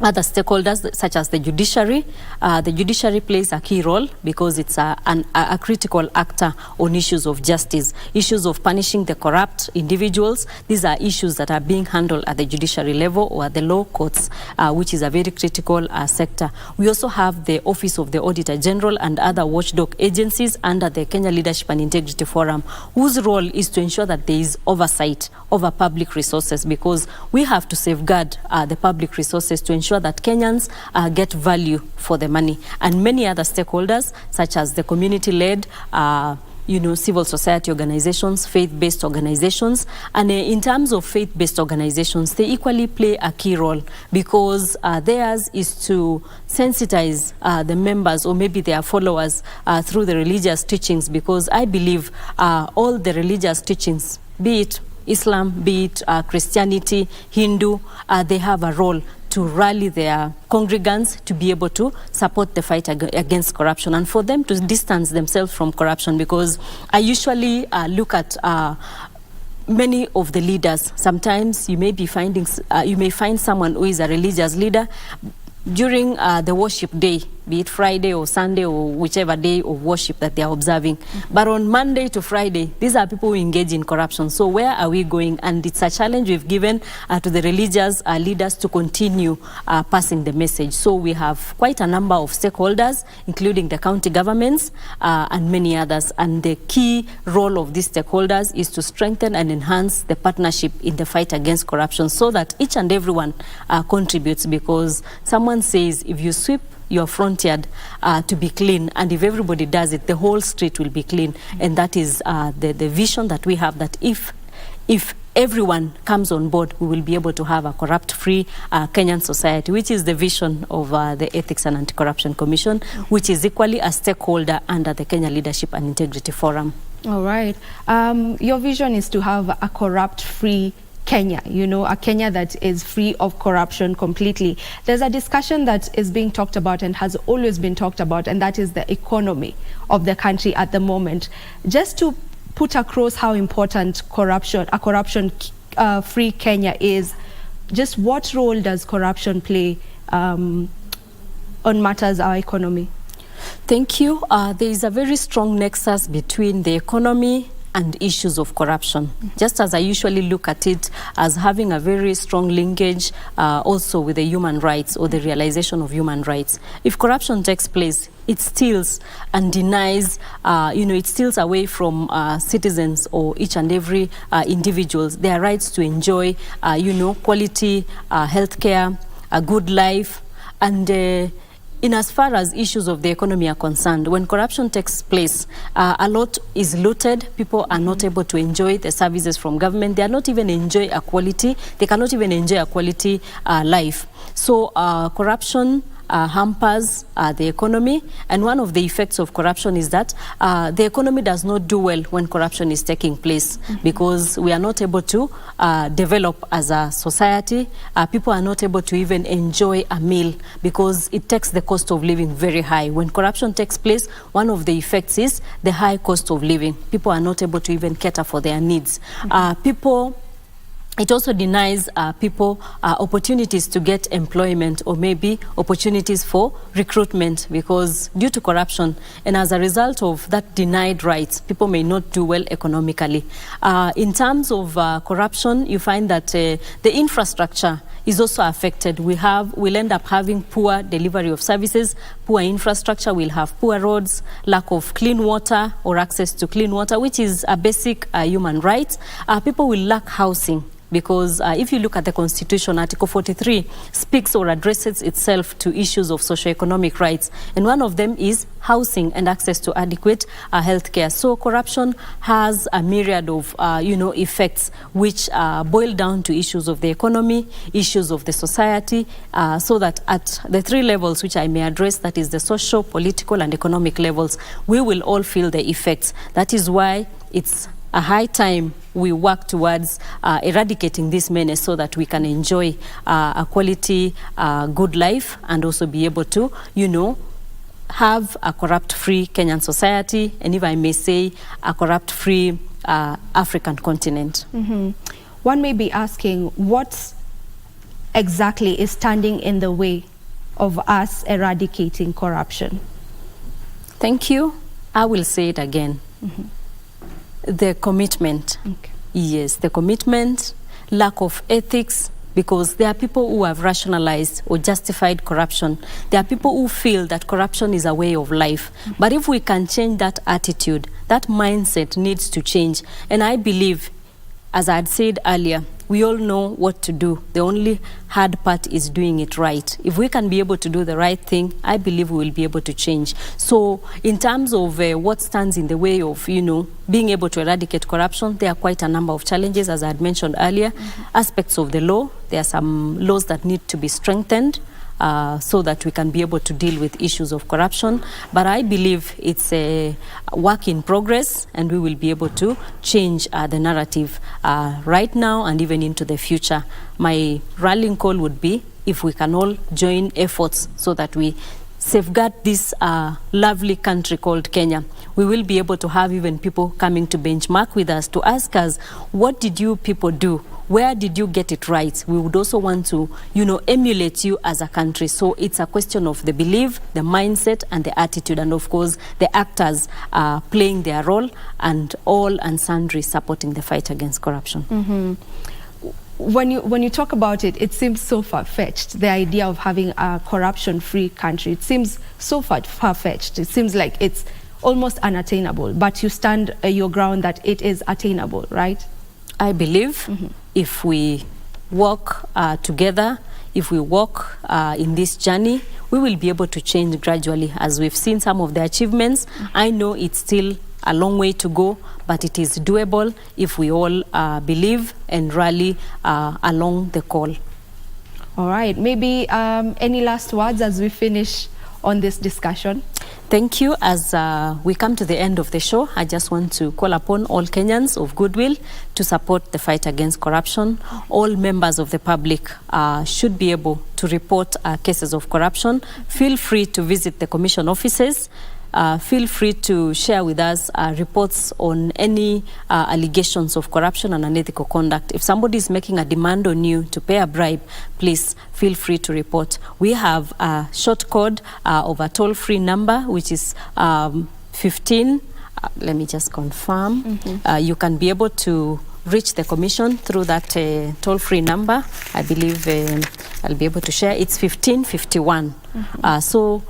[SPEAKER 6] other stakeholders such as the judiciary. The judiciary plays a key role because it's a critical actor on issues of justice, issues of punishing the corrupt individuals. These are issues that are being handled at the judiciary level or at the law courts, which is a very critical sector. We also have the Office of the Auditor General and other watchdog agencies under the Kenya Leadership and Integrity Forum, whose role is to ensure that there is oversight over public resources, because we have to safeguard the public resources to ensure that Kenyans get value for the money, and many other stakeholders such as the community-led civil society organizations, faith-based organizations. And in terms of faith-based organizations, they equally play a key role because theirs is to sensitize the members or maybe their followers through the religious teachings, because I believe all the religious teachings, be it Islam, be it Christianity, Hindu, they have a role to rally their congregants to be able to support the fight against corruption and for them to distance themselves from corruption, because I usually look at many of the leaders. Sometimes you may find someone who is a religious leader during the worship day, be it Friday or Sunday or whichever day of worship that they are observing. But on Monday to Friday, these are people who engage in corruption. So where are we going? And it's a challenge we've given to the religious leaders to continue passing the message. So we have quite a number of stakeholders, including the county governments and many others. And the key role of these stakeholders is to strengthen and enhance the partnership in the fight against corruption so that each and everyone contributes, because someone says if you sweep your front yard to be clean, and if everybody does it, the whole street will be clean. And that is the vision that we have, that if everyone comes on board, we will be able to have a corrupt-free Kenyan society, which is the vision of the Ethics and Anti-Corruption Commission, which is equally a stakeholder under the Kenya Leadership and Integrity Forum.
[SPEAKER 9] All right. Your vision is to have a corrupt-free Kenya, a Kenya that is free of corruption completely. There's a discussion that is being talked about and has always been talked about, and that is the economy of the country at the moment. Just to put across how important a corruption-free Kenya is, just what role does corruption play on matters our economy?
[SPEAKER 6] Thank you. There is a very strong nexus between the economy and issues of corruption, just as I usually look at it as having a very strong linkage also with the human rights or the realization of human rights. If corruption takes place, it steals and denies, it steals away from citizens or each and every individuals their rights to enjoy, quality healthcare, a good life. And in as far as issues of the economy are concerned, when corruption takes place, a lot is looted. People are not able to enjoy the services from government. They are not even enjoy a quality. They cannot even enjoy a quality life. So corruption hampers the economy, and one of the effects of corruption is that the economy does not do well when corruption is taking place, because we are not able to develop as a society. People are not able to even enjoy a meal because it takes the cost of living very high. When corruption takes place, one of the effects is the high cost of living. People are not able to even cater for their needs. It also denies people opportunities to get employment, or maybe opportunities for recruitment, because due to corruption and as a result of that denied rights, people may not do well economically. In terms of corruption, you find that the infrastructure is also affected. We'll end up having poor delivery of services, poor infrastructure, we'll have poor roads, lack of clean water or access to clean water, which is a basic human right. People will lack housing, because if you look at the Constitution, Article 43 speaks or addresses itself to issues of socioeconomic rights, and one of them is housing and access to adequate healthcare. So corruption has a myriad of effects which boil down to issues of the economy, issues of the society, so that at the three levels which I may address, that is the social, political and economic levels, we will all feel the effects. That is why it's a high time we work towards eradicating this menace so that we can enjoy a quality, good life, and also be able to, have a corrupt-free Kenyan society, and if I may say, a corrupt-free African continent.
[SPEAKER 9] One may be asking, what exactly is standing in the way of us eradicating corruption?
[SPEAKER 6] Thank you. I will say it again. The commitment. Yes, the commitment, lack of ethics, because there are people who have rationalized or justified corruption. There are people who feel that corruption is a way of life. But if we can change that attitude, that mindset needs to change. And I believe as I had said earlier, we all know what to do. The only hard part is doing it right. If we can be able to do the right thing, I believe we will be able to change. So in terms of what stands in the way of, being able to eradicate corruption, there are quite a number of challenges, as I had mentioned earlier. Aspects of the law, there are some laws that need to be strengthened, so that we can be able to deal with issues of corruption. But I believe it's a work in progress, and we will be able to change the narrative right now and even into the future. My rallying call would be if we can all join efforts so that we safeguard this lovely country called Kenya. We will be able to have even people coming to benchmark with us to ask us, what did you people do? Where did you get it right? We would also want to, emulate you as a country. So it's a question of the belief, the mindset, and the attitude, and of course, the actors playing their role, and all and sundry supporting the fight against corruption.
[SPEAKER 9] Mm-hmm. When you talk about it, it seems so far-fetched, the idea of having a corruption-free country. It seems so far-fetched. It seems like it's almost unattainable, but you stand your ground that it is attainable, right?
[SPEAKER 6] I believe if we work together, if we walk in this journey, we will be able to change gradually. As we've seen some of the achievements, I know it's still a long way to go, but it is doable if we all believe and rally along the call.
[SPEAKER 9] All right. Maybe any last words as we finish on this discussion?
[SPEAKER 6] Thank you. As we come to the end of the show, I just want to call upon all Kenyans of goodwill to support the fight against corruption. All members of the public should be able to report cases of corruption. Feel free to visit the Commission offices. Feel free to share with us reports on any allegations of corruption and unethical conduct. If somebody is making a demand on you to pay a bribe, please feel free to report. We have a short code of a toll-free number, which is 15. Let me just confirm. You can be able to reach the Commission through that toll-free number. I believe I'll be able to share. It's 1551. So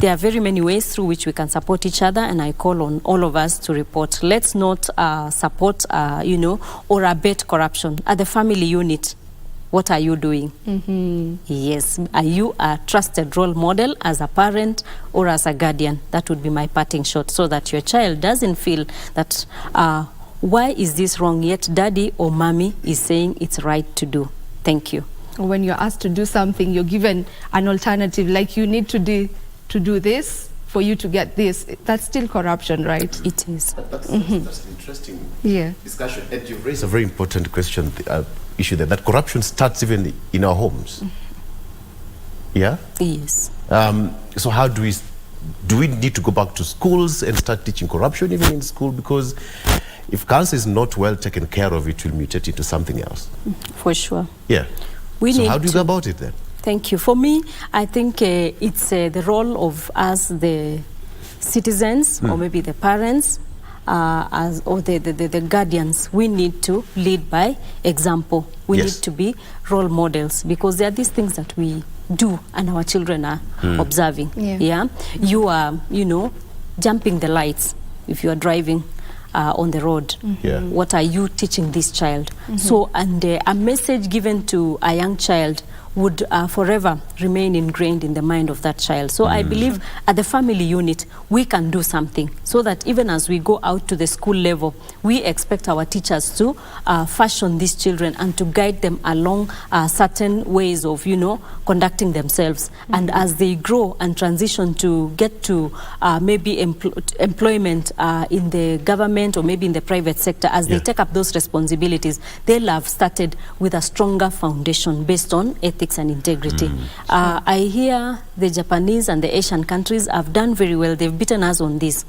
[SPEAKER 6] there are very many ways through which we can support each other, and I call on all of us to report. Let's not support, or abet corruption. At the family unit, what are you doing? Yes. Are you a trusted role model as a parent or as a guardian? That would be my parting shot, so that your child doesn't feel that, why is this wrong, yet daddy or mommy is saying it's right to do. Thank you.
[SPEAKER 9] When you're asked to do something, you're given an alternative, like you need to do this for you to get this. That's still corruption, right?
[SPEAKER 6] It is.
[SPEAKER 3] That's an interesting discussion. And you've raised a very important question, issue there, that corruption starts even in our homes. Yeah?
[SPEAKER 6] Yes.
[SPEAKER 3] So how do we need to go back to schools and start teaching corruption even in school? Because if cancer is not well taken care of, it will mutate into something else.
[SPEAKER 6] For sure.
[SPEAKER 3] Yeah. So how do you go about it then?
[SPEAKER 6] Thank you. For me, I think it's the role of us, the citizens, or maybe the parents, or the guardians. We need to lead by example. We need to be role models, because there are these things that we do and our children are observing. You are, jumping the lights if you are driving on the road. What are you teaching this child? So, and a message given to a young child would forever remain ingrained in the mind of that child. So I believe at the family unit, we can do something so that even as we go out to the school level, we expect our teachers to fashion these children and to guide them along certain ways of, conducting themselves. And as they grow and transition to get to maybe employment in the government or maybe in the private sector, as they take up those responsibilities, they'll have started with a stronger foundation based on ethics and integrity. I hear the Japanese and the Asian countries have done very well. They've beaten us on this.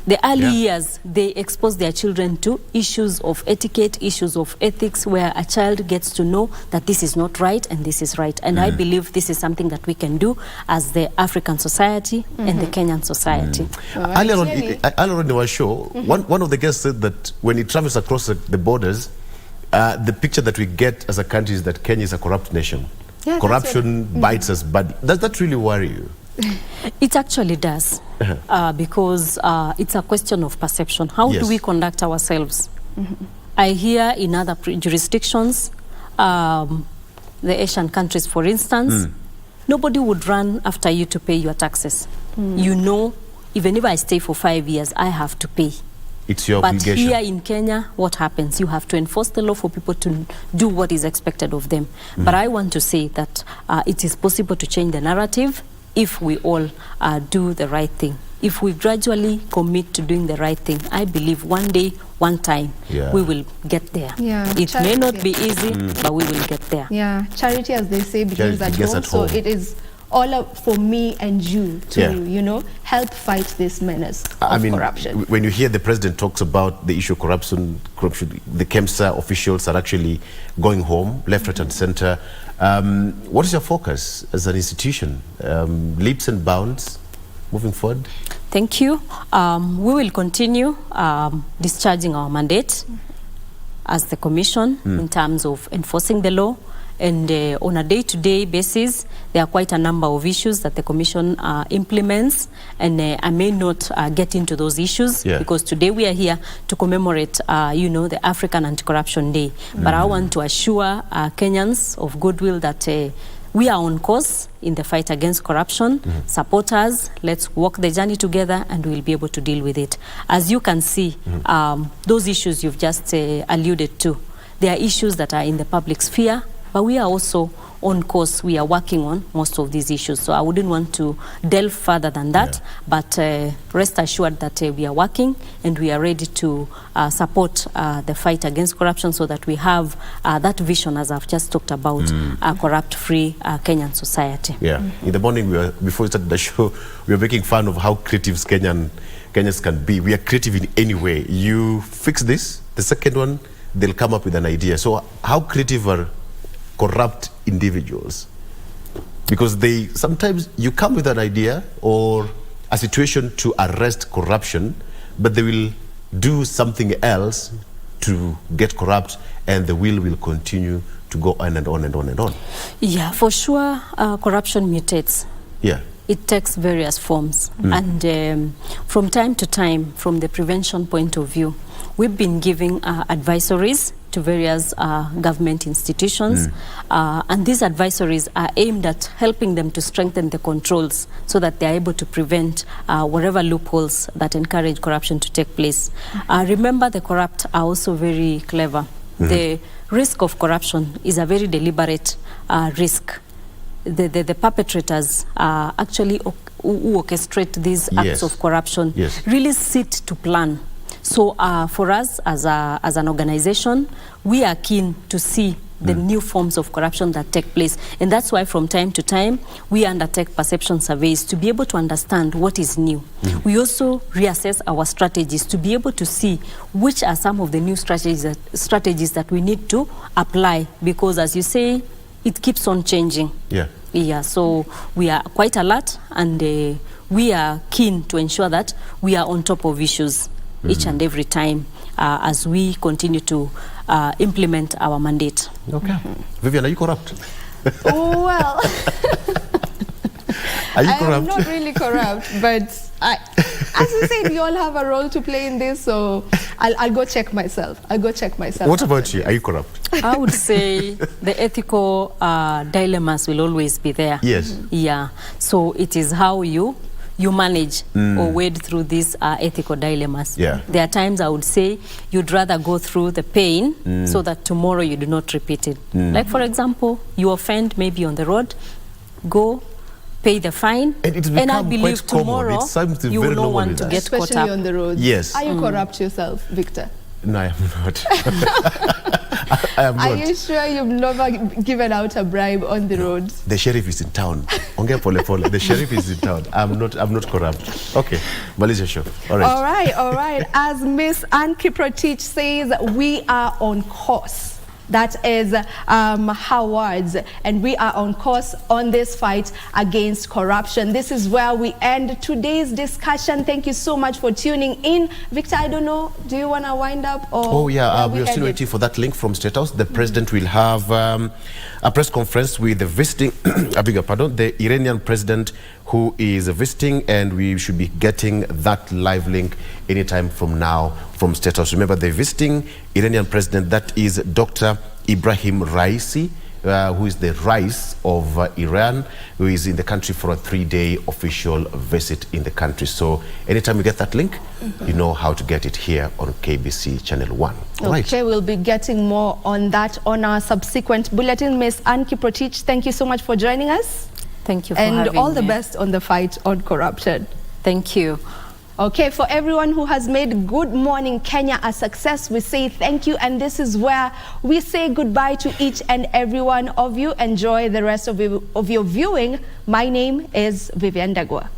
[SPEAKER 6] The early years, they expose their children to issues of etiquette, issues of ethics, where a child gets to know that this is not right and this is right. And I believe this is something that we can do as the African society and the Kenyan society.
[SPEAKER 3] Earlier on in our show, one of the guests said that when he travels across the borders, the picture that we get as a country is that Kenya is a corrupt nation. Corruption bites us, but does that really worry you?
[SPEAKER 6] It actually does, because it's a question of perception. How do we conduct ourselves? I hear in other jurisdictions, the Asian countries, for instance, nobody would run after you to pay your taxes. You know, even if I stay for 5 years, I have to pay.
[SPEAKER 3] It's your
[SPEAKER 6] but
[SPEAKER 3] obligation.
[SPEAKER 6] Here in Kenya, what happens? You have to enforce the law for people to do what is expected of them. But I want to say that it is possible to change the narrative if we all do the right thing. If we gradually commit to doing the right thing, I believe one day, one time, we will get there. It may not be easy, but we will get there.
[SPEAKER 9] Yeah, charity, as they say, begins at home. So it is all up for me and you to, you know, help fight this menace of corruption.
[SPEAKER 3] When you hear the president talks about the issue of corruption, the KEMSA officials are actually going home, left, right, and center. What is your focus as an institution? Leaps and bounds moving forward?
[SPEAKER 6] Thank you. We will continue discharging our mandate as the Commission in terms of enforcing the law. And on a day-to-day basis, there are quite a number of issues that the Commission implements, and I may not get into those issues because today we are here to commemorate, you know, the African Anti-Corruption Day. But I want to assure Kenyans of goodwill that we are on course in the fight against corruption. Support us, let's walk the journey together, and we'll be able to deal with it. As you can see, those issues you've just alluded to, they are issues that are in the public sphere, but we are also on course. We are working on most of these issues. So I wouldn't want to delve further than that, but rest assured that we are working and we are ready to support the fight against corruption so that we have that vision, as I've just talked about, a corrupt-free Kenyan society.
[SPEAKER 3] In the morning, before we started the show, we were making fun of how creative Kenyans can be. We are creative in any way. You fix this, the second one, they'll come up with an idea. So how creative are corrupt individuals? Because they sometimes you come with an idea or a situation to arrest corruption, but they will do something else to get corrupt, and the wheel will continue to go on and on and on and on.
[SPEAKER 6] Yeah, for sure, corruption mutates. It takes various forms, and from time to time, from the prevention point of view, we've been giving advisories to various government institutions, and these advisories are aimed at helping them to strengthen the controls so that they are able to prevent whatever loopholes that encourage corruption to take place. Remember, the corrupt are also very clever. The risk of corruption is a very deliberate risk. The perpetrators actually who orchestrate these acts of corruption really sit to plan. So for us as an organization, we are keen to see the new forms of corruption that take place. And that's why from time to time, we undertake perception surveys to be able to understand what is new. We also reassess our strategies to be able to see which are some of the new strategies that we need to apply, because as you say, it keeps on changing. So we are quite alert, and we are keen to ensure that we are on top of issues each and every time as we continue to implement our mandate.
[SPEAKER 3] Vivian, are you corrupt?
[SPEAKER 9] Oh, well,
[SPEAKER 3] are you corrupt?
[SPEAKER 9] I'm not really corrupt, but as you said, we all have a role to play in this, so I'll go check myself.
[SPEAKER 3] What about you? Are you corrupt?
[SPEAKER 6] I would say the ethical dilemmas will always be there. So it is how you manage or wade through these ethical dilemmas. There are times I would say you'd rather go through the pain so that tomorrow you do not repeat it. Like, for example, you offend maybe on the road, go pay the fine, and I believe tomorrow you will not want to get caught up.
[SPEAKER 9] Especially on the road.
[SPEAKER 3] Are
[SPEAKER 9] you corrupt yourself, Victor?
[SPEAKER 3] No, I am not. I am not.
[SPEAKER 9] Are you sure you've never given out a bribe on the road?
[SPEAKER 3] The sheriff is in town. The sheriff is in town. I'm not corrupt. Okay, Malaysia show. All
[SPEAKER 9] right. As Miss Ann Kiprotich says, we are on course. That is Howard's, and we are on course on this fight against corruption. This is where we end today's discussion. Thank you so much for tuning in. Victor, I don't know, do you want to wind up? Or
[SPEAKER 3] we are still waiting for that link from State House. The president will have a press conference with the visiting, the Iranian president, who who is visiting, and we should be getting that live link anytime from now from State House. Remember, the visiting Iranian president, that is Dr. Ibrahim Raisi, who is the Rais of Iran, who is in the country for a 3-day official visit in the country. So anytime you get that link, you know how to get it here on KBC Channel 1.
[SPEAKER 9] Okay, we'll be getting more on that on our subsequent bulletin. Ms. Anne Kiprotich, thank you so much for joining us.
[SPEAKER 6] Thank you for having me.
[SPEAKER 9] And all the best on the fight on corruption.
[SPEAKER 6] Thank you.
[SPEAKER 9] Okay, for everyone who has made Good Morning Kenya a success, we say thank you. And this is where we say goodbye to each and every one of you. Enjoy the rest of your viewing. My name is Vivian Dagwa.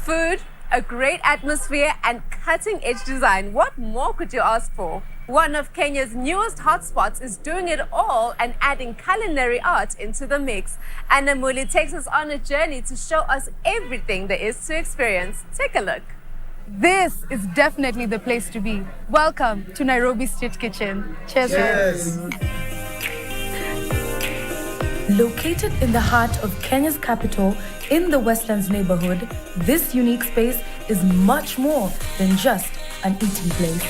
[SPEAKER 1] Food, a great atmosphere, and cutting-edge design. What more could you ask for? One of Kenya's newest hotspots is doing it all and adding culinary art into the mix. Anna Muli takes us on a journey to show us everything there is to experience. Take a look.
[SPEAKER 14] This is definitely the place to be. Welcome to Nairobi Street Kitchen. Cheers.
[SPEAKER 16] Yes.
[SPEAKER 24] Located in the heart of Kenya's capital, in the Westlands neighborhood, this unique space is much more than just an eating place.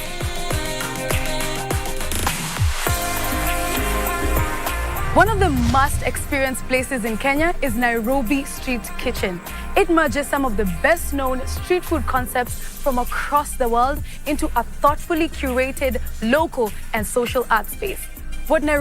[SPEAKER 14] One of the must-experience places in Kenya is Nairobi Street Kitchen. It merges some of the best-known street food concepts from across the world into a thoughtfully curated local and social art space. What Nairobi